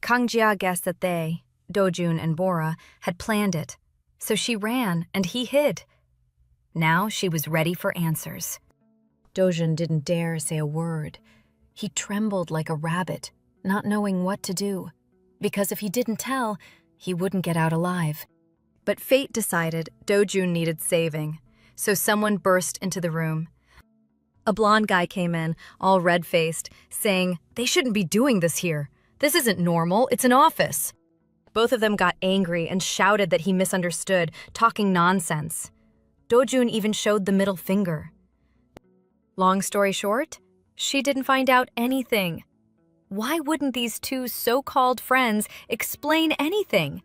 Kang-jia guessed that they, Do-jun and Bora, had planned it. So she ran and he hid. Now she was ready for answers. Do-jun didn't dare say a word. He trembled like a rabbit, not knowing what to do. Because if he didn't tell, he wouldn't get out alive. But fate decided Do-jun needed saving, so someone burst into the room. A blonde guy came in, all red-faced, saying, "They shouldn't be doing this here. This isn't normal, it's an office." Both of them got angry and shouted that he misunderstood, talking nonsense. Do-jun even showed the middle finger. Long story short, she didn't find out anything. Why wouldn't these two so-called friends explain anything?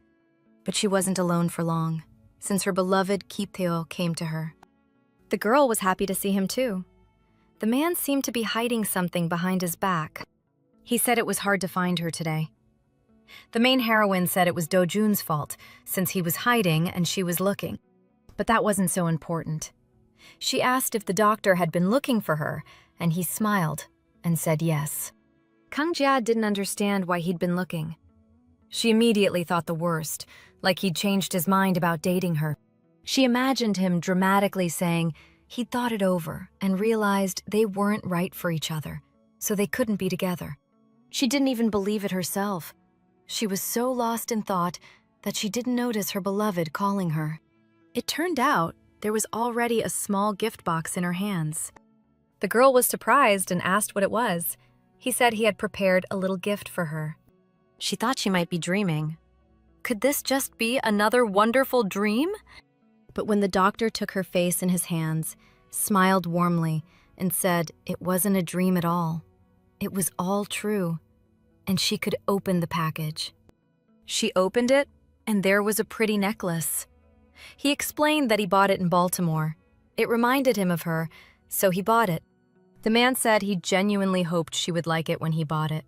But she wasn't alone for long, since her beloved Ki Tae-o came to her. The girl was happy to see him too. The man seemed to be hiding something behind his back. He said it was hard to find her today. The main heroine said it was Do-jun's fault, since he was hiding and she was looking. But that wasn't so important. She asked if the doctor had been looking for her, and he smiled and said yes. Kang-jia didn't understand why he'd been looking. She immediately thought the worst, like he'd changed his mind about dating her. She imagined him dramatically saying he'd thought it over and realized they weren't right for each other, so they couldn't be together. She didn't even believe it herself. She was so lost in thought that she didn't notice her beloved calling her. It turned out there was already a small gift box in her hands. The girl was surprised and asked what it was. He said he had prepared a little gift for her. She thought she might be dreaming. Could this just be another wonderful dream? But when the doctor took her face in his hands, smiled warmly, and said it wasn't a dream at all. It was all true, and she could open the package. She opened it, and there was a pretty necklace. He explained that he bought it in Baltimore. It reminded him of her, so he bought it. The man said he genuinely hoped she would like it when he bought it.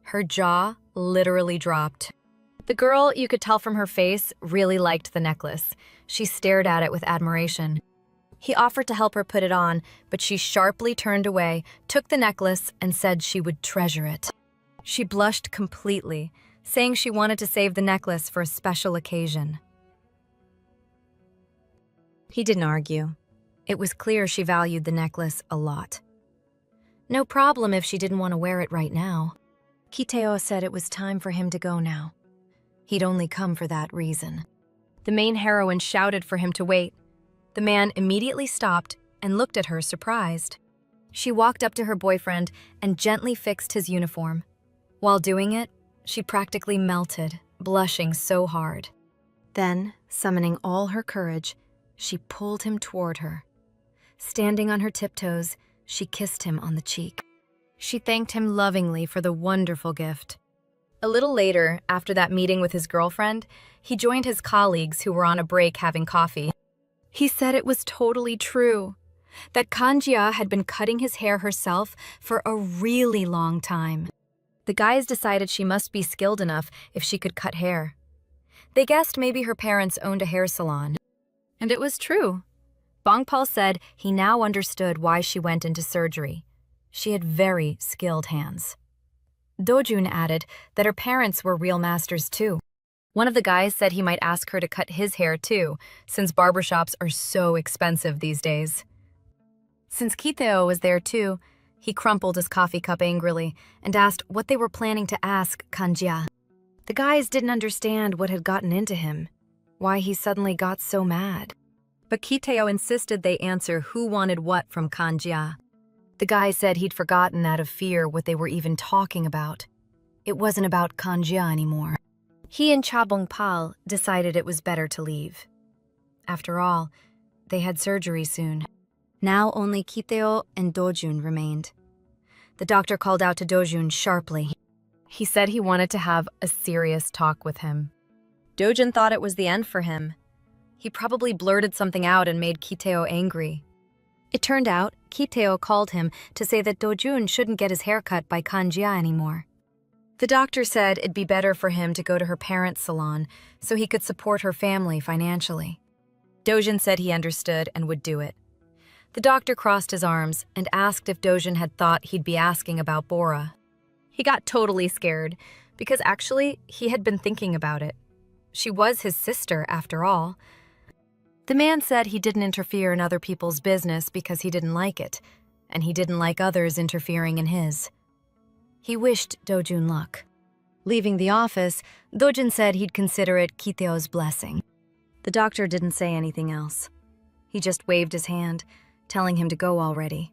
Her jaw literally dropped. The girl, you could tell from her face, really liked the necklace. She stared at it with admiration. He offered to help her put it on, but she sharply turned away, took the necklace, and said she would treasure it. She blushed completely, saying she wanted to save the necklace for a special occasion. He didn't argue. It was clear she valued the necklace a lot. No problem if she didn't want to wear it right now. Ki Tae-o said it was time for him to go now. He'd only come for that reason. The main heroine shouted for him to wait. The man immediately stopped and looked at her surprised. She walked up to her boyfriend and gently fixed his uniform. While doing it, she practically melted, blushing so hard. Then, summoning all her courage, she pulled him toward her. Standing on her tiptoes, she kissed him on the cheek. She thanked him lovingly for the wonderful gift. A little later, after that meeting with his girlfriend, he joined his colleagues who were on a break having coffee. He said it was totally true, that Kang-jia had been cutting his hair herself for a really long time. The guys decided she must be skilled enough if she could cut hair. They guessed maybe her parents owned a hair salon. And it was true. Bangpal said he now understood why she went into surgery. She had very skilled hands. Dojun added that her parents were real masters too. One of the guys said he might ask her to cut his hair too, since barbershops are so expensive these days. Since Ki Tae-o was there too, he crumpled his coffee cup angrily and asked what they were planning to ask Kanjia. The guys didn't understand what had gotten into him, why he suddenly got so mad. But Ki Tae-o insisted they answer who wanted what from Kanjia. The guy said he'd forgotten out of fear what they were even talking about. It wasn't about Kanjia anymore. He and Cha Bong-pal decided it was better to leave. After all, they had surgery soon. Now only Ki Tae-o and Dojun remained. The doctor called out to Dojun sharply. He said he wanted to have a serious talk with him. Dojun thought it was the end for him. He probably blurted something out and made Ki Tae-o angry. It turned out Ki Tae-o called him to say that Dojun shouldn't get his hair cut by Kanjia anymore. The doctor said it'd be better for him to go to her parents' salon so he could support her family financially. Dojun said he understood and would do it. The doctor crossed his arms and asked if Dojun had thought he'd be asking about Bora. He got totally scared because actually he had been thinking about it. She was his sister after all. The man said he didn't interfere in other people's business because he didn't like it, and he didn't like others interfering in his. He wished Dojun luck. Leaving the office, Dojun said he'd consider it Ki Tae-o's blessing. The doctor didn't say anything else. He just waved his hand, telling him to go already.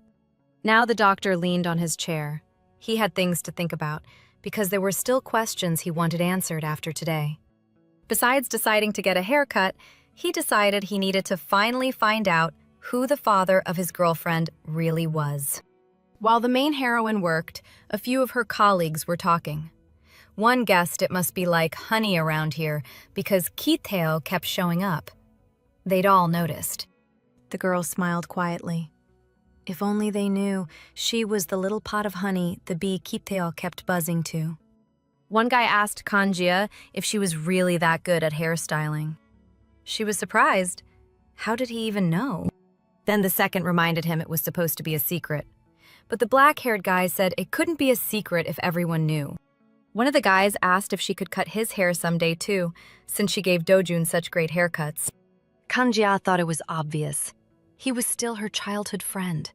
Now the doctor leaned on his chair. He had things to think about, because there were still questions he wanted answered after today. Besides deciding to get a haircut, he decided he needed to finally find out who the father of his girlfriend really was. While the main heroine worked, a few of her colleagues were talking. One guessed it must be like honey around here because Ki Tae-o kept showing up. They'd all noticed. The girl smiled quietly. If only they knew she was the little pot of honey the bee Ki Tae-o kept buzzing to. One guy asked Kanjia if she was really that good at hairstyling. She was surprised. How did he even know? Then the second reminded him it was supposed to be a secret. But the black-haired guy said it couldn't be a secret if everyone knew. One of the guys asked if she could cut his hair someday too, since she gave Dojun such great haircuts. Kanjia thought it was obvious. He was still her childhood friend.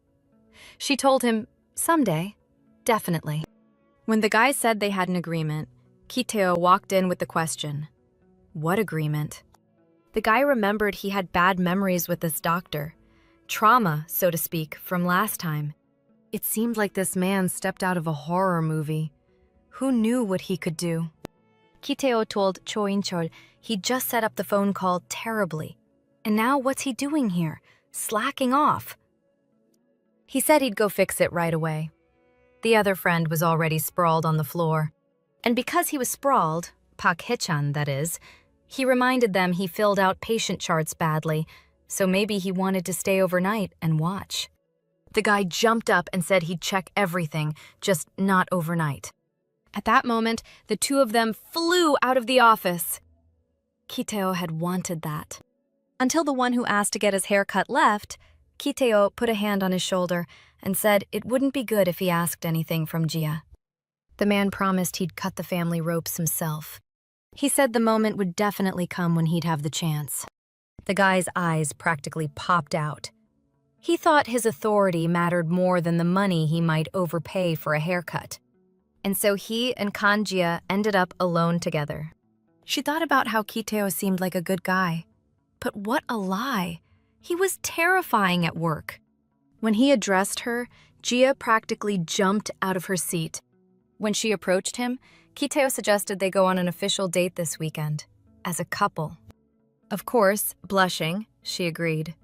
She told him, someday, definitely. When the guy said they had an agreement, Ki Tae-o walked in with the question, what agreement? The guy remembered he had bad memories with this doctor. Trauma, so to speak, from last time. It seemed like this man stepped out of a horror movie. Who knew what he could do? Ki Tae-o told Cho In-chol he'd just set up the phone call terribly. And now what's he doing here? Slacking off. He said he'd go fix it right away. The other friend was already sprawled on the floor. And because he was sprawled, Pak Hee-chan that is, he reminded them he filled out patient charts badly, so maybe he wanted to stay overnight and watch. The guy jumped up and said he'd check everything, just not overnight. At that moment, the two of them flew out of the office. Ki Tae-o had wanted that. Until the one who asked to get his hair cut left, Ki Tae-o put a hand on his shoulder and said it wouldn't be good if he asked anything from Jia. The man promised he'd cut the family ropes himself. He said the moment would definitely come when he'd have the chance. The guy's eyes practically popped out. He thought his authority mattered more than the money he might overpay for a haircut. And so he and Kanjia ended up alone together. She thought about how Ki Tae-o seemed like a good guy. But what a lie! He was terrifying at work. When he addressed her, Jia practically jumped out of her seat. When she approached him, Ki Tae-o suggested they go on an official date this weekend, as a couple. Of course, blushing, she agreed.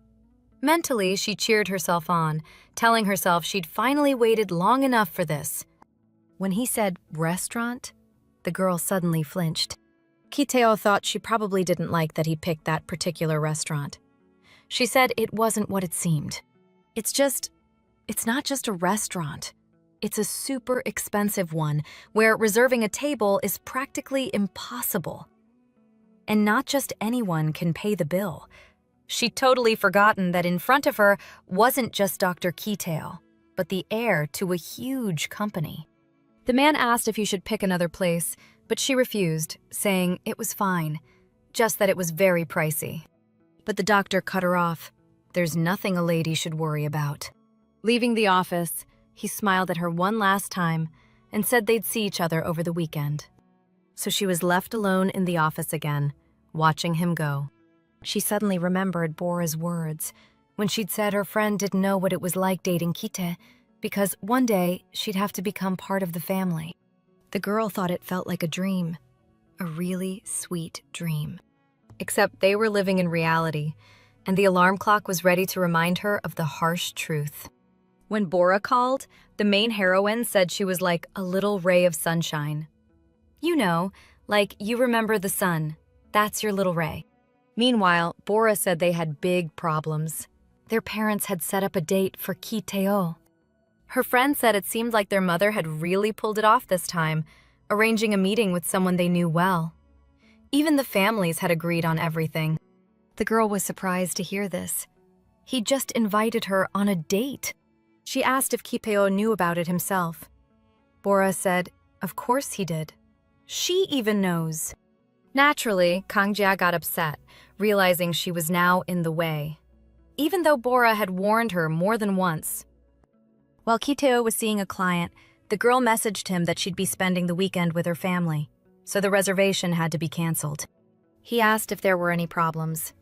Mentally, she cheered herself on, telling herself she'd finally waited long enough for this. When he said restaurant, the girl suddenly flinched. Ki Tae-o thought she probably didn't like that he picked that particular restaurant. She said it wasn't what it seemed. It's not just a restaurant. It's a super expensive one where reserving a table is practically impossible. And not just anyone can pay the bill. She'd totally forgotten that in front of her wasn't just Dr. Ki Tae-o. but the heir to a huge company. The man asked if he should pick another place, but she refused, saying it was fine, just that it was very pricey. But the doctor cut her off. There's nothing a lady should worry about. Leaving the office, he smiled at her one last time and said they'd see each other over the weekend. So she was left alone in the office again, watching him go. She suddenly remembered Bora's words when she'd said her friend didn't know what it was like dating Ki Tae because one day she'd have to become part of the family. The girl thought it felt like a dream, a really sweet dream. Except they were living in reality, and the alarm clock was ready to remind her of the harsh truth. When Bora called, the main heroine said she was like a little ray of sunshine. You know, like you remember the sun. That's your little ray. Meanwhile, Bora said they had big problems. Their parents had set up a date for Ki Tae-o. Her friend said it seemed like their mother had really pulled it off this time, arranging a meeting with someone they knew well. Even the families had agreed on everything. The girl was surprised to hear this. He just invited her on a date. She asked if Ki Tae-o knew about it himself. Bora said, of course he did. She even knows. Naturally, Kang-jia got upset, realizing she was now in the way, even though Bora had warned her more than once. While Ki Tae-o was seeing a client, the girl messaged him that she'd be spending the weekend with her family, so the reservation had to be canceled. He asked if there were any problems.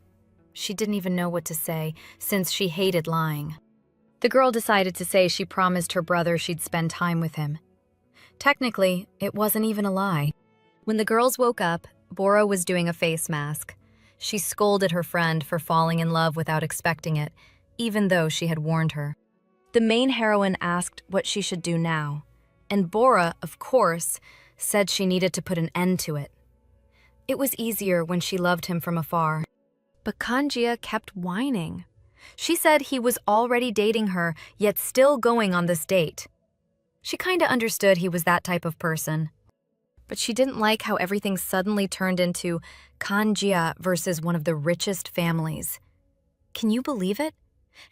She didn't even know what to say, since she hated lying. The girl decided to say she promised her brother she'd spend time with him. Technically, it wasn't even a lie. When the girls woke up, Bora was doing a face mask. She scolded her friend for falling in love without expecting it, even though she had warned her. The main heroine asked what she should do now, and Bora, of course, said she needed to put an end to it. It was easier when she loved him from afar. But Kang-jia kept whining. She said he was already dating her, yet still going on this date. She kinda understood he was that type of person. But she didn't like how everything suddenly turned into Kang-jia versus one of the richest families. Can you believe it?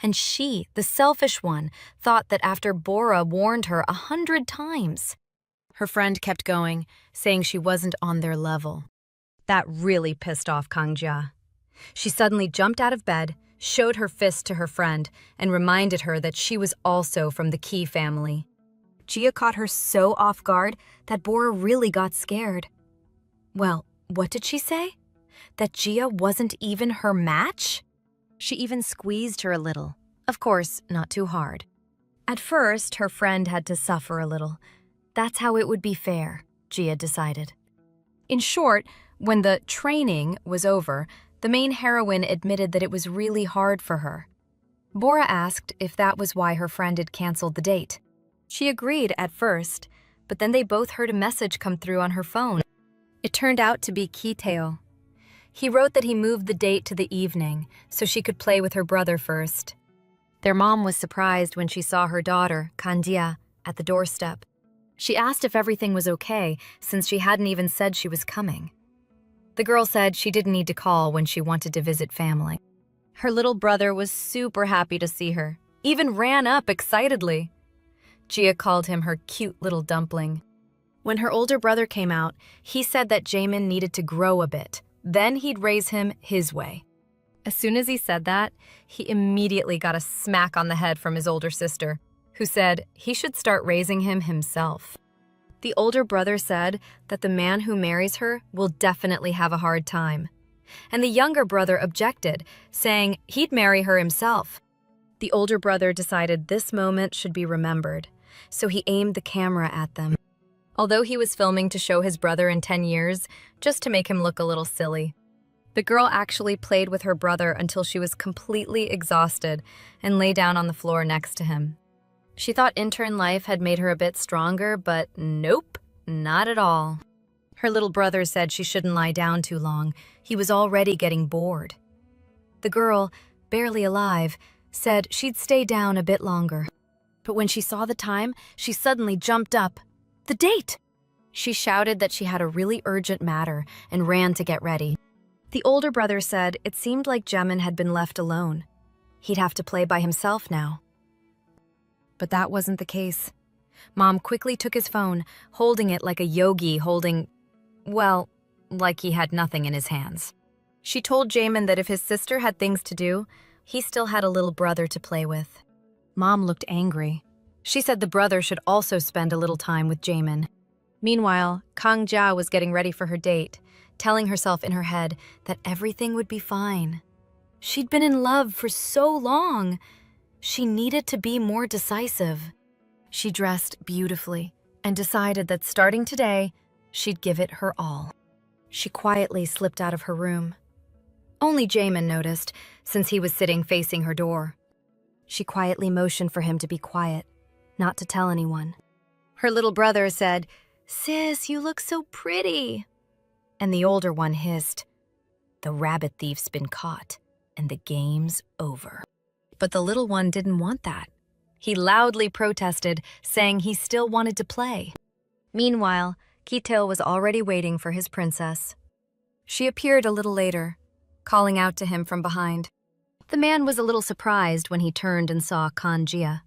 And she, the selfish one, thought that after Bora warned her 100 times. Her friend kept going, saying she wasn't on their level. That really pissed off Kang-jia. She suddenly jumped out of bed, showed her fist to her friend, and reminded her that she was also from the Ki family. Jia caught her so off guard that Bora really got scared. Well, what did she say? That Jia wasn't even her match? She even squeezed her a little. Of course, not too hard. At first, her friend had to suffer a little. That's how it would be fair, Jia decided. In short, when the training was over, the main heroine admitted that it was really hard for her. Bora asked if that was why her friend had canceled the date. She agreed at first, but then they both heard a message come through on her phone. It turned out to be Ki Tae-o. He wrote that he moved the date to the evening so she could play with her brother first. Their mom was surprised when she saw her daughter, Kang-jia, at the doorstep. She asked if everything was okay since she hadn't even said she was coming. The girl said she didn't need to call when she wanted to visit family. Her little brother was super happy to see her, even ran up excitedly. Jia called him her cute little dumpling. When her older brother came out, he said that Jaemin needed to grow a bit, then he'd raise him his way. As soon as he said that, he immediately got a smack on the head from his older sister, who said he should start raising him himself. The older brother said that the man who marries her will definitely have a hard time. And the younger brother objected, saying he'd marry her himself. The older brother decided this moment should be remembered, so he aimed the camera at them. Although he was filming to show his brother in 10 years, just to make him look a little silly. The girl actually played with her brother until she was completely exhausted and lay down on the floor next to him. She thought intern life had made her a bit stronger, but nope, not at all. Her little brother said she shouldn't lie down too long. He was already getting bored. The girl, barely alive, said she'd stay down a bit longer. But when she saw the time, she suddenly jumped up. The date! She shouted that she had a really urgent matter and ran to get ready. The older brother said it seemed like Jaemin had been left alone. He'd have to play by himself now. But that wasn't the case. Mom quickly took his phone, holding it like a yogi holding, well, like he had nothing in his hands. She told Jaemin that if his sister had things to do, he still had a little brother to play with. Mom looked angry. She said the brother should also spend a little time with Jaemin. Meanwhile, Kang Jia was getting ready for her date, telling herself in her head that everything would be fine. She'd been in love for so long. She needed to be more decisive. She dressed beautifully and decided that starting today, she'd give it her all. She quietly slipped out of her room. Only Jaemin noticed, since he was sitting facing her door. She quietly motioned for him to be quiet, not to tell anyone. Her little brother said, "Sis, you look so pretty." And the older one hissed, "The rabbit thief's been caught, and the game's over." But the little one didn't want that. He loudly protested, saying he still wanted to play. Meanwhile, Ki Tae-o was already waiting for his princess. She appeared a little later, calling out to him from behind. The man was a little surprised when he turned and saw Kang Jia.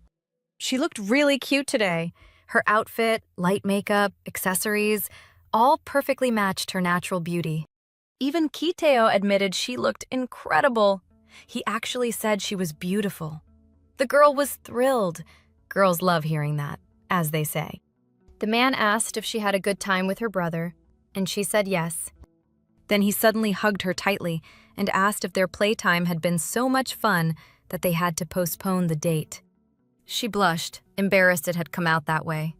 She looked really cute today. Her outfit, light makeup, accessories, all perfectly matched her natural beauty. Even Ki Tae-o admitted she looked incredible. He actually said she was beautiful. The girl was thrilled. Girls love hearing that, as they say. The man asked if she had a good time with her brother, and she said yes. Then he suddenly hugged her tightly and asked if their playtime had been so much fun that they had to postpone the date. She blushed, embarrassed it had come out that way.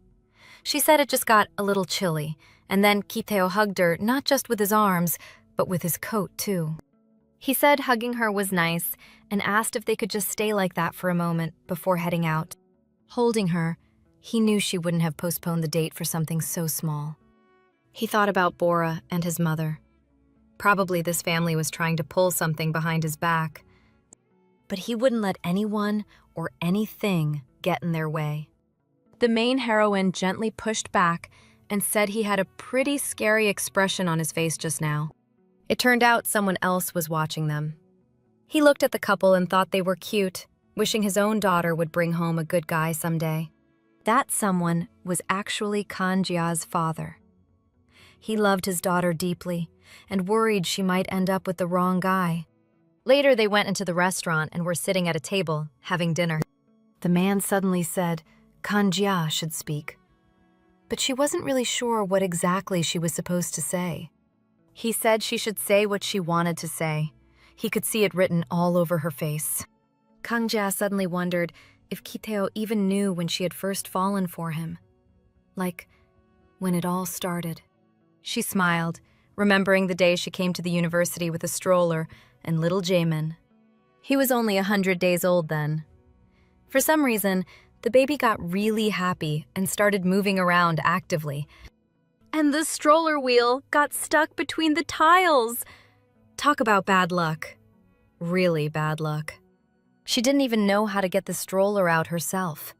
She said it just got a little chilly, and then Ki Tae-o hugged her not just with his arms, but with his coat too. He said hugging her was nice and asked if they could just stay like that for a moment before heading out. Holding her, he knew she wouldn't have postponed the date for something so small. He thought about Bora and his mother. Probably this family was trying to pull something behind his back. But he wouldn't let anyone or anything get in their way. The main heroine gently pushed back and said he had a pretty scary expression on his face just now. It turned out someone else was watching them. He looked at the couple and thought they were cute, wishing his own daughter would bring home a good guy someday. That someone was actually Kang Jia's father. He loved his daughter deeply and worried she might end up with the wrong guy. Later, they went into the restaurant and were sitting at a table, having dinner. The man suddenly said Kang Jia should speak. But she wasn't really sure what exactly she was supposed to say. He said she should say what she wanted to say. He could see it written all over her face. Kang Jia suddenly wondered if Ki Tae-o even knew when she had first fallen for him. Like, when it all started. She smiled, remembering the day she came to the university with a stroller and little Jaemin. He was only 100 days old then. For some reason, the baby got really happy and started moving around actively. And the stroller wheel got stuck between the tiles. Talk about bad luck. Really bad luck. She didn't even know how to get the stroller out herself.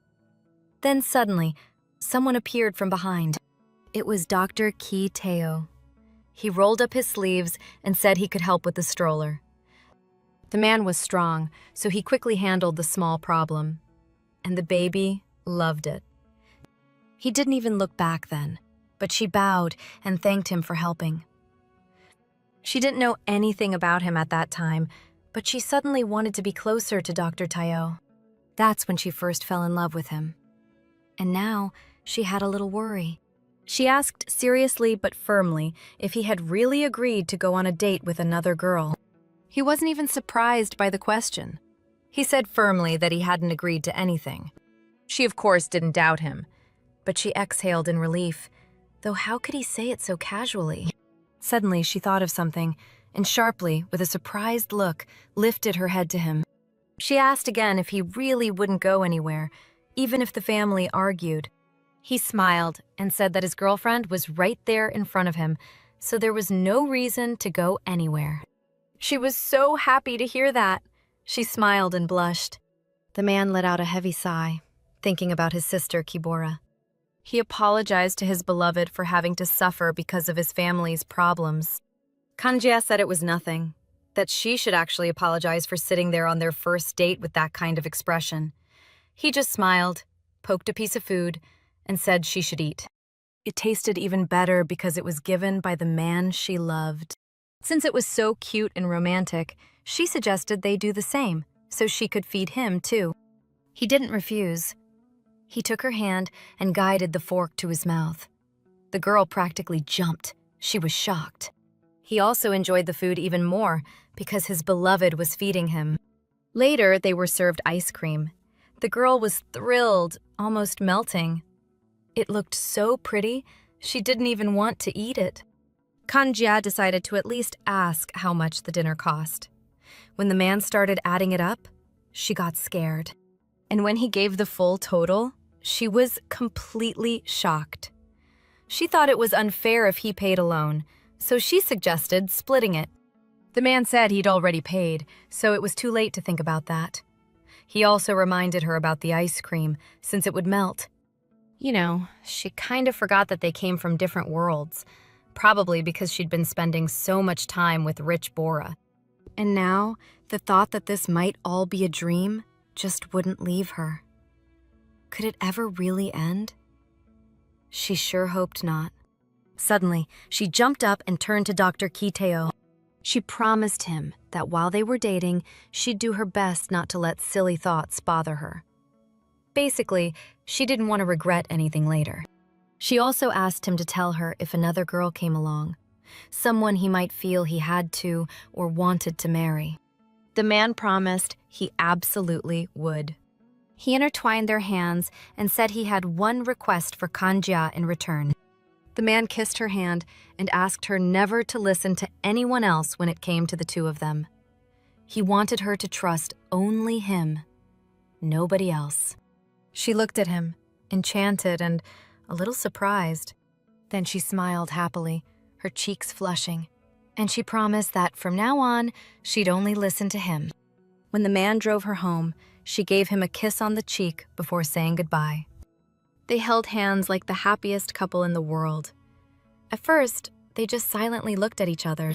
Then suddenly, someone appeared from behind. It was Dr. Ki Tae-o. He rolled up his sleeves and said he could help with the stroller. The man was strong, so he quickly handled the small problem. And the baby loved it. He didn't even look back then, but she bowed and thanked him for helping. She didn't know anything about him at that time, but she suddenly wanted to be closer to Dr. Tae-o. That's when she first fell in love with him. And now she had a little worry. She asked seriously but firmly if he had really agreed to go on a date with another girl. He wasn't even surprised by the question. He said firmly that he hadn't agreed to anything. She, of course, didn't doubt him, but she exhaled in relief, though how could he say it so casually? Suddenly, she thought of something, and sharply, with a surprised look, lifted her head to him. She asked again if he really wouldn't go anywhere, even if the family argued. He smiled and said that his girlfriend was right there in front of him, so there was no reason to go anywhere. She was so happy to hear that. She smiled and blushed. The man let out a heavy sigh, thinking about his sister, Kibora. He apologized to his beloved for having to suffer because of his family's problems. Kang Jia said it was nothing, that she should actually apologize for sitting there on their first date with that kind of expression. He just smiled poked a piece of food, and said she should eat. It tasted even better because it was given by the man she loved. Since it was so cute and romantic, she suggested they do the same, so she could feed him too. He didn't refuse. He took her hand and guided the fork to his mouth. The girl practically jumped. She was shocked. He also enjoyed the food even more because his beloved was feeding him. Later, they were served ice cream. The girl was thrilled, almost melting. It looked so pretty, she didn't even want to eat it. Kang-jia decided to at least ask how much the dinner cost. When the man started adding it up, she got scared. And when he gave the full total, she was completely shocked. She thought it was unfair if he paid alone, so she suggested splitting it. The man said he'd already paid, so it was too late to think about that. He also reminded her about the ice cream, since it would melt. You know, she kind of forgot that they came from different worlds, probably because she'd been spending so much time with rich Bora. And now, the thought that this might all be a dream just wouldn't leave her. Could it ever really end? She sure hoped not. Suddenly, she jumped up and turned to Dr. Ki Tae-o. She promised him that while they were dating, she'd do her best not to let silly thoughts bother her. Basically, she didn't want to regret anything later. She also asked him to tell her if another girl came along, someone he might feel he had to or wanted to marry. The man promised he absolutely would. He intertwined their hands and said he had one request for Kang-jia in return. The man kissed her hand and asked her never to listen to anyone else when it came to the two of them. He wanted her to trust only him, nobody else. She looked at him, enchanted and a little surprised. Then she smiled happily, her cheeks flushing, and she promised that from now on, she'd only listen to him. When the man drove her home, she gave him a kiss on the cheek before saying goodbye. They held hands like the happiest couple in the world. At first, they just silently looked at each other.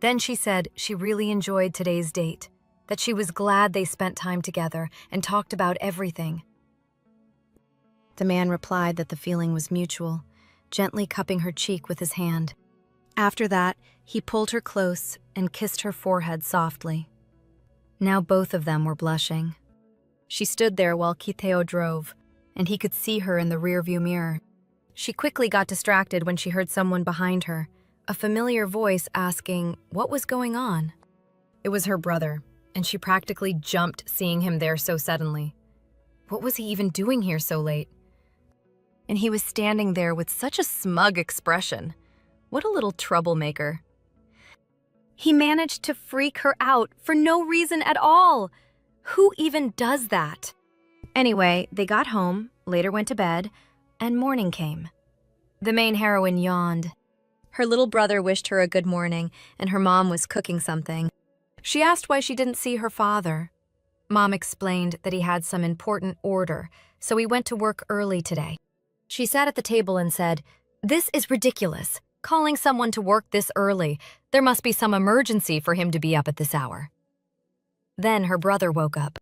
Then she said she really enjoyed today's date, that she was glad they spent time together and talked about everything. The man replied that the feeling was mutual, gently cupping her cheek with his hand. After that, he pulled her close and kissed her forehead softly. Now both of them were blushing. She stood there while Ki Tae-o drove, and he could see her in the rearview mirror. She quickly got distracted when she heard someone behind her, a familiar voice asking what was going on. It was her brother, and she practically jumped seeing him there so suddenly. What was he even doing here so late? And he was standing there with such a smug expression. What a little troublemaker. He managed to freak her out for no reason at all. Who even does that? Anyway, they got home, later went to bed, and morning came. The main heroine yawned. Her little brother wished her a good morning, and her mom was cooking something. She asked why she didn't see her father. Mom explained that he had some important order, so he went to work early today. She sat at the table and said, "This is ridiculous. Calling someone to work this early. There must be some emergency for him to be up at this hour." Then her brother woke up.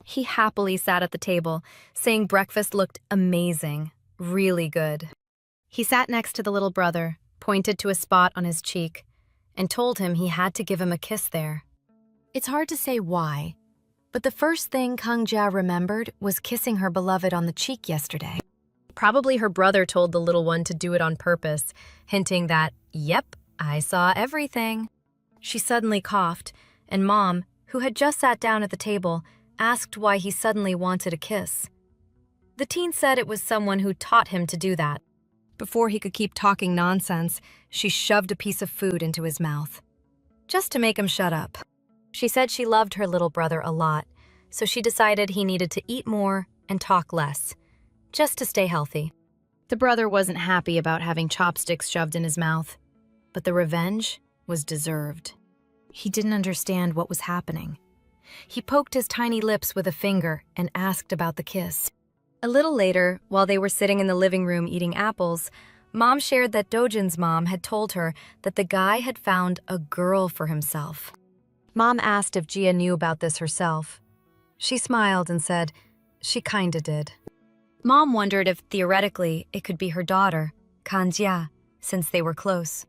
He happily sat at the table, saying breakfast looked amazing, really good. He sat next to the little brother, pointed to a spot on his cheek, and told him he had to give him a kiss there. It's hard to say why, but the first thing Kang-jia remembered was kissing her beloved on the cheek yesterday. Probably her brother told the little one to do it on purpose, hinting that, "Yep, I saw everything." She suddenly coughed, and Mom, who had just sat down at the table, asked why he suddenly wanted a kiss. The teen said it was someone who taught him to do that. Before he could keep talking nonsense, she shoved a piece of food into his mouth, just to make him shut up. She said she loved her little brother a lot, so she decided he needed to eat more and talk less, just to stay healthy. The brother wasn't happy about having chopsticks shoved in his mouth, but the revenge was deserved. He didn't understand what was happening. He poked his tiny lips with a finger and asked about the kiss. A little later, while they were sitting in the living room eating apples, Mom shared that Dojin's mom had told her that the guy had found a girl for himself. Mom asked if Gia knew about this herself. She smiled and said she kinda did. Mom wondered if, theoretically, it could be her daughter, Kanjia, since they were close.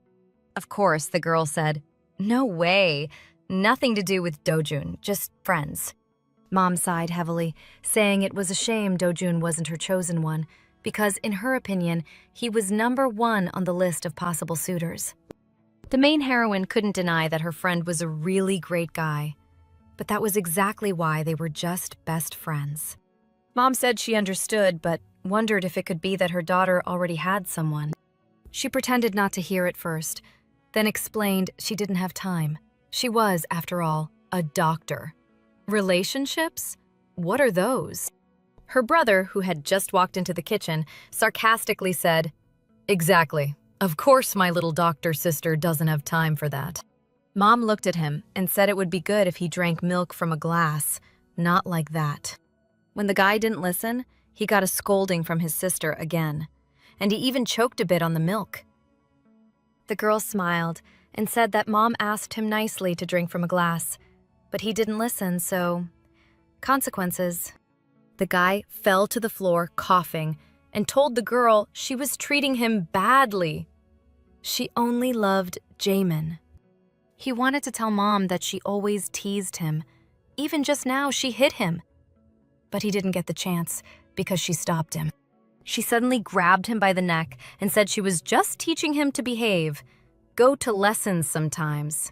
Of course, the girl said, "No way. Nothing to do with Dojun, just friends." Mom sighed heavily, saying it was a shame Dojun wasn't her chosen one, because, in her opinion, he was #1 on the list of possible suitors. The main heroine couldn't deny that her friend was a really great guy, but that was exactly why they were just best friends. Mom said she understood, but wondered if it could be that her daughter already had someone. She pretended not to hear at first, then explained she didn't have time. She was, after all, a doctor. Relationships? What are those? Her brother, who had just walked into the kitchen, sarcastically said, "Exactly. Of course my little doctor sister doesn't have time for that." Mom looked at him and said it would be good if he drank milk from a glass, not like that. When the guy didn't listen, he got a scolding from his sister again, and he even choked a bit on the milk. The girl smiled and said that Mom asked him nicely to drink from a glass, but he didn't listen, so consequences. The guy fell to the floor coughing and told the girl she was treating him badly. She only loved Jamin. He wanted to tell Mom that she always teased him. Even just now, she hit him. But he didn't get the chance because she stopped him. She suddenly grabbed him by the neck and said she was just teaching him to behave. Go to lessons sometimes.